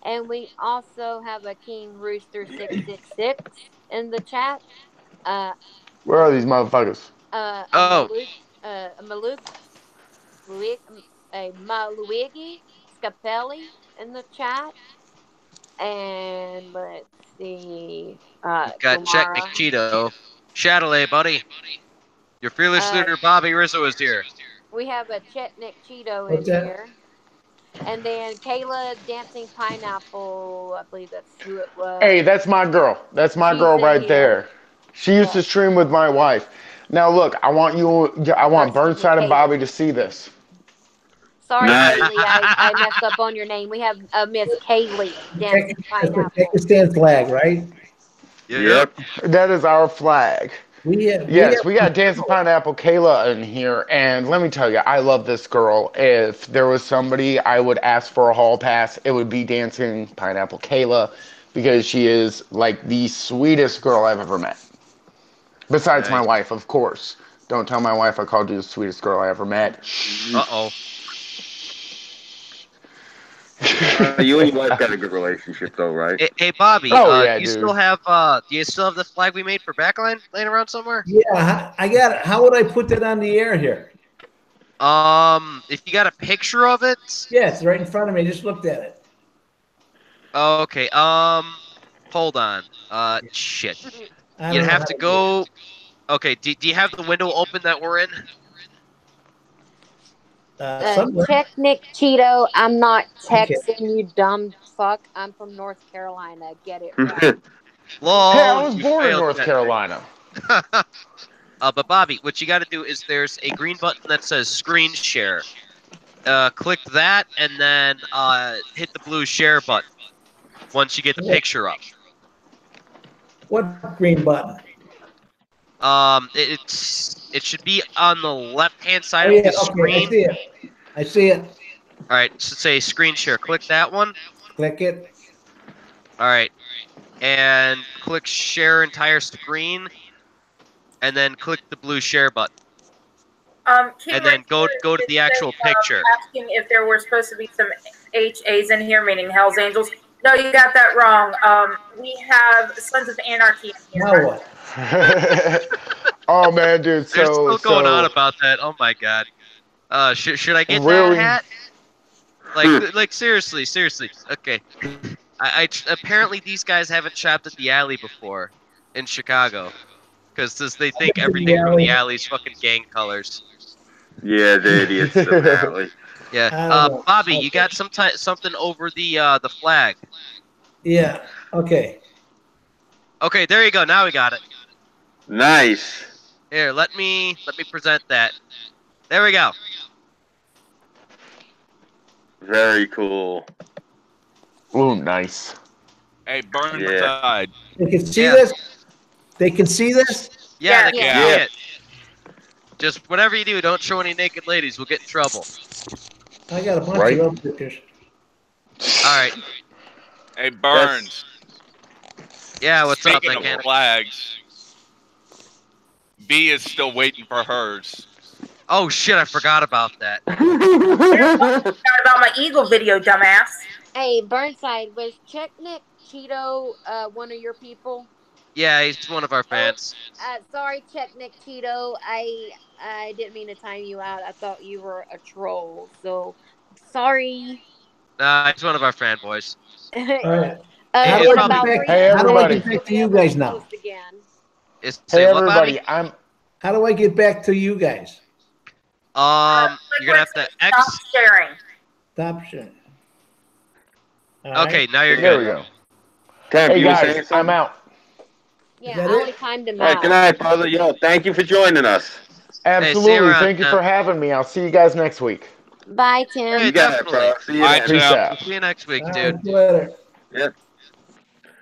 Speaker 5: And we also have a King Rooster 666 in the chat.
Speaker 7: Where are these motherfuckers?
Speaker 5: A Maluigi Scapelli in the chat. And let's see.
Speaker 3: Got Check
Speaker 5: Kumara.
Speaker 3: Cheeto. Shadowley, buddy. Your fearless leader, Bobby Rizzo, is here.
Speaker 5: We have a Chetnik Cheeto
Speaker 10: What's
Speaker 5: in
Speaker 10: that?
Speaker 5: here. And then Kayla Dancing Pineapple, I believe that's who it was.
Speaker 7: Hey, that's my girl. That's my
Speaker 5: She's
Speaker 7: girl
Speaker 5: in
Speaker 7: right
Speaker 5: here.
Speaker 7: there. She used to stream with my wife. Now look, I want Burnside and Bobby to see this.
Speaker 5: Sorry, Kaylee, I messed up on your name. We have Miss Kaylee Dancing Pineapple.
Speaker 10: Pakistan flag, right?
Speaker 7: Yep. That is our flag. We got Dancing Pineapple Kayla in here, and let me tell you, I love this girl. If there was somebody I would ask for a hall pass, it would be Dancing Pineapple Kayla, because she is like the sweetest girl I've ever met. Besides my wife, of course. Don't tell my wife I called you the sweetest girl I ever met.
Speaker 3: Uh-oh.
Speaker 1: You and your wife got a good relationship, though, right?
Speaker 3: Hey Bobby.
Speaker 7: Yeah,
Speaker 3: do you
Speaker 7: dude.
Speaker 3: still have the flag we made for Backline laying around somewhere?
Speaker 10: Yeah, I got it. How would I put that on the air here?
Speaker 3: If you got a picture of it.
Speaker 10: Yeah, it's right in front of me. I just looked at it.
Speaker 3: Okay. Hold on. Shit. You'd have to go. Okay. Do you have the window open that we're in?
Speaker 5: Check Nick Cheeto. I'm not texting you, dumb fuck. I'm from North Carolina. Get it right.
Speaker 3: Lol,
Speaker 7: Hey, I was
Speaker 3: you
Speaker 7: born in
Speaker 3: failed
Speaker 7: North
Speaker 3: that.
Speaker 7: Carolina.
Speaker 3: But Bobby, what you got to do is there's a green button that says screen share. Click that and then hit the blue share button once you get the picture up.
Speaker 10: What green button?
Speaker 3: It should be on the left-hand side
Speaker 10: Oh,
Speaker 3: of
Speaker 10: yeah,
Speaker 3: the
Speaker 10: okay,
Speaker 3: screen.
Speaker 10: I see it. I see it.
Speaker 3: All right, so say screen share. Click that one.
Speaker 10: Click it.
Speaker 3: All right, and click share entire screen, and then click the blue share button.
Speaker 11: King
Speaker 3: And then go to the actual picture.
Speaker 11: Asking if there were supposed to be some HAs in here, meaning Hell's Angels. No, you got that wrong. We have Sons of Anarchy in here.
Speaker 10: Now what?
Speaker 7: Oh man, dude.
Speaker 3: They're still going on about that. Oh my god. Should I get
Speaker 7: Really?
Speaker 3: that hat? Like seriously. Okay. I apparently these guys haven't shopped at the alley before in Chicago, because they think everything from the alley's fucking gang colors.
Speaker 1: Yeah, the idiots apparently.
Speaker 3: Yeah. Bobby, you got something over the flag.
Speaker 10: Yeah. Okay.
Speaker 3: Okay, there you go. Now we got it.
Speaker 1: Nice.
Speaker 3: Here, let me present that. There we go.
Speaker 1: Very cool.
Speaker 7: Ooh, nice.
Speaker 9: Hey, Burnside.
Speaker 10: They can see this? They can see this?
Speaker 3: Yeah, they can
Speaker 9: Yeah.
Speaker 3: see it. Just whatever you do, don't show any naked ladies. We'll get in trouble.
Speaker 10: I got a bunch
Speaker 7: Right.
Speaker 10: of other pictures.
Speaker 3: All right.
Speaker 9: Hey, Burns.
Speaker 3: Yeah, what's up,
Speaker 9: Speaking of
Speaker 3: mechanic?
Speaker 9: flags, B is still waiting for hers.
Speaker 3: Oh shit, I forgot about that.
Speaker 11: Forgot about my Eagle video, dumbass.
Speaker 5: Hey, Burnside, was Checknick Cheeto one of your people?
Speaker 3: Yeah, he's one of our fans.
Speaker 5: Sorry, Checknick Cheeto. I didn't mean to time you out. I thought you were a troll. So, sorry.
Speaker 3: Nah, he's one of our fanboys.
Speaker 10: All right.
Speaker 5: How
Speaker 3: Hey,
Speaker 5: do
Speaker 3: Bobby.
Speaker 10: Hey, everybody. How do I get back to you guys now?
Speaker 5: Again.
Speaker 3: Say
Speaker 7: Hey
Speaker 3: what,
Speaker 7: everybody,
Speaker 3: Bobby?
Speaker 10: How do I get back to you guys?
Speaker 3: You're gonna have to
Speaker 11: Stop sharing.
Speaker 10: Stop sharing. All
Speaker 3: Okay,
Speaker 10: right.
Speaker 3: now you're
Speaker 7: There we
Speaker 3: good.
Speaker 7: go.
Speaker 1: Tab,
Speaker 7: Hey
Speaker 1: you were saying
Speaker 7: guys, I'm
Speaker 1: something?
Speaker 7: out.
Speaker 5: Yeah,
Speaker 10: that
Speaker 5: I only
Speaker 10: it?
Speaker 5: timed him
Speaker 1: All right, good
Speaker 5: out.
Speaker 1: night, brother. Yo, thank you for joining us.
Speaker 3: Hey, see you
Speaker 7: Absolutely.
Speaker 3: around,
Speaker 7: Thank you
Speaker 3: Tim.
Speaker 7: for having me. I'll see you guys next week.
Speaker 5: Bye,
Speaker 3: Hey,
Speaker 5: Tim.
Speaker 1: You got it,
Speaker 3: definitely.
Speaker 1: bro. See you
Speaker 9: All right,
Speaker 1: then.
Speaker 7: Peace
Speaker 9: Tim.
Speaker 7: out.
Speaker 3: See you next week,
Speaker 10: All
Speaker 3: dude.
Speaker 10: right, see you later.
Speaker 1: Yeah,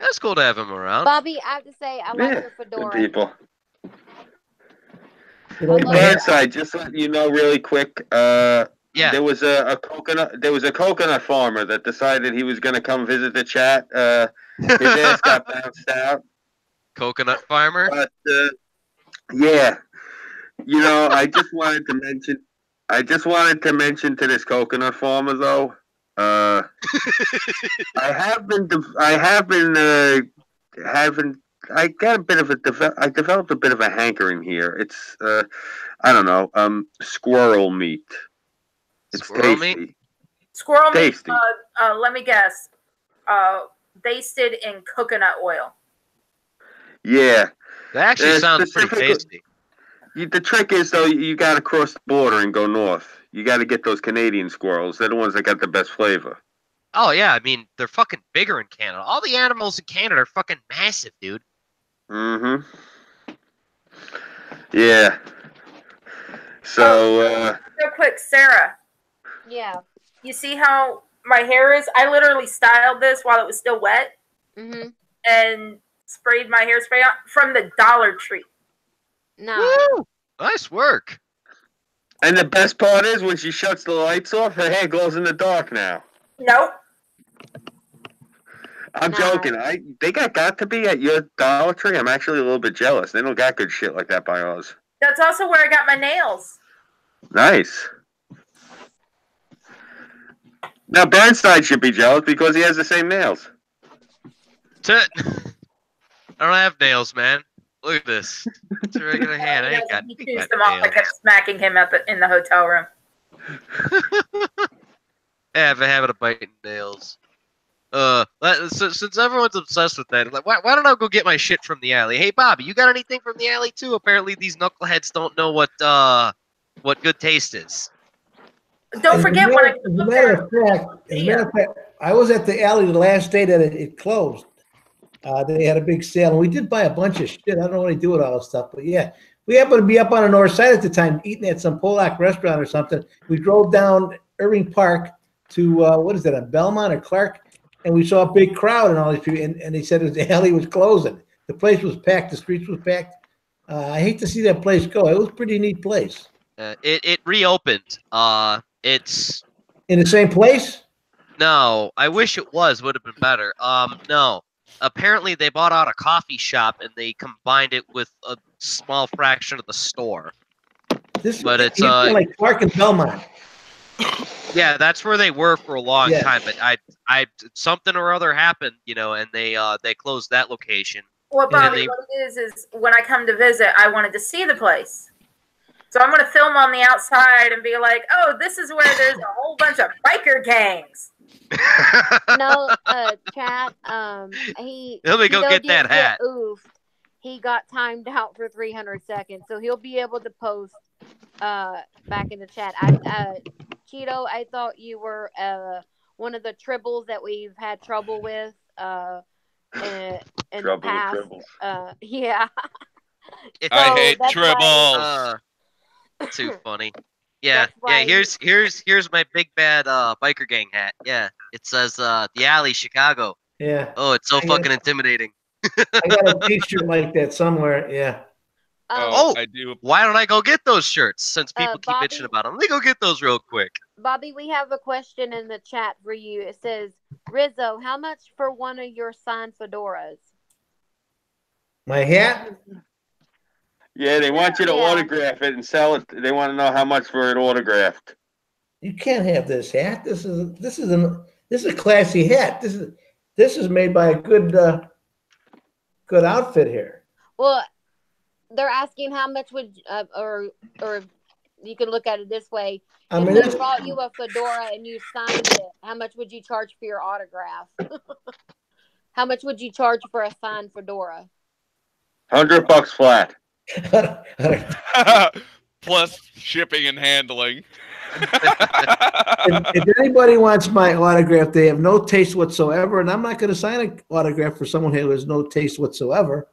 Speaker 3: That's cool to have him around.
Speaker 5: Bobby, I have to say, I like
Speaker 1: yeah.
Speaker 5: your
Speaker 1: Good
Speaker 5: fedora.
Speaker 1: people.
Speaker 10: You
Speaker 5: I
Speaker 10: like
Speaker 5: love
Speaker 10: my hat?
Speaker 1: Burnside, just letting you know really quick.
Speaker 3: Yeah.
Speaker 1: There was a coconut. There was a coconut farmer that decided he was going to come visit the chat. His ass got bounced out.
Speaker 3: Coconut farmer.
Speaker 1: But yeah, you know, I just wanted to mention. I just wanted to mention to this coconut farmer though. I have been. I have been having. I got a bit of a. I developed a bit of a hankering here. It's. I don't know. Squirrel meat. It's
Speaker 3: Squirrel
Speaker 1: tasty.
Speaker 3: meat?
Speaker 11: Squirrel meat.
Speaker 1: Tasty.
Speaker 11: Let me guess. Basted in coconut oil.
Speaker 1: Yeah.
Speaker 3: That actually sounds pretty
Speaker 1: Specifically-
Speaker 3: tasty.
Speaker 1: The trick is though, you got to cross the border and go north. You got to get those Canadian squirrels. They're the ones that got the best flavor.
Speaker 3: Oh yeah, I mean they're fucking bigger in Canada. All the animals in Canada are fucking massive, dude.
Speaker 1: Mm-hmm. Yeah. So,
Speaker 11: Real quick, Sarah.
Speaker 5: Yeah.
Speaker 11: You see how my hair is? I literally styled this while it was still wet
Speaker 5: Mm-hmm.
Speaker 11: and sprayed my hairspray on from the Dollar Tree.
Speaker 5: No.
Speaker 3: Woo! Nice work.
Speaker 1: and the best part is when she shuts the lights off, her hair glows in the dark now.
Speaker 11: Nope.
Speaker 1: I'm
Speaker 5: Nah.
Speaker 1: joking. They got to be at your Dollar Tree. I'm actually a little bit jealous. They don't got good shit like that by ours.
Speaker 11: That's also where I got my nails.
Speaker 1: Nice. Now Burnside should be jealous because he has the same nails.
Speaker 3: I don't have nails, man. Look at this. It's a regular hand. I ain't got,
Speaker 11: He
Speaker 3: ain't
Speaker 11: chews
Speaker 3: got
Speaker 11: them off. I
Speaker 3: nails.
Speaker 11: kept smacking him in the hotel room.
Speaker 3: I have a habit of biting nails. Since everyone's obsessed with that, like, why don't I go get my shit from the alley? Hey, Bobby, you got anything from the alley too? Apparently, these knuckleheads don't know what good taste is.
Speaker 11: Don't forget when I
Speaker 10: As a matter of fact, I was at the alley the last day that it closed. They had a big sale, and we did buy a bunch of shit. I don't know what they do with all this stuff, but yeah, we happened to be up on the north side at the time, eating at some Polak restaurant or something. We drove down Irving Park to what is that, on Belmont or Clark, and we saw a big crowd and all these people, and they said the alley was closing. The place was packed. The streets was packed. I hate to see that place go. It was a pretty neat place.
Speaker 3: It reopened. It's
Speaker 10: in the same place.
Speaker 3: No, I wish it would have been better. No. Apparently, they bought out a coffee shop and they combined it with a small fraction of the store. But it's
Speaker 10: like Clark and Belmont.
Speaker 3: Yeah, that's where they were for a long
Speaker 10: Yeah.
Speaker 3: time. But I something or other happened, and they closed that location.
Speaker 11: Well,
Speaker 3: And
Speaker 11: Bobby,
Speaker 3: they-
Speaker 11: what it is when I come to visit, I wanted to see the place. So I'm going to film on the outside and be like, oh, this is where there's a whole bunch of biker gangs.
Speaker 5: No, Chad.
Speaker 3: Let me go
Speaker 5: Cheeto
Speaker 3: get
Speaker 5: did
Speaker 3: that hat.
Speaker 5: oofed. He got timed out for 300 seconds, so he'll be able to post back in the chat. Cheeto, I thought you were one of the tribbles that we've had trouble with in the
Speaker 1: Trouble with
Speaker 5: past.
Speaker 1: tribbles.
Speaker 5: Yeah.
Speaker 9: I hate
Speaker 5: that's why-
Speaker 9: tribbles.
Speaker 3: Too funny. Yeah,
Speaker 5: That's why-
Speaker 3: Here's my big bad biker gang hat. Yeah, it says the alley Chicago.
Speaker 10: Yeah.
Speaker 3: Oh, it's so
Speaker 10: I got-
Speaker 3: fucking intimidating.
Speaker 10: I got a T-shirt like that somewhere. Yeah.
Speaker 3: Oh,
Speaker 9: I do.
Speaker 3: Why don't I go get those shirts? Since people keep
Speaker 5: Bobby-
Speaker 3: bitching about them, let me go get those real quick.
Speaker 5: Bobby, we have a question in the chat for you. It says, Rizzo, how much for one of your signed fedoras?
Speaker 10: My hat.
Speaker 1: Yeah, they want you to
Speaker 5: Yeah.
Speaker 1: autograph it and sell it. They want to know how much for it autographed.
Speaker 10: You can't have this hat. This is a classy hat. This is made by a good outfit here.
Speaker 5: Well, they're asking how much would or you can look at it this way.
Speaker 10: I
Speaker 5: If
Speaker 10: mean,
Speaker 5: they
Speaker 10: it's-
Speaker 5: brought you a fedora and you signed it, how much would you charge for your autograph? How much would you charge for a signed fedora?
Speaker 1: $100 flat.
Speaker 9: Plus shipping and handling.
Speaker 10: If anybody wants my autograph, they have no taste whatsoever, and I'm not going to sign an autograph for someone who has no taste whatsoever.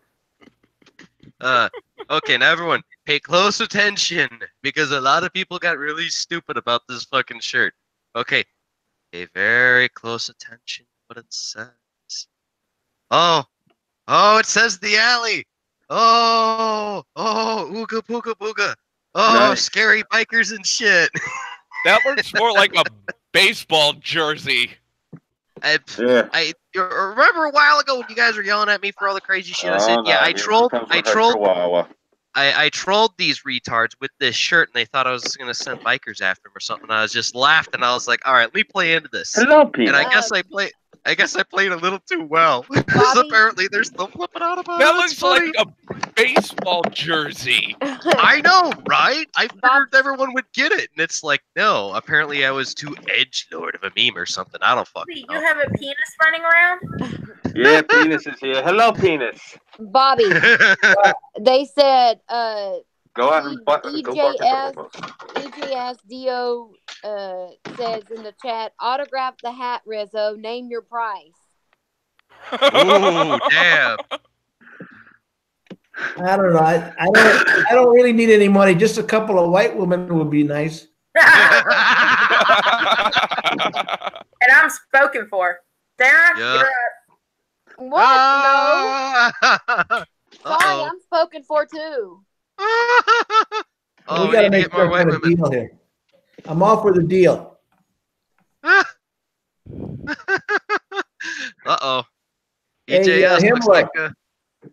Speaker 3: Okay, now everyone, pay close attention because a lot of people got really stupid about this fucking shirt. Okay, pay very close attention to what it says. Oh, it says the alley. Oh, ooga booga booga. Oh,
Speaker 1: Nice.
Speaker 3: scary bikers and shit.
Speaker 9: That looks more like a baseball jersey.
Speaker 1: Yeah.
Speaker 3: You remember a while ago when you guys were yelling at me for all the crazy shit? I said,
Speaker 1: Oh,
Speaker 3: yeah,
Speaker 1: no,
Speaker 3: I
Speaker 1: here she
Speaker 3: trolled.
Speaker 1: comes
Speaker 3: I
Speaker 1: with her
Speaker 3: trolled.
Speaker 1: Chihuahua.
Speaker 3: I trolled these retards with this shirt, and they thought I was gonna send bikers after him or something. I was just laughed, and I was like, "All right, let me play into this."
Speaker 1: Hello,
Speaker 3: And
Speaker 1: Peanut.
Speaker 3: I guess I played a little too well. Because
Speaker 5: Bobby?
Speaker 3: apparently they're still flipping out about
Speaker 9: That
Speaker 3: it.
Speaker 9: looks
Speaker 3: It's funny.
Speaker 9: like a baseball jersey.
Speaker 3: I know, right? I figured
Speaker 5: Bob-
Speaker 3: everyone would get it, and it's like, no. Apparently, I was too edgelord of a meme or something. I don't fucking
Speaker 11: Wait,
Speaker 3: know.
Speaker 11: you have a penis running around?
Speaker 1: Yeah, Penis is here. Hello, Penis.
Speaker 5: Bobby, they said
Speaker 1: Go out and go bark at the
Speaker 5: EJS
Speaker 1: dog.
Speaker 5: EJSDO says in the chat, autograph the hat, Rizzo. Name your price.
Speaker 3: Ooh, damn.
Speaker 10: I don't know. I don't really need any money. Just a couple of white women would be nice.
Speaker 11: And I'm spoken for. Sarah,
Speaker 3: Yeah.
Speaker 11: you're up.
Speaker 5: What? No.
Speaker 3: Uh-oh.
Speaker 5: Sorry, I'm spoken for too.
Speaker 3: Oh,
Speaker 10: We got to
Speaker 3: need
Speaker 10: make
Speaker 3: get more
Speaker 10: some
Speaker 3: white
Speaker 10: kind of
Speaker 3: women.
Speaker 10: deal here. I'm all for the deal.
Speaker 3: Uh-oh.
Speaker 10: Hey,
Speaker 3: EJS looks
Speaker 10: Himmler.
Speaker 3: like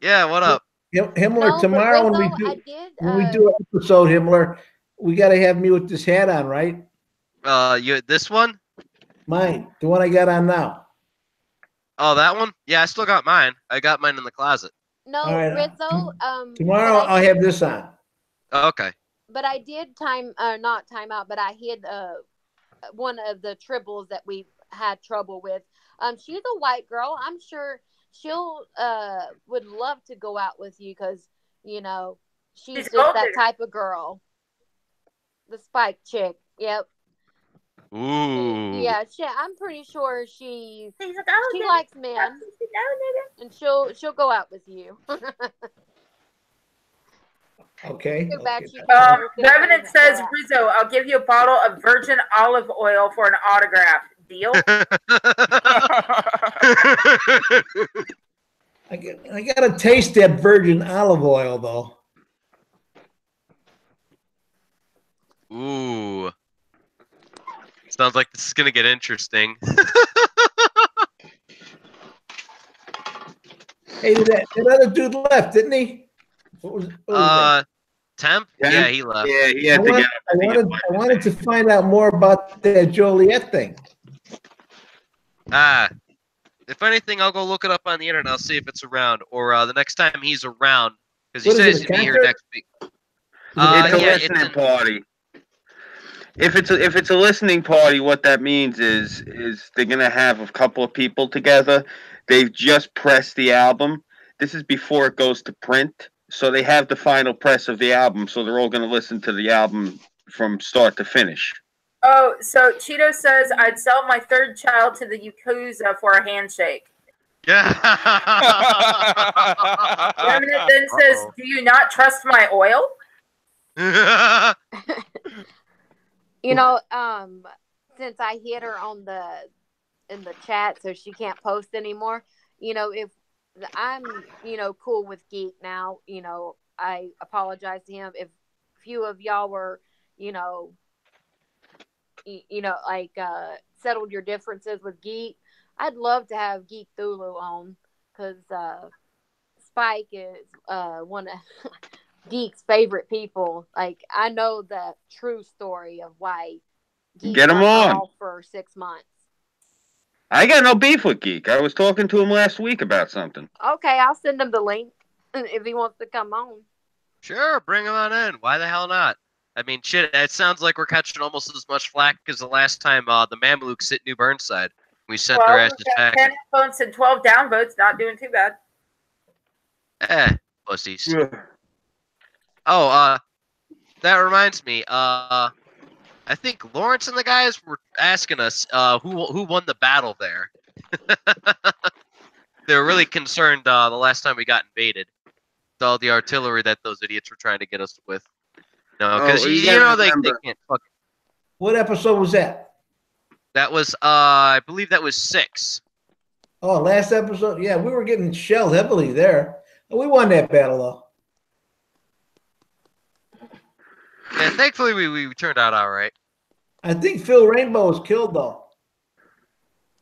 Speaker 3: yeah, what up?
Speaker 10: Himmler,
Speaker 5: No, but
Speaker 10: tomorrow
Speaker 5: Rizzo,
Speaker 10: when
Speaker 5: I did.
Speaker 10: we do an episode, Himmler, we got to have me with this hat on, right?
Speaker 3: This one?
Speaker 10: Mine, the one I got on now.
Speaker 3: Oh, that one? Yeah, I still got mine. I got mine in the closet.
Speaker 5: No,
Speaker 10: All right,
Speaker 5: Rizzo.
Speaker 10: Tomorrow
Speaker 5: but
Speaker 10: I'll have this on.
Speaker 3: Okay.
Speaker 5: But I did not time out, but I hid one of the triples that we had trouble with. She's a white girl. I'm sure she'll would love to go out with you because she's
Speaker 11: She's
Speaker 5: just
Speaker 11: gold
Speaker 5: that
Speaker 11: digger.
Speaker 5: type of girl. The Spike chick. Yep.
Speaker 3: Ooh.
Speaker 5: Yeah. I'm pretty sure she
Speaker 11: He's like, oh,
Speaker 5: she
Speaker 11: nigga.
Speaker 5: likes men,
Speaker 11: No,
Speaker 5: and she'll go out with you.
Speaker 10: Okay.
Speaker 5: Too bad
Speaker 10: okay.
Speaker 5: she can't work in
Speaker 11: Revenant
Speaker 5: the
Speaker 11: says,
Speaker 5: chat.
Speaker 11: Rizzo, I'll give you a bottle of virgin olive oil for an autograph. Deal?
Speaker 10: I got to taste that virgin olive oil, though.
Speaker 3: Ooh. Sounds like this is gonna get interesting.
Speaker 10: Hey, that other dude left, didn't he? What was his name?
Speaker 3: Temp? Yeah, he left.
Speaker 1: Yeah, he had to get up.
Speaker 10: I wanted to find out more about that Joliet thing.
Speaker 3: If anything, I'll go look it up on the internet. I'll see if it's around, or the next time he's around, because he
Speaker 10: What is
Speaker 3: says
Speaker 10: it,
Speaker 3: he's
Speaker 10: a
Speaker 3: gonna be here
Speaker 10: concert?
Speaker 3: next week.
Speaker 1: It's a
Speaker 3: Yeah,
Speaker 1: listening party. If it's a listening party, what that means is they're gonna have a couple of people together. They've just pressed the album. This is before it goes to print, so they have the final press of the album. So they're all gonna listen to the album from start to finish.
Speaker 11: Oh, so Cheeto says, I'd sell my third child to the Yakuza for a handshake.
Speaker 3: Yeah.
Speaker 11: Revenant then says, do you not trust my oil?
Speaker 5: Since I hit her in the chat, so she can't post anymore. If I'm, cool with Geek now, I apologize to him. If few of y'all were, settled your differences with Geek, I'd love to have Geek Thulu on because Spike is one of Geek's favorite people. Like, I know the true story of why Geek
Speaker 1: Get him
Speaker 5: went
Speaker 1: on.
Speaker 5: off for 6 months.
Speaker 1: I got no beef with Geek. I was talking to him last week about something.
Speaker 5: Okay, I'll send him the link if he wants to come on.
Speaker 3: Sure, bring him on in. Why the hell not? I mean, shit, it sounds like we're catching almost as much flack as the last time the Mamelukes hit New Burnside. We sent their asses
Speaker 11: we've got
Speaker 3: back.
Speaker 11: 10 votes and 12 downvotes. Not doing too bad.
Speaker 3: Pussies. Oh, that reminds me. I think Lawrence and the guys were asking us who won the battle there. They were really concerned the last time we got invaded. With all the artillery that those idiots were trying to get us with. No, because
Speaker 1: Oh,
Speaker 3: you
Speaker 1: gotta
Speaker 3: know they
Speaker 1: remember.
Speaker 3: can't fucking.
Speaker 10: What episode was that?
Speaker 3: That was I believe that was 6.
Speaker 10: Oh, last episode? Yeah, we were getting shelled heavily there. We won that battle, though.
Speaker 3: Yeah, thankfully we turned out all right.
Speaker 10: I think Phil Rainbow was killed, though.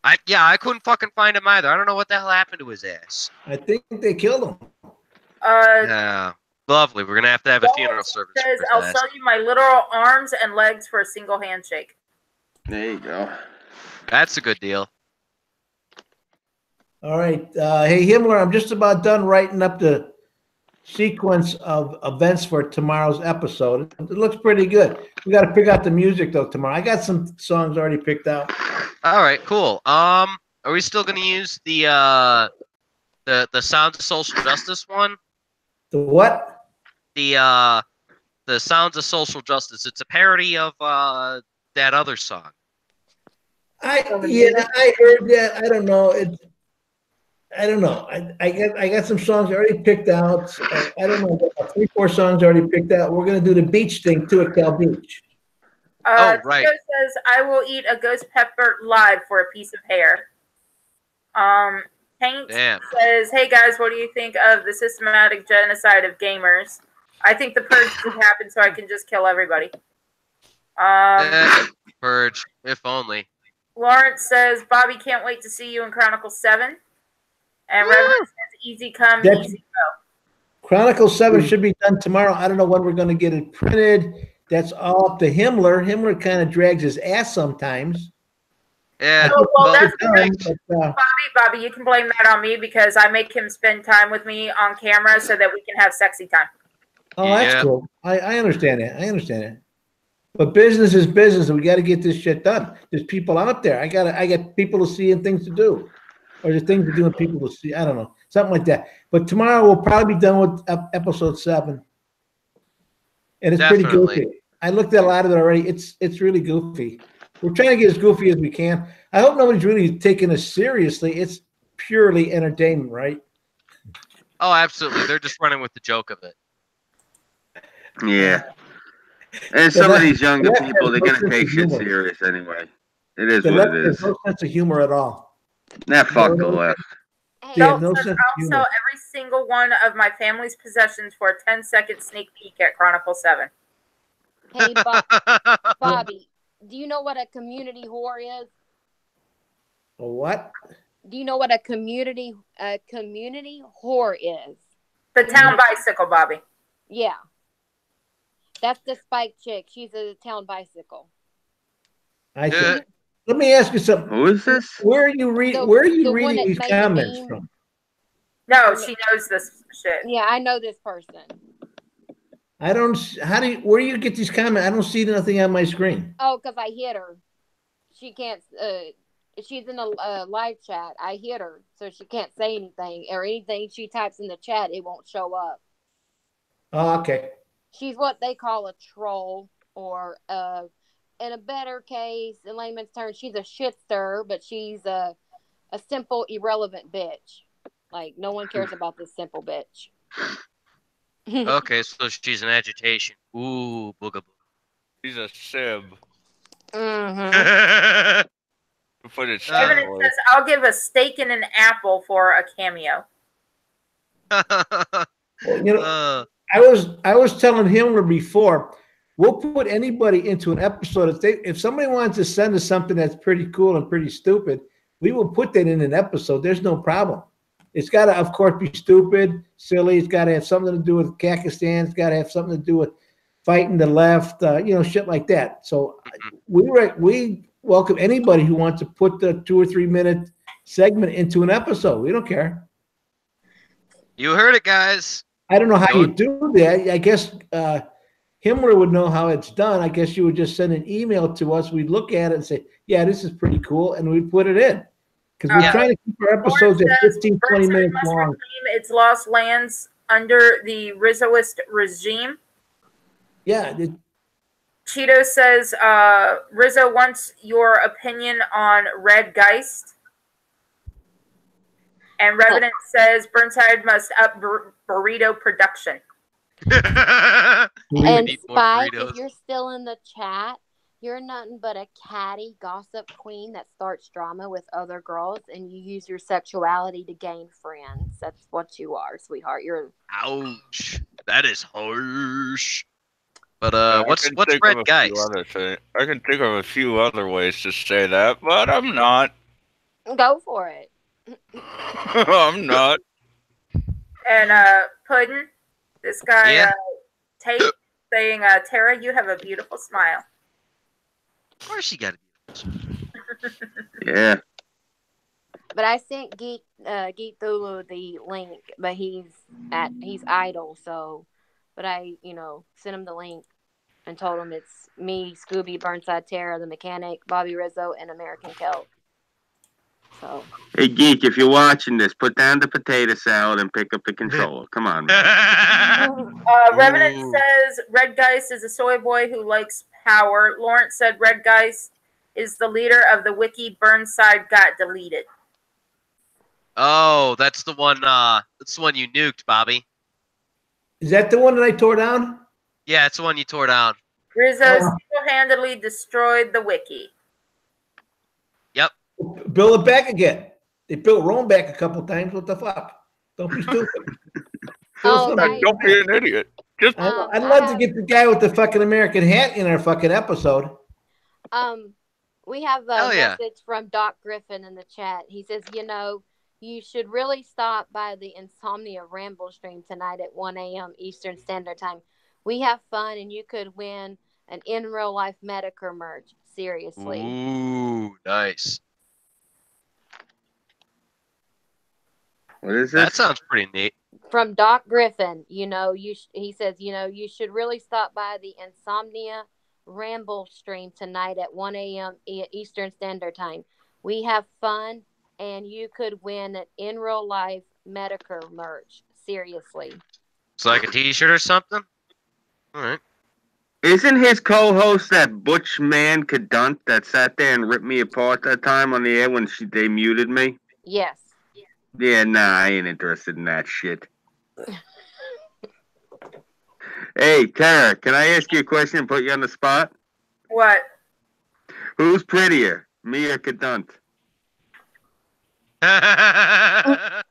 Speaker 3: I couldn't fucking find him either. I don't know what the hell happened to his ass.
Speaker 10: I think they killed him.
Speaker 3: Yeah, lovely. We're gonna have to have a funeral service.
Speaker 11: Says,
Speaker 3: for
Speaker 11: I'll
Speaker 3: his ass.
Speaker 11: sell you my literal arms and legs for a single handshake.
Speaker 1: There you go.
Speaker 3: That's a good deal.
Speaker 10: All right. Hey, Himmler, I'm just about done writing up the sequence of events for tomorrow's episode. It looks pretty good. We got to pick out the music, though, tomorrow. I got some songs already picked out.
Speaker 3: All right, cool. Are we still gonna use the Sounds of Social Justice one?
Speaker 10: The what?
Speaker 3: The Sounds of Social Justice. It's a parody of that other song.
Speaker 10: I heard that. I don't know. I don't know. I got some songs already picked out. I don't know. 3-4 songs already picked out. We're gonna do the beach thing too at Cal Beach.
Speaker 3: Oh, right.
Speaker 11: Tito says, I will eat a ghost pepper live for a piece of hair. Hank says, hey guys, what do you think of the systematic genocide of gamers? I think the purge should happen so I can just kill everybody.
Speaker 3: Purge, if only.
Speaker 11: Lawrence says, Bobby can't wait to see you in Chronicle 7. And Reverend says, easy come, easy go.
Speaker 10: Chronicle 7 should be done tomorrow. I don't know when we're going to get it printed. That's all up to Himmler. Himmler kind of drags his ass sometimes.
Speaker 3: Yeah.
Speaker 11: Oh, well, that's correct. Bobby, you can blame that on me because I make him spend time with me on camera so that we can have sexy time.
Speaker 10: Oh, that's cool. I understand that. I understand that. But business is business, and we got to get this shit done. There's people out there. I got people to see and things to do, or there's things to do and people to see. I don't know, something like that. But tomorrow we'll probably be done with episode 7, and it's pretty goofy. I looked at a lot of it already. It's really goofy. We're trying to get as goofy as we can. I hope nobody's really taking us seriously. It's purely entertainment, right?
Speaker 3: Oh, absolutely. They're just running with the joke of it.
Speaker 1: Yeah. And some of these younger people, they're going to take shit serious anyway. It is what it is.
Speaker 10: There's no sense of humor at all.
Speaker 1: Nah, fuck the left.
Speaker 10: They have no sense of
Speaker 11: I'll
Speaker 10: humor.
Speaker 11: sell every single one of my family's possessions for a 10-second sneak peek at Chronicle 7.
Speaker 5: Hey, Bobby, do you know what a community whore is?
Speaker 10: A what?
Speaker 5: Do you know what a community whore is?
Speaker 11: The town bicycle, Bobby.
Speaker 5: Yeah. That's the Spike chick. She's a town bicycle.
Speaker 10: I see. Let me ask you something.
Speaker 1: Who is this?
Speaker 10: Where are you reading these comments from?
Speaker 11: No, she knows this shit.
Speaker 5: Yeah, I know this person.
Speaker 10: I don't. Where do you get these comments? I don't see nothing on my screen.
Speaker 5: Oh, because I hit her. She can't. She's in a live chat. I hit her, so she can't say anything, or anything she types in the chat, it won't show up.
Speaker 10: Oh, okay.
Speaker 5: She's what they call a troll, or in a better case, in layman's terms, she's a shit stirrer, but she's a simple, irrelevant bitch. Like, no one cares about this simple bitch.
Speaker 3: Okay, so she's in agitation. Ooh, boogaboo.
Speaker 9: He's a sib.
Speaker 5: Mm-hmm.
Speaker 9: Put it
Speaker 11: Evan says, I'll give a steak and an apple for a cameo.
Speaker 10: Well, I was telling Himmler before, we'll put anybody into an episode. If somebody wants to send us something that's pretty cool and pretty stupid, we will put that in an episode. There's no problem. It's got to, of course, be stupid, silly. It's got to have something to do with Kakistan. It's got to have something to do with fighting the left, shit like that. So we welcome anybody who wants to put the 2 or 3 minute segment into an episode. We don't care.
Speaker 3: You heard it, guys.
Speaker 10: I don't know how you do that. I guess Himmler would know how it's done. I guess you would just send an email to us. We'd look at it and say, yeah, this is pretty cool. And we'd put it in. Because we're trying to keep our episodes at 15, 20 minutes long.
Speaker 11: Its lost lands under the Rizzoist regime.
Speaker 10: Yeah.
Speaker 11: Cheeto says, Rizzo wants your opinion on Red Geist. And Revenant says Burnside must up burrito production.
Speaker 5: And Spike, if you're still in the chat, you're nothing but a catty gossip queen that starts drama with other girls, and you use your sexuality to gain friends. That's what you are, sweetheart. You're.
Speaker 3: Ouch. That is harsh. But
Speaker 9: I
Speaker 3: what's
Speaker 9: can think
Speaker 3: Red
Speaker 9: of a few
Speaker 3: Geist?
Speaker 9: other I can think of a few other ways to say that, but I'm not.
Speaker 5: Go for it.
Speaker 9: I'm not.
Speaker 11: And Puddin', this guy Tate saying, Tara, you have a beautiful smile.
Speaker 3: Of course you got it.
Speaker 1: Yeah.
Speaker 5: But I sent Geek Thulu the link, but he's idle, so. But I, sent him the link and told him it's me, Scooby, Burnside, Tara, the mechanic, Bobby Rizzo, and American Kelp. So.
Speaker 1: Hey, Geek, if you're watching this, put down the potato salad and pick up the controller. Come on, man.
Speaker 11: Revenant says Red Geist is a soy boy who likes power. Lawrence said Red Geist is the leader of the wiki Burnside got deleted.
Speaker 3: Oh, that's the one. That's the one you nuked, Bobby.
Speaker 10: Is that the one that I tore down?
Speaker 3: Yeah, it's the one you tore down.
Speaker 11: Rizzo single-handedly destroyed the wiki.
Speaker 3: Yep.
Speaker 10: Build it back again. They built Rome back a couple times. What the fuck? Don't be stupid.
Speaker 9: Don't be an idiot. Just
Speaker 10: I'd love to get the guy with the fucking American hat in our fucking episode.
Speaker 5: We have a message from Doc Griffin in the chat. He says, you should really stop by the Insomnia Ramble stream tonight at 1 a.m. Eastern Standard Time. We have fun, and you could win an in real life Medicare merch. Seriously.
Speaker 3: Ooh, nice.
Speaker 1: What is this?
Speaker 3: That sounds pretty neat.
Speaker 5: From Doc Griffin, he says, you should really stop by the Insomnia Ramble stream tonight at 1 a.m. Eastern Standard Time. We have fun, and you could win an in real life Medicare merch. Seriously.
Speaker 3: It's like a T-shirt or something. All right.
Speaker 1: Isn't his co-host that Butch man Cadunt that sat there and ripped me apart that time on the air when they muted me?
Speaker 5: Yes.
Speaker 1: Yeah, nah, I ain't interested in that shit. Hey, Tara, can I ask you a question and put you on the spot?
Speaker 11: What?
Speaker 1: Who's prettier, me or Cadunt?
Speaker 11: If I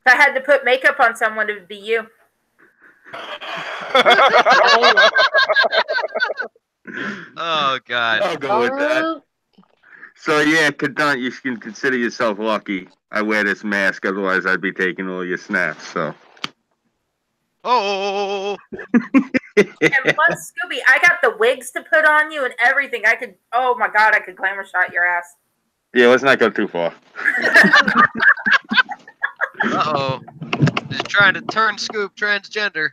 Speaker 11: had to put makeup on someone, it would be you.
Speaker 3: Oh, God.
Speaker 1: I'll go with that. So, yeah, Cadunt, you can consider yourself lucky. I wear this mask, otherwise I'd be taking all your snaps, so.
Speaker 3: Oh.
Speaker 11: And plus, Scooby, I got the wigs to put on you and everything. Oh my God, I could glamour shot your ass.
Speaker 1: Yeah, let's not go too far.
Speaker 3: Uh-oh. Just trying to turn Scoop transgender.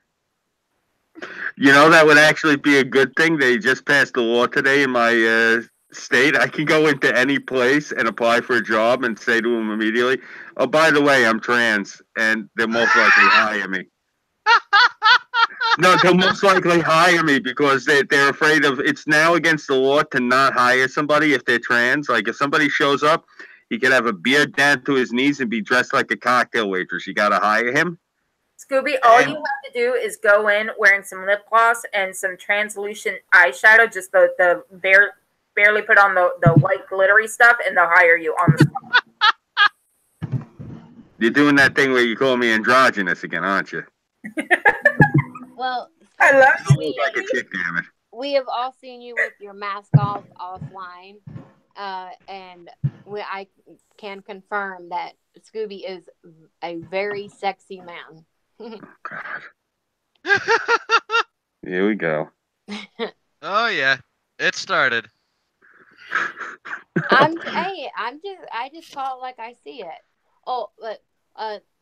Speaker 1: You know, that would actually be a good thing. They just passed a law today in my state. I can go into any place and apply for a job and say to them immediately, oh, by the way, I'm trans, and they'll most likely hire me. No, they'll most likely hire me because they're afraid of, it's now against the law to not hire somebody if they're trans. Like, if somebody shows up, he could have a beard down to his knees and be dressed like a cocktail waitress. You got to hire him.
Speaker 11: Scooby, all you have to do is go in wearing some lip gloss and some translucent eyeshadow, just the barely put on the white glittery stuff, and they'll hire you on the spot.
Speaker 1: You're doing that thing where you call me androgynous again, aren't you?
Speaker 5: Well,
Speaker 11: I love
Speaker 1: you. Like a chick, damn it.
Speaker 5: We have all seen you with your mask off offline, and I can confirm that Scooby is a very sexy man.
Speaker 1: Oh, God. Here we go.
Speaker 3: Oh yeah, it started.
Speaker 5: I just call it like I see it. Oh, but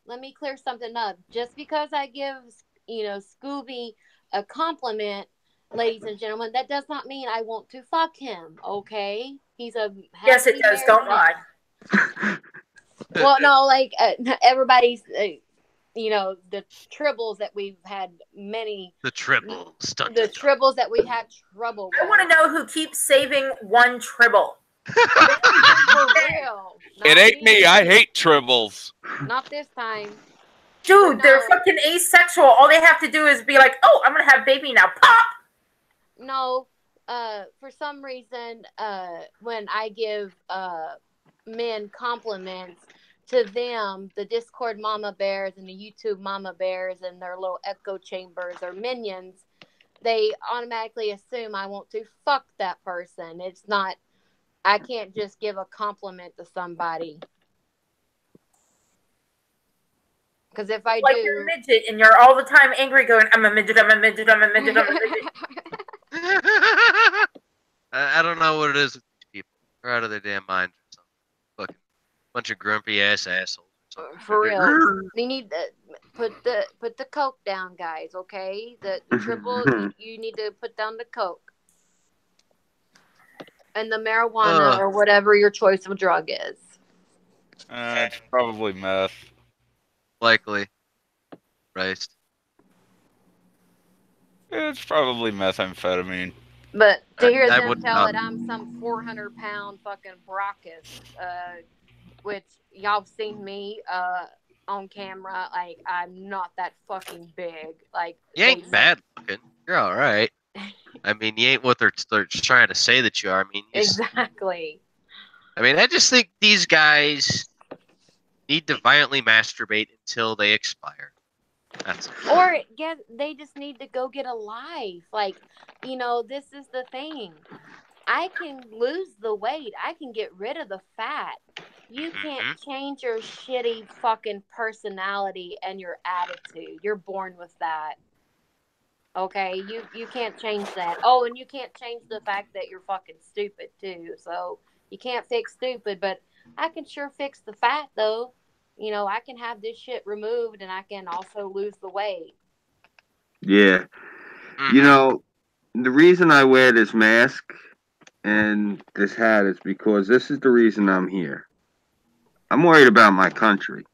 Speaker 5: let me clear something up. Just because I give Scooby a compliment, ladies and gentlemen, that does not mean I want to fuck him. Okay, he's a
Speaker 11: yes, it does. Don't lie.
Speaker 5: Well, no, like everybody's you know, the tribbles that we've had many.
Speaker 3: The tribbles. Dun,
Speaker 5: The
Speaker 3: dun, dun.
Speaker 5: tribbles that we had trouble with.
Speaker 11: I want to know who keeps saving one tribble.
Speaker 5: For real.
Speaker 9: It ain't me. I hate tribbles.
Speaker 5: Not this time.
Speaker 11: Dude,
Speaker 5: No.
Speaker 11: they're fucking asexual. All they have to do is be like, oh, I'm going to have baby now. Pop!
Speaker 5: No. For some reason, when I give men compliments to them, the Discord mama bears and the YouTube mama bears and their little echo chambers or minions, they automatically assume I want to fuck that person. It's not, I can't just give a compliment to somebody. Because if I
Speaker 11: like
Speaker 5: do,
Speaker 11: you're a midget and you're all the time angry going, I'm a midget, I'm a midget, I'm a midget, I'm a midget.
Speaker 3: I don't know what it is with these people. They're out of their damn minds or something. Fucking bunch of grumpy ass assholes.
Speaker 5: for real, they need to put the coke down, guys. Okay, the triple, you need to put down the coke and the marijuana or whatever your choice of drug is.
Speaker 9: It's probably meth.
Speaker 3: Likely. Right.
Speaker 9: It's probably methamphetamine.
Speaker 5: But to hear
Speaker 3: I
Speaker 5: them
Speaker 3: would
Speaker 5: tell
Speaker 3: not-
Speaker 5: it I'm some 400-pound fucking Brockus, which y'all seen me on camera, like I'm not that fucking big. Like
Speaker 3: You ain't bad looking. You're all right. I mean, you ain't what they're trying to say that you are. I mean,
Speaker 5: exactly.
Speaker 3: I mean, I just think these guys need to violently masturbate until they expire. That's it.
Speaker 5: Or they just need to go get a life. Like, you know, this is the thing. I can lose the weight. I can get rid of the fat. You can't change your shitty fucking personality and your attitude. You're born with that. Okay? You can't change that. Oh, and you can't change the fact that you're fucking stupid too. So you can't fix stupid, but I can sure fix the fat though. You know, I can have this shit removed and I can also lose the weight.
Speaker 1: Yeah. You know, the reason I wear this mask and this hat is because this is the reason I'm here. I'm worried about my country.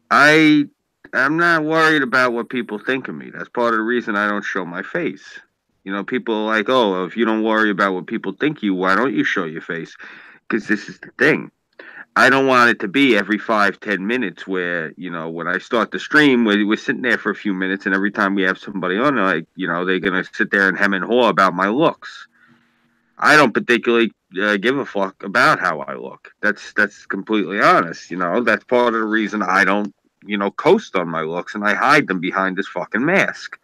Speaker 1: I'm not worried about what people think of me. That's part of the reason I don't show my face. You know, people are like, oh, if you don't worry about what people think you, why don't you show your face? Because this is the thing. I don't want it to be every 5-10 minutes where, you know, when I start the stream, we're sitting there for a few minutes, and every time we have somebody on, like, you know, they're going to sit there and hem and haw about my looks. I don't particularly give a fuck about how I look. That's completely honest. You know, that's part of the reason I don't, you know, coast on my looks, and I hide them behind this fucking mask.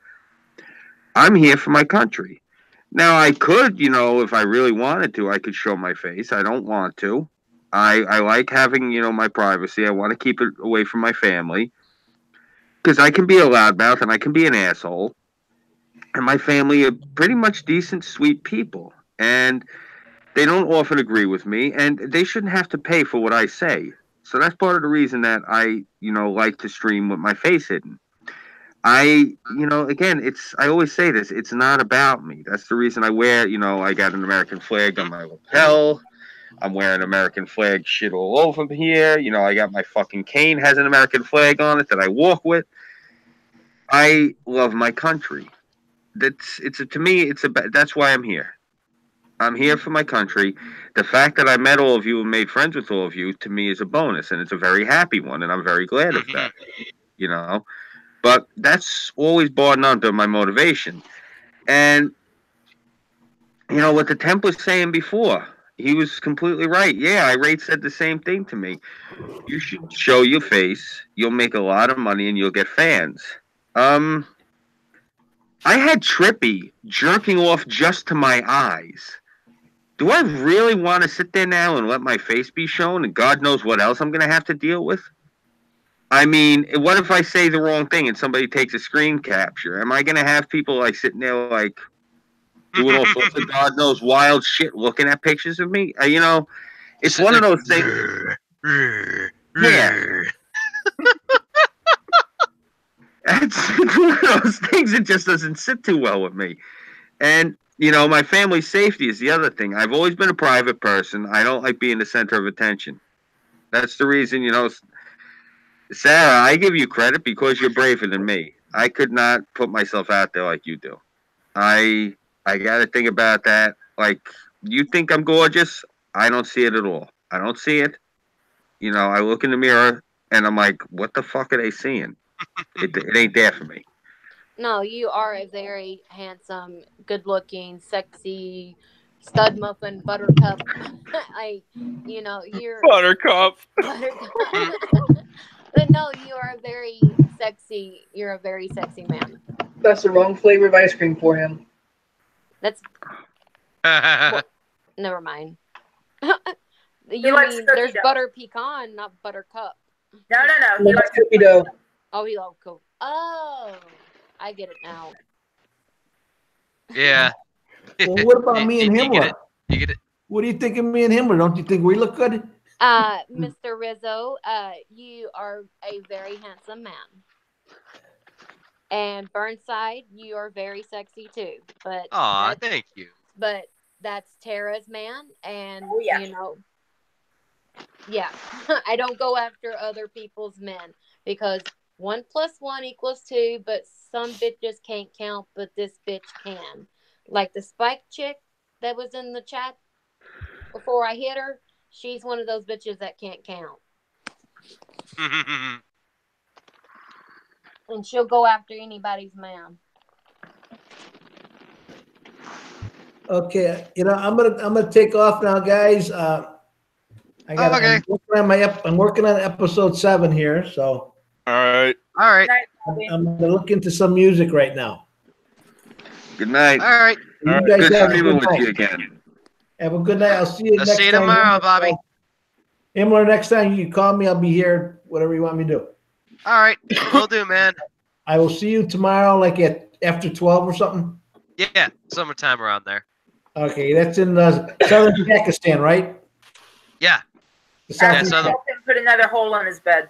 Speaker 1: I'm here for my country. Now, I could, you know, if I really wanted to, I could show my face. I don't want to. I like having, you know, my privacy. I want to keep it away from my family. Because I can be a loudmouth and I can be an asshole. And my family are pretty much decent, sweet people. And they don't often agree with me. And they shouldn't have to pay for what I say. So that's part of the reason that I, you know, like to stream with my face hidden. You know, again, I always say this, it's not about me. That's the reason I wear, you know, I got an American flag on my lapel. I'm wearing American flag shit all over here. You know, I got my fucking cane has an American flag on it that I walk with. I love my country. To me, that's why I'm here. I'm here for my country. The fact that I met all of you and made friends with all of you, to me, is a bonus, and it's a very happy one, and I'm very glad of that. You know? But that's always brought under my motivation. And, you know, what the temp was saying before, he was completely right. Yeah, Irate said the same thing to me. You should show your face. You'll make a lot of money and you'll get fans. I had Trippy jerking off just to my eyes. Do I really want to sit there now and let my face be shown and God knows what else I'm going to have to deal with? I mean, what if I say the wrong thing and somebody takes a screen capture? Am I going to have people like sitting there like doing all sorts of God knows wild shit looking at pictures of me? You know, it's one of those things. Yeah. It's one of those things that just doesn't sit too well with me. And, you know, my family's safety is the other thing. I've always been a private person. I don't like being the center of attention. That's the reason, you know, Sarah, I give you credit because you're braver than me. I could not put myself out there like you do. I got to think about that. Like, you think I'm gorgeous? I don't see it at all. I don't see it. You know, I look in the mirror and I'm like, what the fuck are they seeing? It ain't there for me.
Speaker 5: No, you are a very handsome, good-looking, sexy stud muffin buttercup. You're
Speaker 9: Buttercup.
Speaker 5: buttercup. But no, you are a very sexy. You're a very sexy man.
Speaker 2: That's the wrong flavor of ice cream for him.
Speaker 5: That's never mind. You
Speaker 11: likes
Speaker 5: mean
Speaker 11: cookie
Speaker 5: there's
Speaker 11: dough.
Speaker 5: butter pecan, not buttercup.
Speaker 11: No. He
Speaker 2: Like
Speaker 11: likes
Speaker 2: cookie dough.
Speaker 5: Oh, he loves cool. Oh, I get it now.
Speaker 3: Yeah.
Speaker 10: Well, what about me and
Speaker 3: You get
Speaker 10: Himmler?
Speaker 3: it. You get it.
Speaker 10: What do you think of me and Himmler? Don't you think we look good?
Speaker 5: Mr. Rizzo, you are a very handsome man. And Burnside, you are very sexy too. But
Speaker 3: Aw, thank you.
Speaker 5: But that's Tara's man, and
Speaker 11: yeah.
Speaker 5: yeah, I don't go after other people's men because 1 + 1 = 2. But some bitches can't count, but this bitch can. Like the Spike chick that was in the chat before I hit her. She's one of those bitches that can't count. And she'll go after anybody's man.
Speaker 10: Okay, I'm gonna take off now, guys.
Speaker 3: Okay.
Speaker 10: I'm working on episode 7 here, so
Speaker 9: All right.
Speaker 3: All right.
Speaker 10: I'm gonna look into some music right now.
Speaker 1: Good night.
Speaker 3: All right.
Speaker 10: You guys
Speaker 1: Good
Speaker 10: have a
Speaker 1: streaming
Speaker 10: good
Speaker 1: with you
Speaker 10: night.
Speaker 1: again.
Speaker 10: Have a good night. I'll see you
Speaker 3: I'll
Speaker 10: next
Speaker 3: see you
Speaker 10: time.
Speaker 3: tomorrow, Bobby.
Speaker 10: Himmler, next time you call me, I'll be here. Whatever you want me to do.
Speaker 3: All right. Will do, man.
Speaker 10: I will see you tomorrow, like after 12 or something.
Speaker 3: Yeah. Summertime around there.
Speaker 10: Okay, that's in southern Pakistan, right?
Speaker 3: Yeah.
Speaker 10: The
Speaker 3: Yeah,
Speaker 10: southeast.
Speaker 3: southern-
Speaker 11: Help him put another hole in his bed.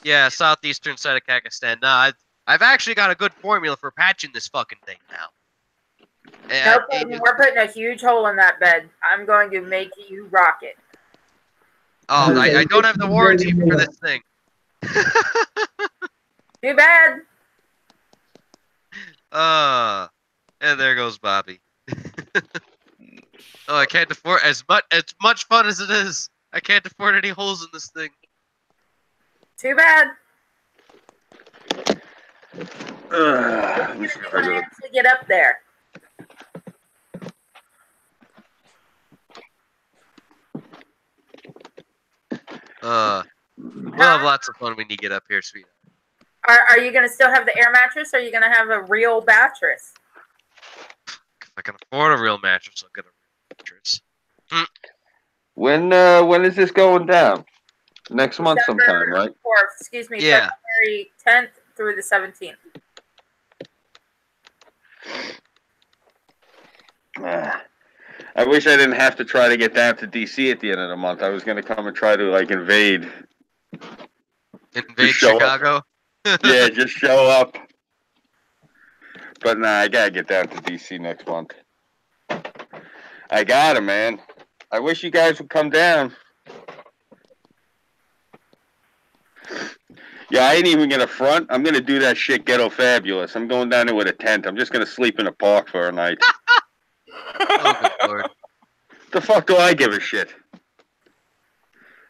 Speaker 3: Yeah, southeastern side of Kakistan. No, I've actually got a good formula for patching this fucking thing now.
Speaker 11: No problem. We're putting a huge hole in that bed. I'm going to make you rock it.
Speaker 3: Oh, I don't have the warranty for this thing.
Speaker 11: Too bad.
Speaker 3: And there goes Bobby. Oh, I can't afford as much fun as it is. I can't afford any holes in this thing.
Speaker 11: Too bad.
Speaker 1: Let me see if I
Speaker 11: When I
Speaker 1: do it.
Speaker 11: actually get up there.
Speaker 3: We'll have lots of fun when you get up here, sweetheart.
Speaker 11: Are you going to still have the air mattress, or are you going to have a real mattress?
Speaker 3: If I can afford a real mattress, I'll get a real mattress.
Speaker 1: When is this going down? Next month sometime, right?
Speaker 11: 4th, excuse me,
Speaker 3: Yeah.
Speaker 11: February 10th through the 17th.
Speaker 1: I wish I didn't have to try to get down to DC at the end of the month. I was going to come and try to like invade.
Speaker 3: Invade
Speaker 1: show up.
Speaker 3: Chicago.
Speaker 1: Yeah, just show up. But nah, I gotta get down to DC next month. I gotta, man. I wish you guys would come down. Yeah, I ain't even gonna front. I'm gonna do that shit ghetto fabulous. I'm going down there with a tent. I'm just gonna sleep in a park for a night.
Speaker 3: Oh, good lord.
Speaker 1: The fuck do I give a shit?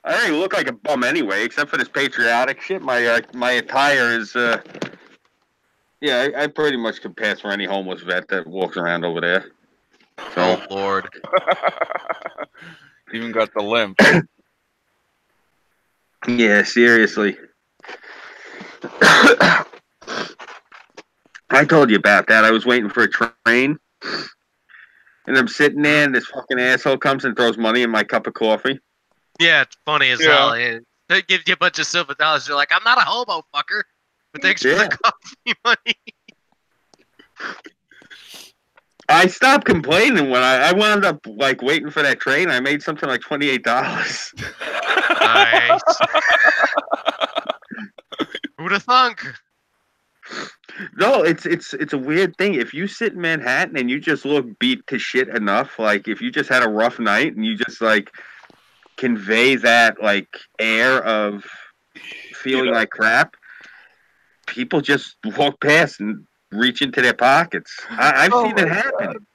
Speaker 1: I already look like a bum anyway, except for this patriotic shit. My attire is, yeah, I pretty much could pass for any homeless vet that walks around over there. So,
Speaker 3: Oh, Lord.
Speaker 9: Even got the limp.
Speaker 1: yeah, seriously. I told you about that. I was waiting for a train, and I'm sitting there, and this fucking asshole comes and throws money in my cup of coffee.
Speaker 3: Yeah, it's funny as
Speaker 9: Yeah.
Speaker 3: hell. It gives you a bunch of silver dollars. You're like, I'm not a hobo, fucker. But thanks for
Speaker 1: Yeah.
Speaker 3: the coffee money.
Speaker 1: I stopped complaining when I wound up like waiting for that train. I made something like $28.
Speaker 3: Nice. Who'd have thunk?
Speaker 1: No, it's a weird thing. If you sit in Manhattan and you just look beat to shit enough, like if you just had a rough night and you just like convey that like air of feeling like crap, people just walk past and reach into their pockets. I've seen it happen.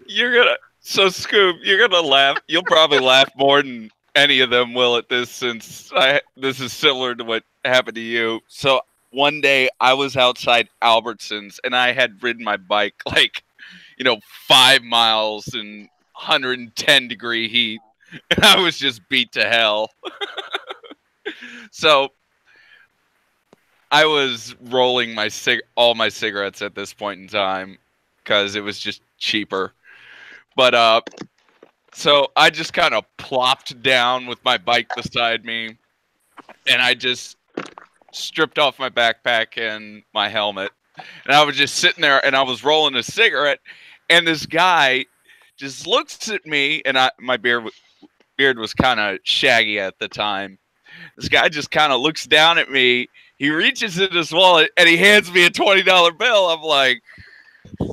Speaker 9: You're gonna Scoob, you're gonna laugh. You'll probably laugh more than any of them will at this, since this is similar to what happened to you. So one day I was outside Albertsons and I had ridden my bike 5 miles in 110-degree heat, and I was just beat to hell. So I was rolling all my cigarettes at this point in time because it was just cheaper. But so I just kind of plopped down with my bike beside me, and I just stripped off my backpack and my helmet, and I was just sitting there, and I was rolling a cigarette, and this guy just looks at me, and my beard was kind of shaggy at the time. This guy just kind of looks down at me. He reaches in his wallet and he hands me a $20 bill. I'm like,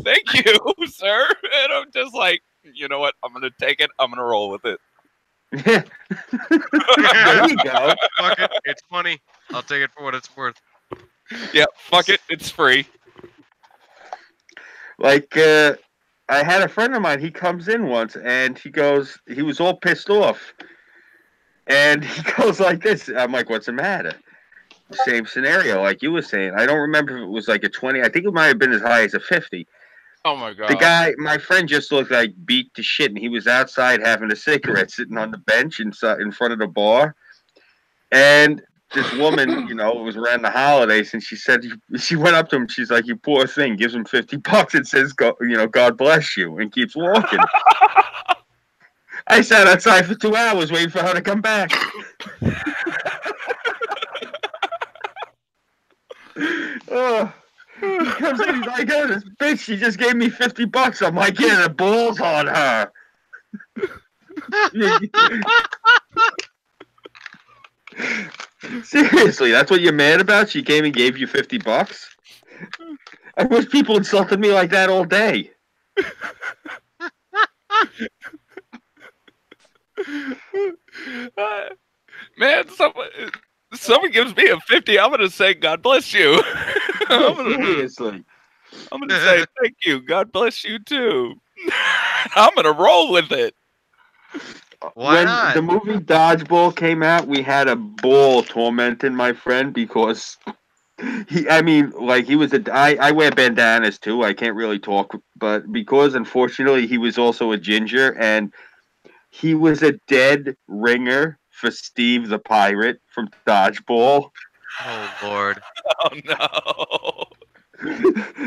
Speaker 9: "Thank you, sir." And I'm just like, you know what? I'm gonna take it. I'm gonna roll with it.
Speaker 1: There you go.
Speaker 3: Fuck it. It's funny. I'll take it for what it's worth.
Speaker 9: Yeah, fuck it. It's free.
Speaker 1: Like, I had a friend of mine. He comes in once and he was all pissed off. And he goes like this. I'm like, "What's the matter?" Same scenario, like you were saying. I don't remember if it was like a 20. I think it might have been as high as a 50.
Speaker 9: Oh my god.
Speaker 1: The guy, my friend, just looked like beat to shit, and he was outside having a cigarette, sitting on the bench in front of the bar. And this woman, it was around the holidays, and she went up to him. She's like, "You poor thing," gives him $50 and says, "God bless you," and keeps walking. I sat outside for 2 hours waiting for her to come back. Oh, he comes in, he's like, "Oh, this bitch, she just gave me $50. I'm like, "Yeah, the balls on her." Seriously, that's what you're mad about? She came and gave you $50? I wish people insulted me like that all day.
Speaker 9: Man, someone gives me a 50, I'm gonna say, "God bless you."
Speaker 1: Seriously.
Speaker 9: I'm gonna say, "Thank you, God bless you too." I'm gonna roll with it.
Speaker 3: Why not?
Speaker 1: The movie Dodgeball came out, we had a ball tormenting my friend because I wear bandanas too. I can't really talk, but because unfortunately he was also a ginger, and he was a dead ringer for Steve the Pirate from Dodgeball.
Speaker 3: Oh Lord.
Speaker 9: Oh no.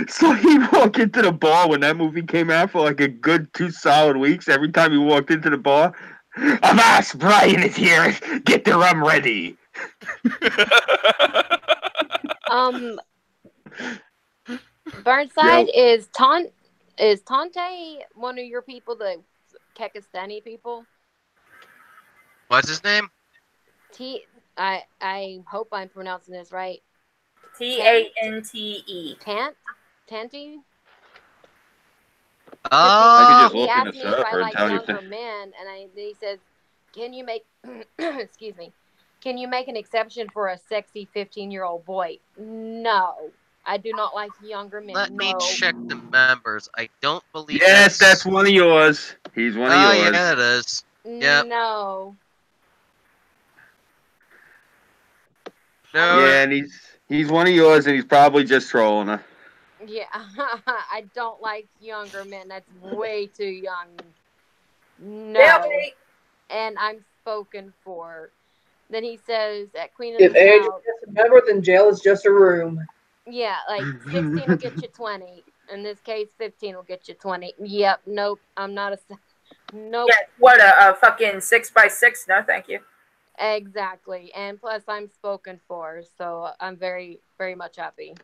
Speaker 1: So he walked into the bar when that movie came out for like a good 2 solid weeks. Every time he walked into the bar, "Avast, Brian is here. Get the rum ready."
Speaker 5: Burnside, is Tante one of your people, the Kekistani people?
Speaker 3: What's his name?
Speaker 5: I hope I'm pronouncing this right.
Speaker 11: Tante.
Speaker 5: Tanti?
Speaker 1: I could just
Speaker 5: He
Speaker 1: look in
Speaker 5: asked
Speaker 1: the
Speaker 5: me if I
Speaker 1: server and
Speaker 5: like
Speaker 1: tell you.
Speaker 5: younger men, and he said, "Can you make excuse me? Can you make an exception for a sexy 15-year-old boy?" No, I do not like younger men.
Speaker 3: Let me check the members. I don't believe.
Speaker 1: Yes, that's one of yours. He's one of yours.
Speaker 3: Yeah, it is. Yep.
Speaker 5: No.
Speaker 3: No.
Speaker 1: Yeah, and he's one of yours, and he's probably just trolling her.
Speaker 5: Yeah, I don't like younger men. That's way too young. No.
Speaker 11: Yeah,
Speaker 5: And I'm spoken for. Then he says at Queen of
Speaker 2: If
Speaker 5: the
Speaker 2: age is
Speaker 5: South.
Speaker 2: just a number, then jail is just a room.
Speaker 5: Yeah, like 16 will get you 20. In this case, 15 will get you 20. Yep, nope. I'm not a. Nope.
Speaker 11: Yeah, what a fucking 6x6? No, thank you.
Speaker 5: Exactly. And plus, I'm spoken for, so I'm very, very much happy.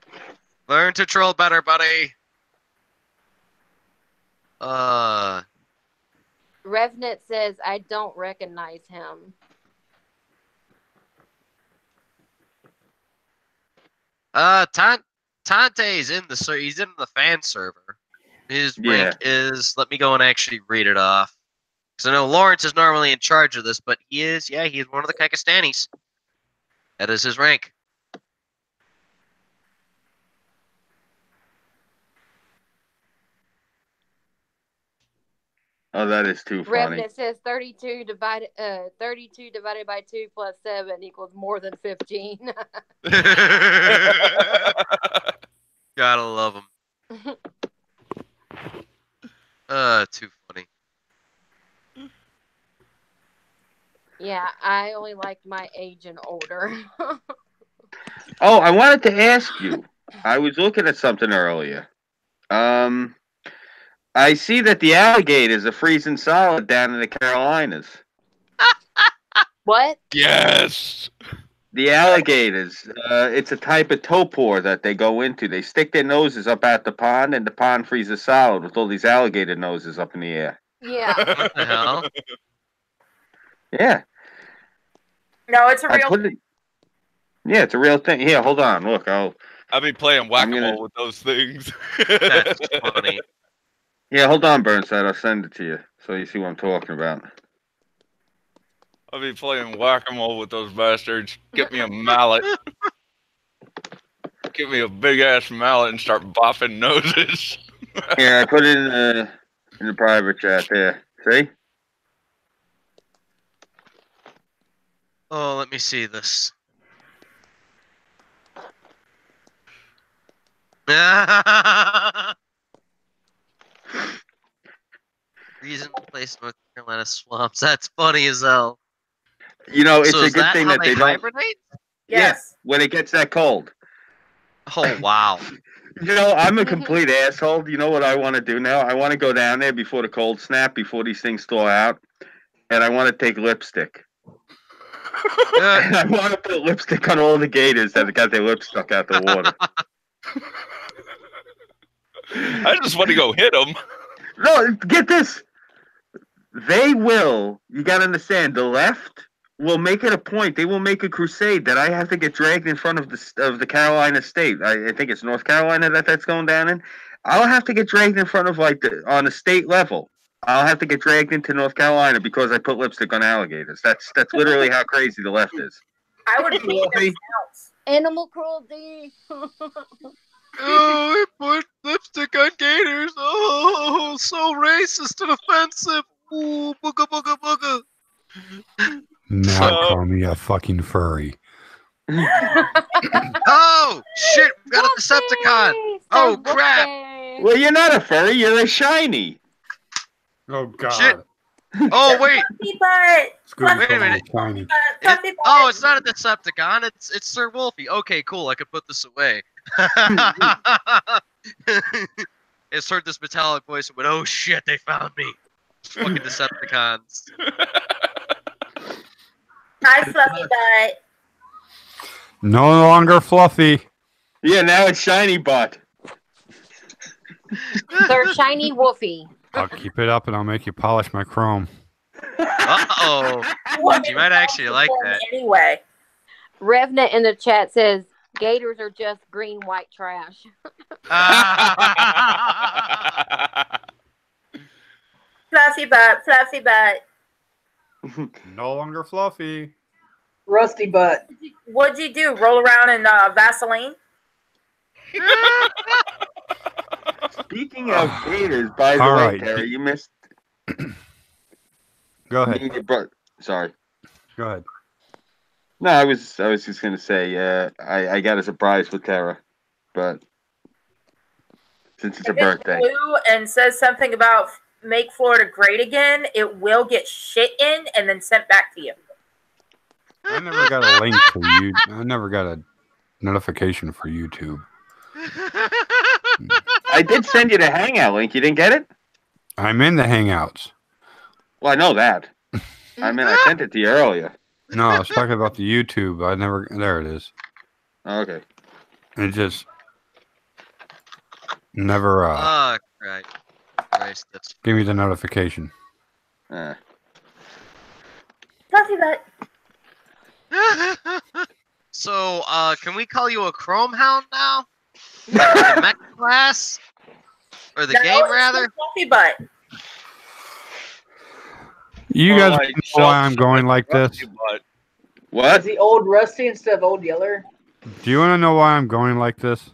Speaker 3: Learn to troll better, buddy.
Speaker 5: Revnet says, "I don't recognize him."
Speaker 3: Tante's in he's in the fan server. His rank is, let me go and actually read it off. Because I know Lawrence is normally in charge of this, but he is one of the Kakistanis. That is his rank.
Speaker 1: Oh, that is too funny.
Speaker 5: Revenant says 32 divided by 2 plus 7 equals more than 15.
Speaker 3: Gotta love him. Too funny.
Speaker 5: Yeah, I only like my age and older.
Speaker 1: Oh, I wanted to ask you. I was looking at something earlier. I see that the alligators are freezing solid down in the Carolinas.
Speaker 5: What?
Speaker 9: Yes.
Speaker 1: The alligators, it's a type of topor that they go into. They stick their noses up at the pond, and the pond freezes solid with all these alligator noses up in the air.
Speaker 5: Yeah.
Speaker 3: What the hell?
Speaker 1: Yeah.
Speaker 11: No, it's a
Speaker 1: I
Speaker 11: real.
Speaker 1: put it. Yeah, it's a real thing. Here, hold on. Look,
Speaker 9: I'll be playing whack-a-mole
Speaker 1: gonna-
Speaker 9: with those things.
Speaker 3: That's funny.
Speaker 1: Yeah, hold on, Burnside. I'll send it to you so you see what I'm talking about.
Speaker 9: I'll be playing whack-a-mole with those bastards. Get me a mallet. Get me a big-ass mallet and start bopping noses.
Speaker 1: Here, I put it in the private chat there. See?
Speaker 3: Oh, let me see this. Reason place North Carolina swamps. That's funny as hell.
Speaker 1: You know, it's
Speaker 3: So
Speaker 1: a
Speaker 3: is
Speaker 1: good
Speaker 3: that
Speaker 1: thing
Speaker 3: how
Speaker 1: that they don't.
Speaker 3: hibernate?
Speaker 11: Yes.
Speaker 1: When it gets that cold.
Speaker 3: Oh wow.
Speaker 1: You know, I'm a complete asshole. You know what I want to do now? I want to go down there before the cold snap, before these things thaw out, and I want to take lipstick. And I want to put lipstick on all the gators that got their lips stuck out the water.
Speaker 9: I just want to go hit them.
Speaker 1: No, get this. They will. You got to understand. The left will make it a point. They will make a crusade that I have to get dragged in front of the Carolina state. I think it's North Carolina that's going down in. I'll have to get dragged in front of on a state level. I'll have to get dragged into North Carolina because I put lipstick on alligators. That's literally how crazy the left is.
Speaker 11: I would be
Speaker 1: See?
Speaker 5: Animal cruelty.
Speaker 3: Oh, he put lipstick on gators. Oh, so racist and offensive. Ooh, booga booga booga.
Speaker 12: Now call me a fucking furry.
Speaker 3: Oh shit, we got a Decepticon. Oh crap.
Speaker 1: Well, you're not a furry. You're a shiny.
Speaker 4: Oh God.
Speaker 3: Shit. Oh wait.
Speaker 11: Fluffy butt.
Speaker 12: Scooby
Speaker 3: Wait a minute.
Speaker 12: Tiny.
Speaker 11: Fluffy butt.
Speaker 3: Oh, it's not a Decepticon. It's Sir Wolfie. Okay, cool. I could put this away. It's heard this metallic voice and went, "Oh shit, they found me." Fucking Decepticons.
Speaker 11: Hi, Fluffy butt.
Speaker 12: No longer fluffy.
Speaker 1: Yeah, now it's shiny butt.
Speaker 5: They're shiny Wolfie.
Speaker 12: I'll keep it up and I'll make you polish my chrome.
Speaker 3: Uh-oh. You might actually like that.
Speaker 11: Anyway.
Speaker 5: Revenant in the chat says gators are just green white trash.
Speaker 11: Fluffy butt. Fluffy butt.
Speaker 12: No longer fluffy.
Speaker 2: Rusty butt.
Speaker 11: What'd you do? Roll around in Vaseline?
Speaker 1: Speaking of gators, by the
Speaker 12: All
Speaker 1: way,
Speaker 12: right.
Speaker 1: Terry, you missed.
Speaker 12: Go ahead.
Speaker 1: Sorry.
Speaker 12: Go ahead.
Speaker 1: No, I was just gonna say, I got a surprise with Tara, but since it's a birthday,
Speaker 11: Blue and says something about make Florida great again, it will get shit in and then sent back to you.
Speaker 12: I never got a link for you. I never got a notification for YouTube.
Speaker 1: I did send you the Hangout link. You didn't get it?
Speaker 12: I'm in the Hangouts.
Speaker 1: Well, I know that. I mean, I sent it to you earlier.
Speaker 12: No, I was talking about the YouTube. I never. There it is.
Speaker 1: Okay.
Speaker 12: It just never
Speaker 3: Oh, Christ, that's
Speaker 12: give me the notification.
Speaker 11: Fluffy butt.
Speaker 3: So, can we call you a Chrome Hound now? The mech class? Or the
Speaker 11: No,
Speaker 3: game,
Speaker 11: it's
Speaker 3: rather?
Speaker 11: Fluffy butt.
Speaker 12: You guys
Speaker 9: like
Speaker 12: know why I'm going like this?
Speaker 9: But
Speaker 1: What?
Speaker 2: Is he old Rusty instead of old Yeller?
Speaker 12: Do you want to know why I'm going like this?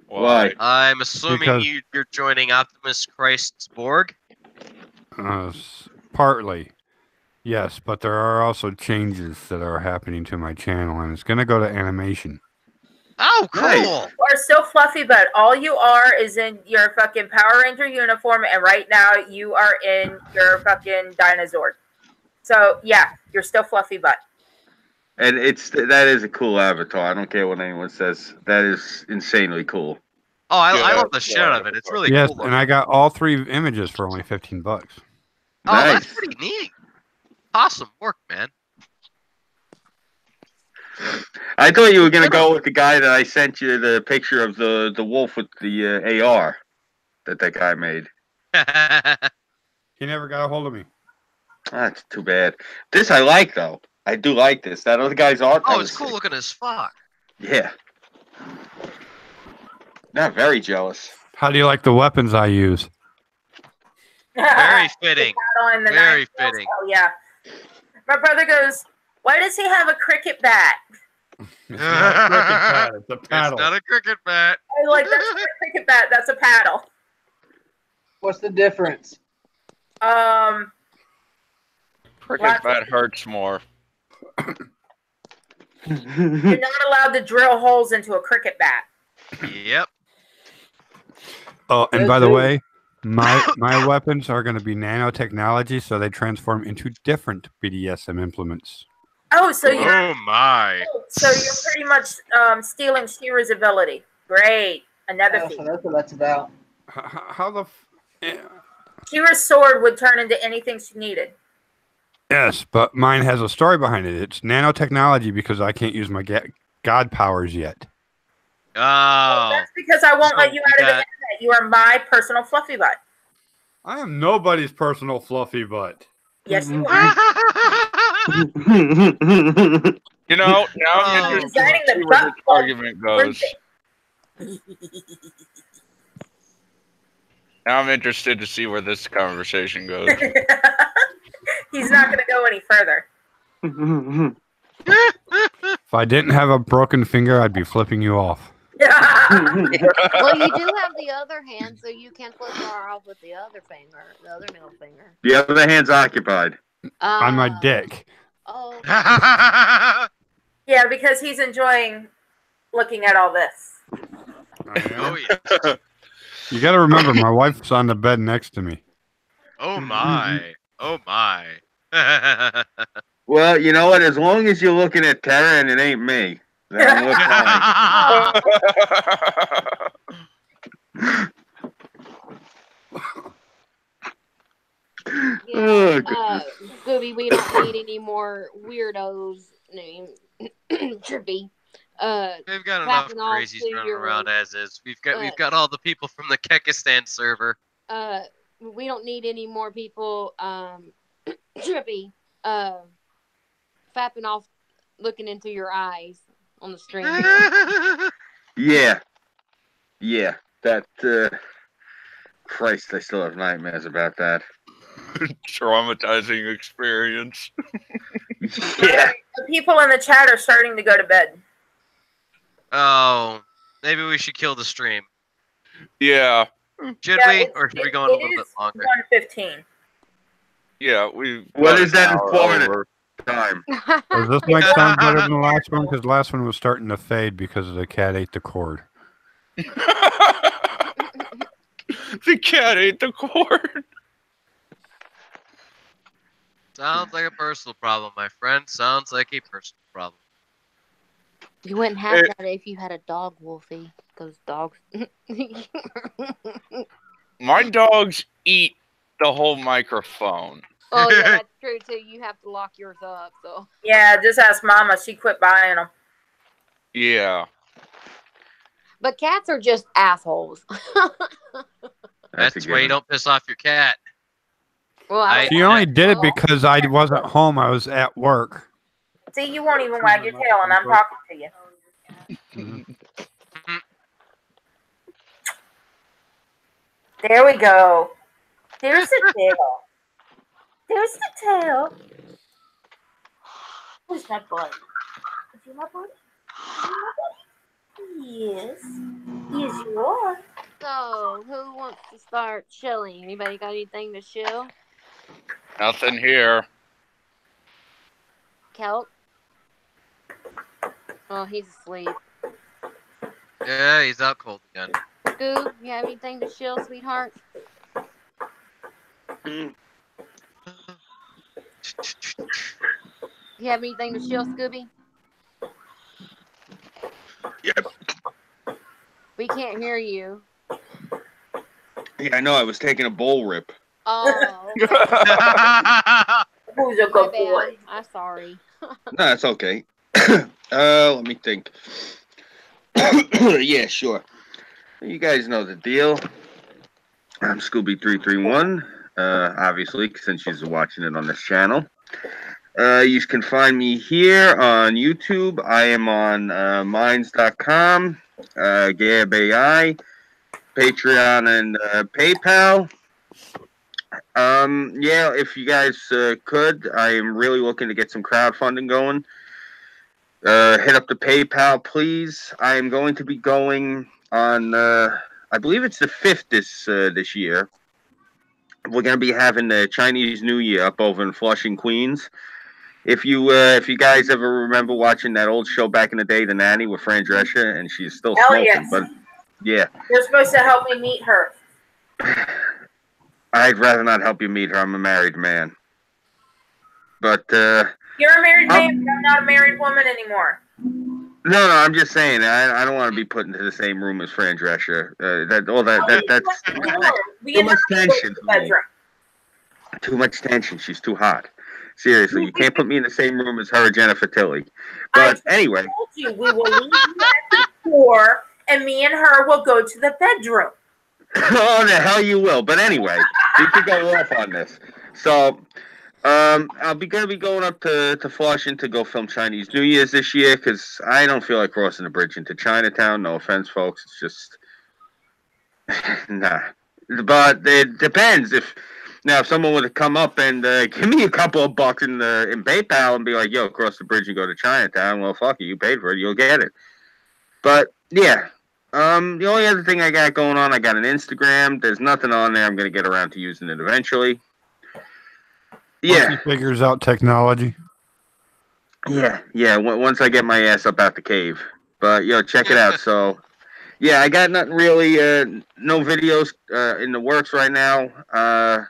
Speaker 1: Why?
Speaker 3: I'm assuming
Speaker 12: Because-
Speaker 3: you're joining Optimus Christ's Borg.
Speaker 12: Partly. Yes, but there are also changes that are happening to my channel, and it's going to go to animation.
Speaker 3: Oh, cool!
Speaker 1: Nice.
Speaker 11: You are so fluffy, but all you are is in your fucking Power Ranger uniform, and right now you are in your fucking dinosaur. So yeah, you're still fluffy butt.
Speaker 1: And that is a cool avatar. I don't care what anyone says. That is insanely cool.
Speaker 3: Oh, I
Speaker 9: Yeah,
Speaker 3: love the shit out of it. It's really
Speaker 12: Yes,
Speaker 3: cool.
Speaker 12: and I got all 3 images for only $15.
Speaker 3: Oh,
Speaker 1: Nice.
Speaker 3: that's pretty neat. Awesome work, man.
Speaker 1: I thought you were gonna go with the guy that I sent you the picture of the wolf with the AR that guy made.
Speaker 12: He never got a hold of me.
Speaker 1: That's too bad. This I like though. I do like this. That other guy's art.
Speaker 3: Oh,
Speaker 1: that
Speaker 3: it's
Speaker 1: was
Speaker 3: cool
Speaker 1: sick.
Speaker 3: looking as fuck.
Speaker 1: Yeah. Not very jealous.
Speaker 12: How do you like the weapons I use?
Speaker 3: Very fitting.
Speaker 11: In the
Speaker 3: Very
Speaker 11: 90s.
Speaker 3: fitting.
Speaker 11: Oh yeah. My brother goes, "Why does he have a cricket bat?"
Speaker 12: It's not a cricket bat, it's a
Speaker 3: It's
Speaker 12: paddle.
Speaker 3: not a cricket bat.
Speaker 11: I'm like, "That's not a cricket bat. That's a paddle."
Speaker 2: What's the difference?
Speaker 9: Cricket bat hurts more.
Speaker 11: You're not allowed to drill holes into a cricket bat.
Speaker 3: Yep.
Speaker 12: Oh, and
Speaker 2: Yes,
Speaker 12: by the
Speaker 2: dude.
Speaker 12: way, my weapons are going to be nanotechnology, so they transform into different BDSM implements.
Speaker 11: Oh, so you're
Speaker 3: Oh my.
Speaker 11: pretty much stealing Shira's ability. Great, another
Speaker 2: Oh,
Speaker 11: feat.
Speaker 2: so that's what that's about.
Speaker 12: How the?
Speaker 11: Shira's sword would turn into anything she needed.
Speaker 12: Yes, but mine has a story behind it. It's nanotechnology because I can't use my god powers yet.
Speaker 3: Oh.
Speaker 11: That's because I won't
Speaker 3: So
Speaker 11: let you out of the
Speaker 3: got-
Speaker 11: internet. You are my personal fluffy butt.
Speaker 12: I am nobody's personal fluffy butt.
Speaker 11: Yes, you are.
Speaker 9: You know, now I'm
Speaker 3: Oh.
Speaker 9: interested
Speaker 11: Designing
Speaker 9: to
Speaker 11: the
Speaker 9: see where
Speaker 11: butt
Speaker 9: this
Speaker 11: plug
Speaker 9: argument goes. Now I'm interested to see where this conversation goes.
Speaker 11: He's not going to go any further.
Speaker 12: If I didn't have a broken finger, I'd be flipping you off.
Speaker 5: Well, you do have the other hand, so you can flip her off with the other finger, the other middle finger.
Speaker 1: The other hand's occupied.
Speaker 12: On my dick.
Speaker 5: Oh,
Speaker 11: Yeah, because he's enjoying looking at all this.
Speaker 3: Oh yeah.
Speaker 12: You got to remember, my wife's on the bed next to me.
Speaker 3: Oh my. Oh my.
Speaker 1: Well, you know what? As long as you're looking at Tara and it ain't me, then we're fine. Oh, goodness.
Speaker 5: Gooby, we don't need any more weirdos named Trippy.
Speaker 3: We've got enough
Speaker 5: Clapping off
Speaker 3: crazies
Speaker 5: to
Speaker 3: running
Speaker 5: your-
Speaker 3: around as is. We've got all the people from the Kekistan server.
Speaker 5: We don't need any more people. Trippy, fapping off, looking into your eyes on the stream.
Speaker 1: Yeah. Yeah. That, Christ, I still have nightmares about that.
Speaker 9: Traumatizing experience.
Speaker 1: Yeah.
Speaker 11: The people in the chat are starting to go to bed.
Speaker 3: Oh, maybe we should kill the stream.
Speaker 9: Yeah.
Speaker 3: Should
Speaker 11: Yeah,
Speaker 3: we?
Speaker 11: it's-
Speaker 3: Or should we
Speaker 11: it-
Speaker 3: go on a
Speaker 11: it
Speaker 3: little bit
Speaker 11: is
Speaker 3: longer?
Speaker 11: 1:15.
Speaker 9: Yeah, we.
Speaker 1: What is that in
Speaker 9: hour
Speaker 1: Florida
Speaker 9: over.
Speaker 1: time?
Speaker 12: Does this mic sound better than the last one? Because the last one was starting to fade because the cat ate the cord.
Speaker 9: The cat ate the cord.
Speaker 3: Sounds like a personal problem, my friend. Sounds like a personal problem.
Speaker 5: You wouldn't have that if you had a dog, Wolfie. Because dogs.
Speaker 9: My dogs eat the whole microphone.
Speaker 5: Oh, yeah, that's true, too. You have to lock yours up, so.
Speaker 11: Yeah, just ask Mama. She quit buying them.
Speaker 9: Yeah.
Speaker 5: But cats are just assholes.
Speaker 3: That's why you don't piss off your cat.
Speaker 5: Well, I
Speaker 12: She only did it because I wasn't home. I was at work.
Speaker 11: See, you won't even wag your tail, and I'm talking to you. There we go. There's the tail. There's the tail. Where's my butt? You my buddy? Yes. Yes, you are.
Speaker 5: So, who wants to start chilling? Anybody got anything to chill?
Speaker 9: Nothing here.
Speaker 5: Kelp? Oh, he's asleep.
Speaker 3: Yeah, he's out cold again.
Speaker 5: Scoob, you have anything to chill, sweetheart? You have anything to chill, Scooby?
Speaker 1: Yep.
Speaker 5: We can't hear you.
Speaker 1: Yeah, I know. I was taking a bowl rip.
Speaker 5: Oh, okay.
Speaker 11: Who's a
Speaker 5: My
Speaker 11: good
Speaker 5: bad.
Speaker 11: boy?
Speaker 5: I'm sorry.
Speaker 1: No, that's okay. Let me think. Yeah, sure. You guys know the deal. I'm Scooby331, obviously, since you're watching it on this channel. You can find me here on YouTube. I am on Minds.com, Gab AI, Patreon, and PayPal. Yeah, if you guys could, I am really looking to get some crowdfunding going. Hit up the PayPal, please. I am going to be going on, I believe it's the 5th this year. We're going to be having the Chinese New Year up over in Flushing, Queens. If you guys ever remember watching that old show back in the day, The Nanny with Fran Drescher, and she's still
Speaker 11: Hell
Speaker 1: smoking,
Speaker 11: yes.
Speaker 1: but yeah.
Speaker 11: You're supposed to help me meet her.
Speaker 1: I'd rather not help you meet her. I'm a married man. But
Speaker 11: You're a married man, but I'm not a married woman anymore.
Speaker 1: no, I'm just saying. I don't want to be put into the same room as Fran Drescher. That's too much tension. Too much tension. She's too hot. Seriously, you can't put me in the same room as her or Jennifer Tilly. But anyway,
Speaker 11: told you we will leave you at the door, and me and her will go to the bedroom.
Speaker 1: oh, the hell you will. But anyway, we could go off on this. So, I'll be gonna be going up to Flushing to go film Chinese New Year's this year because I don't feel like crossing the bridge into Chinatown. No offense, folks. It's just nah. But it depends if someone were to come up and give me a couple of bucks in PayPal and be like, "Yo, cross the bridge and go to Chinatown." Well, fuck you paid for it. You'll get it. But yeah. The only other thing I got going on, I got an Instagram. There's nothing on there. I'm going to get around to using it eventually. Yeah.
Speaker 12: Once he figures out technology.
Speaker 1: Yeah. Once I get my ass up out the cave. But, check it out. So, yeah, I got nothing really, no videos in the works right now.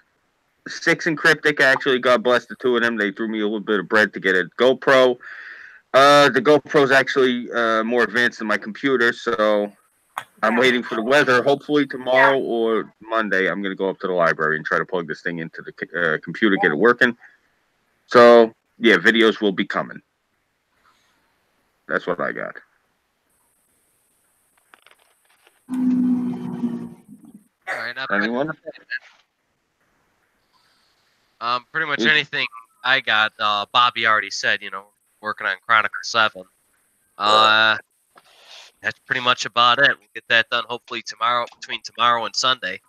Speaker 1: Six and Cryptic, actually, God bless the two of them. They threw me a little bit of bread to get a GoPro. The GoPro's actually more advanced than my computer, so I'm waiting for the weather. Hopefully tomorrow or Monday, I'm going to go up to the library and try to plug this thing into the computer, get it working. So, yeah, videos will be coming. That's what I got.
Speaker 3: All right,
Speaker 1: Anyone?
Speaker 3: Pretty much anything I got, Bobby already said, working on Chronicle 7. That's pretty much about it. We'll get that done hopefully between tomorrow and Sunday.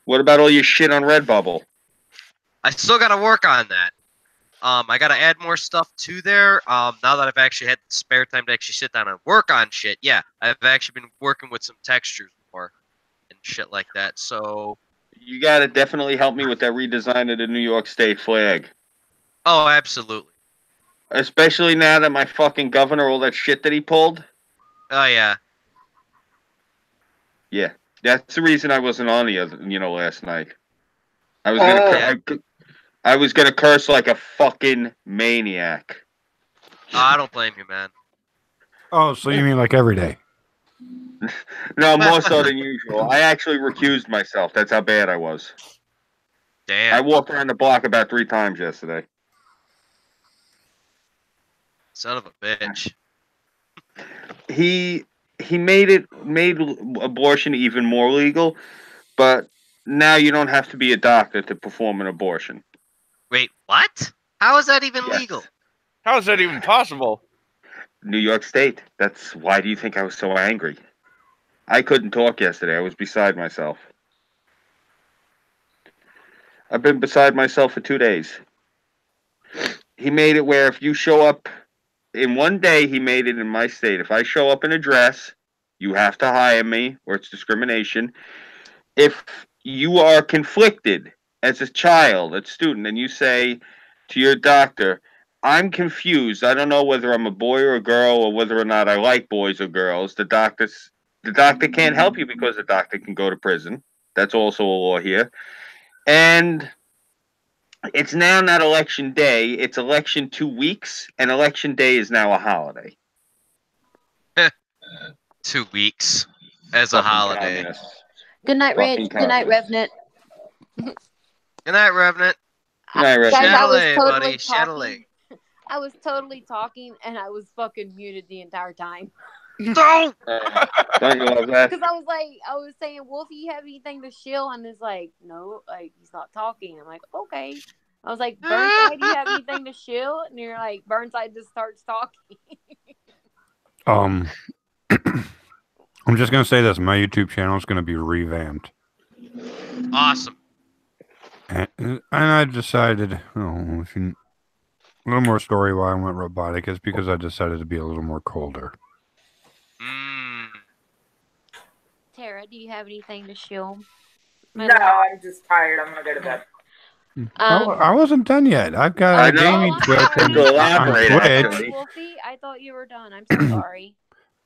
Speaker 1: What about all your shit on Redbubble?
Speaker 3: I still got to work on that. I got to add more stuff to there. Now that I've actually had spare time to actually sit down and work on shit, yeah, I've actually been working with some textures more and shit like that. So
Speaker 1: you got to definitely help me with that redesign of the New York State flag.
Speaker 3: Oh, absolutely.
Speaker 1: Especially now that my fucking governor, all that shit that he pulled.
Speaker 3: Oh, yeah.
Speaker 1: Yeah. That's the reason I wasn't on last night. I was gonna curse like a fucking maniac.
Speaker 3: Oh, I don't blame you, man.
Speaker 12: Oh, so you mean like every day?
Speaker 1: No, more so than usual. I actually recused myself. That's how bad I was.
Speaker 3: Damn.
Speaker 1: I walked around the block about 3 times yesterday.
Speaker 3: Son of a bitch.
Speaker 1: He made abortion even more legal, but now you don't have to be a doctor to perform an abortion.
Speaker 3: Wait, what? How is that even legal?
Speaker 9: How is that even possible?
Speaker 1: New York State. That's why do you think I was so angry? I couldn't talk yesterday. I was beside myself. I've been beside myself for 2 days. He made it where if you show up in one day, he made it in my state. If I show up in a dress, you have to hire me, or it's discrimination. If you are conflicted as a child, a student, and you say to your doctor, I'm confused. I don't know whether I'm a boy or a girl or whether or not I like boys or girls. The doctor can't help you because the doctor can go to prison. That's also a law here. And it's now not election day. It's election 2 weeks, and election day is now a holiday.
Speaker 3: 2 weeks as a
Speaker 1: Fucking
Speaker 3: holiday.
Speaker 1: communists.
Speaker 5: Good night,
Speaker 1: Fucking
Speaker 5: Rich. Good night,
Speaker 1: communists.
Speaker 5: Revenant.
Speaker 3: Good night, Revenant.
Speaker 1: Good night,
Speaker 5: Guys,
Speaker 1: Revenant.
Speaker 5: I was
Speaker 3: Chalet,
Speaker 5: totally
Speaker 3: buddy.
Speaker 5: talking.
Speaker 3: Chalet.
Speaker 5: I was totally talking, and I was fucking muted the entire time.
Speaker 3: Don't!
Speaker 1: Don't you love that?
Speaker 5: Because I was saying, Wolfie, you have anything to shill? And it's like, no, like, he's not talking. I'm like, okay. I was like, Burnside, do you have anything to shill? And you're like, Burnside just starts talking.
Speaker 12: I'm just gonna say this: my YouTube channel is gonna be revamped.
Speaker 3: Awesome.
Speaker 12: And I decided, a little more story why I went robotic is because I decided to be a little more colder.
Speaker 5: Tara, do you have anything to shill?
Speaker 11: No, I'm just tired. I'm gonna go to bed.
Speaker 12: I wasn't done yet. I've got a gaming Twitch on Twitch.
Speaker 5: Wolfie, I thought you were done. I'm so sorry.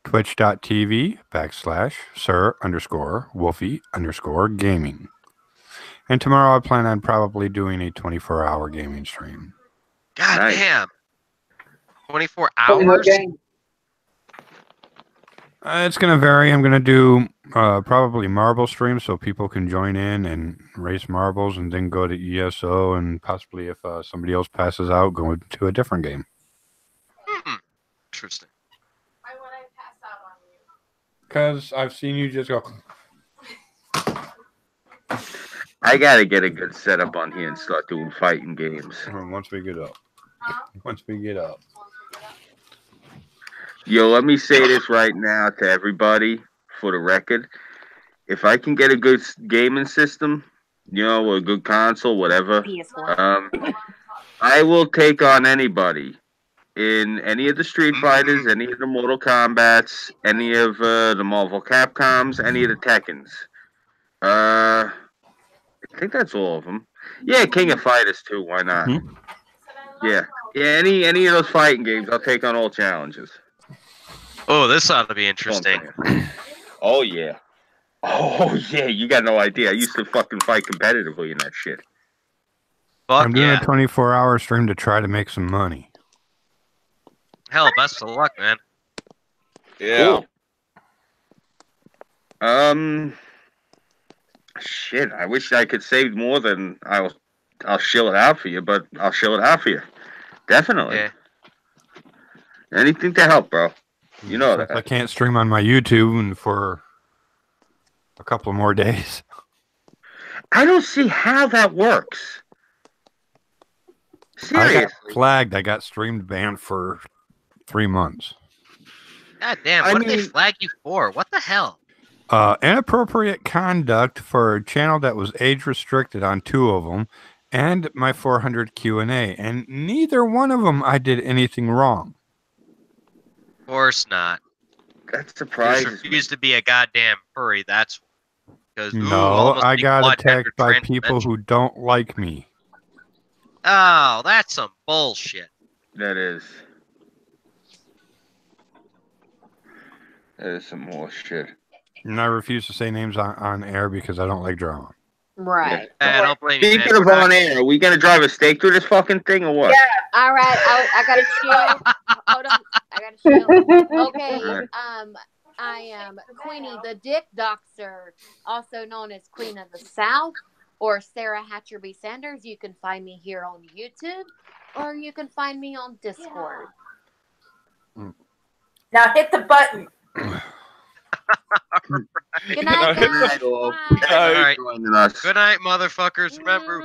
Speaker 12: Twitch.tv/Sir_Wolfie_gaming. And tomorrow I plan on probably doing a 24-hour gaming stream.
Speaker 3: God damn. 24 hours?
Speaker 12: It's going to vary. I'm going to do probably marble streams so people can join in and race marbles and then go to ESO and possibly if somebody else passes out, go into a different game.
Speaker 3: Interesting.
Speaker 11: Why would I pass out on you?
Speaker 12: Because I've seen you just go...
Speaker 1: I gotta get a good setup on here and start doing fighting games.
Speaker 12: Once we get up. Once we get up.
Speaker 1: Yo, let me say this right now to everybody for the record. If I can get a good gaming system, a good console, whatever, I will take on anybody in any of the Street Fighters, any of the Mortal Kombats, any of the Marvel Capcoms, any of the Tekkens. I think that's all of them. Yeah, King of Fighters too. Why not? Yeah. Any of those fighting games, I'll take on all challenges.
Speaker 3: Oh, this ought to be interesting.
Speaker 1: Oh yeah. Oh yeah. You got no idea. I used to fucking fight competitively in that shit.
Speaker 12: I'm doing a 24-hour stream to try to make some money.
Speaker 3: Hell, best of luck, man.
Speaker 9: Yeah.
Speaker 1: Cool. Shit. I wish I could save more than I'll shill it out for you, but I'll shill it out for you. Definitely.
Speaker 3: Yeah.
Speaker 1: Anything to help, bro. You know that.
Speaker 12: I can't stream on my YouTube for a couple more days.
Speaker 1: I don't see how that works. Seriously.
Speaker 12: I got flagged. I got streamed banned for 3 months.
Speaker 3: God damn, what did they flag you for? What the hell?
Speaker 12: Inappropriate conduct for a channel that was age restricted on 2 of them, and my 400 Q&A, and neither one of them I did anything wrong.
Speaker 3: Of course not.
Speaker 1: That surprises me.
Speaker 3: You refused to be a goddamn furry. That's because
Speaker 12: no, I got attacked by people who don't like me.
Speaker 3: Oh, that's some bullshit.
Speaker 1: That is. That is some more shit.
Speaker 12: And I refuse to say names on air because I don't like drama.
Speaker 5: Right.
Speaker 3: I don't blame you.
Speaker 1: Speaking of on air, are we gonna drive a stake through this fucking thing or what?
Speaker 5: Yeah. All right. I got to chill. Hold on. I got to chill. Okay. I am Queenie the Dick Doctor, also known as Queen of the South, or Sarah Hatcherby Sanders. You can find me here on YouTube, or you can find me on Discord.
Speaker 11: Now hit the button.
Speaker 5: Good night, guys.
Speaker 3: All right. Good night, motherfuckers. Remember,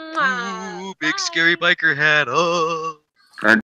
Speaker 3: big scary biker hat. Oh.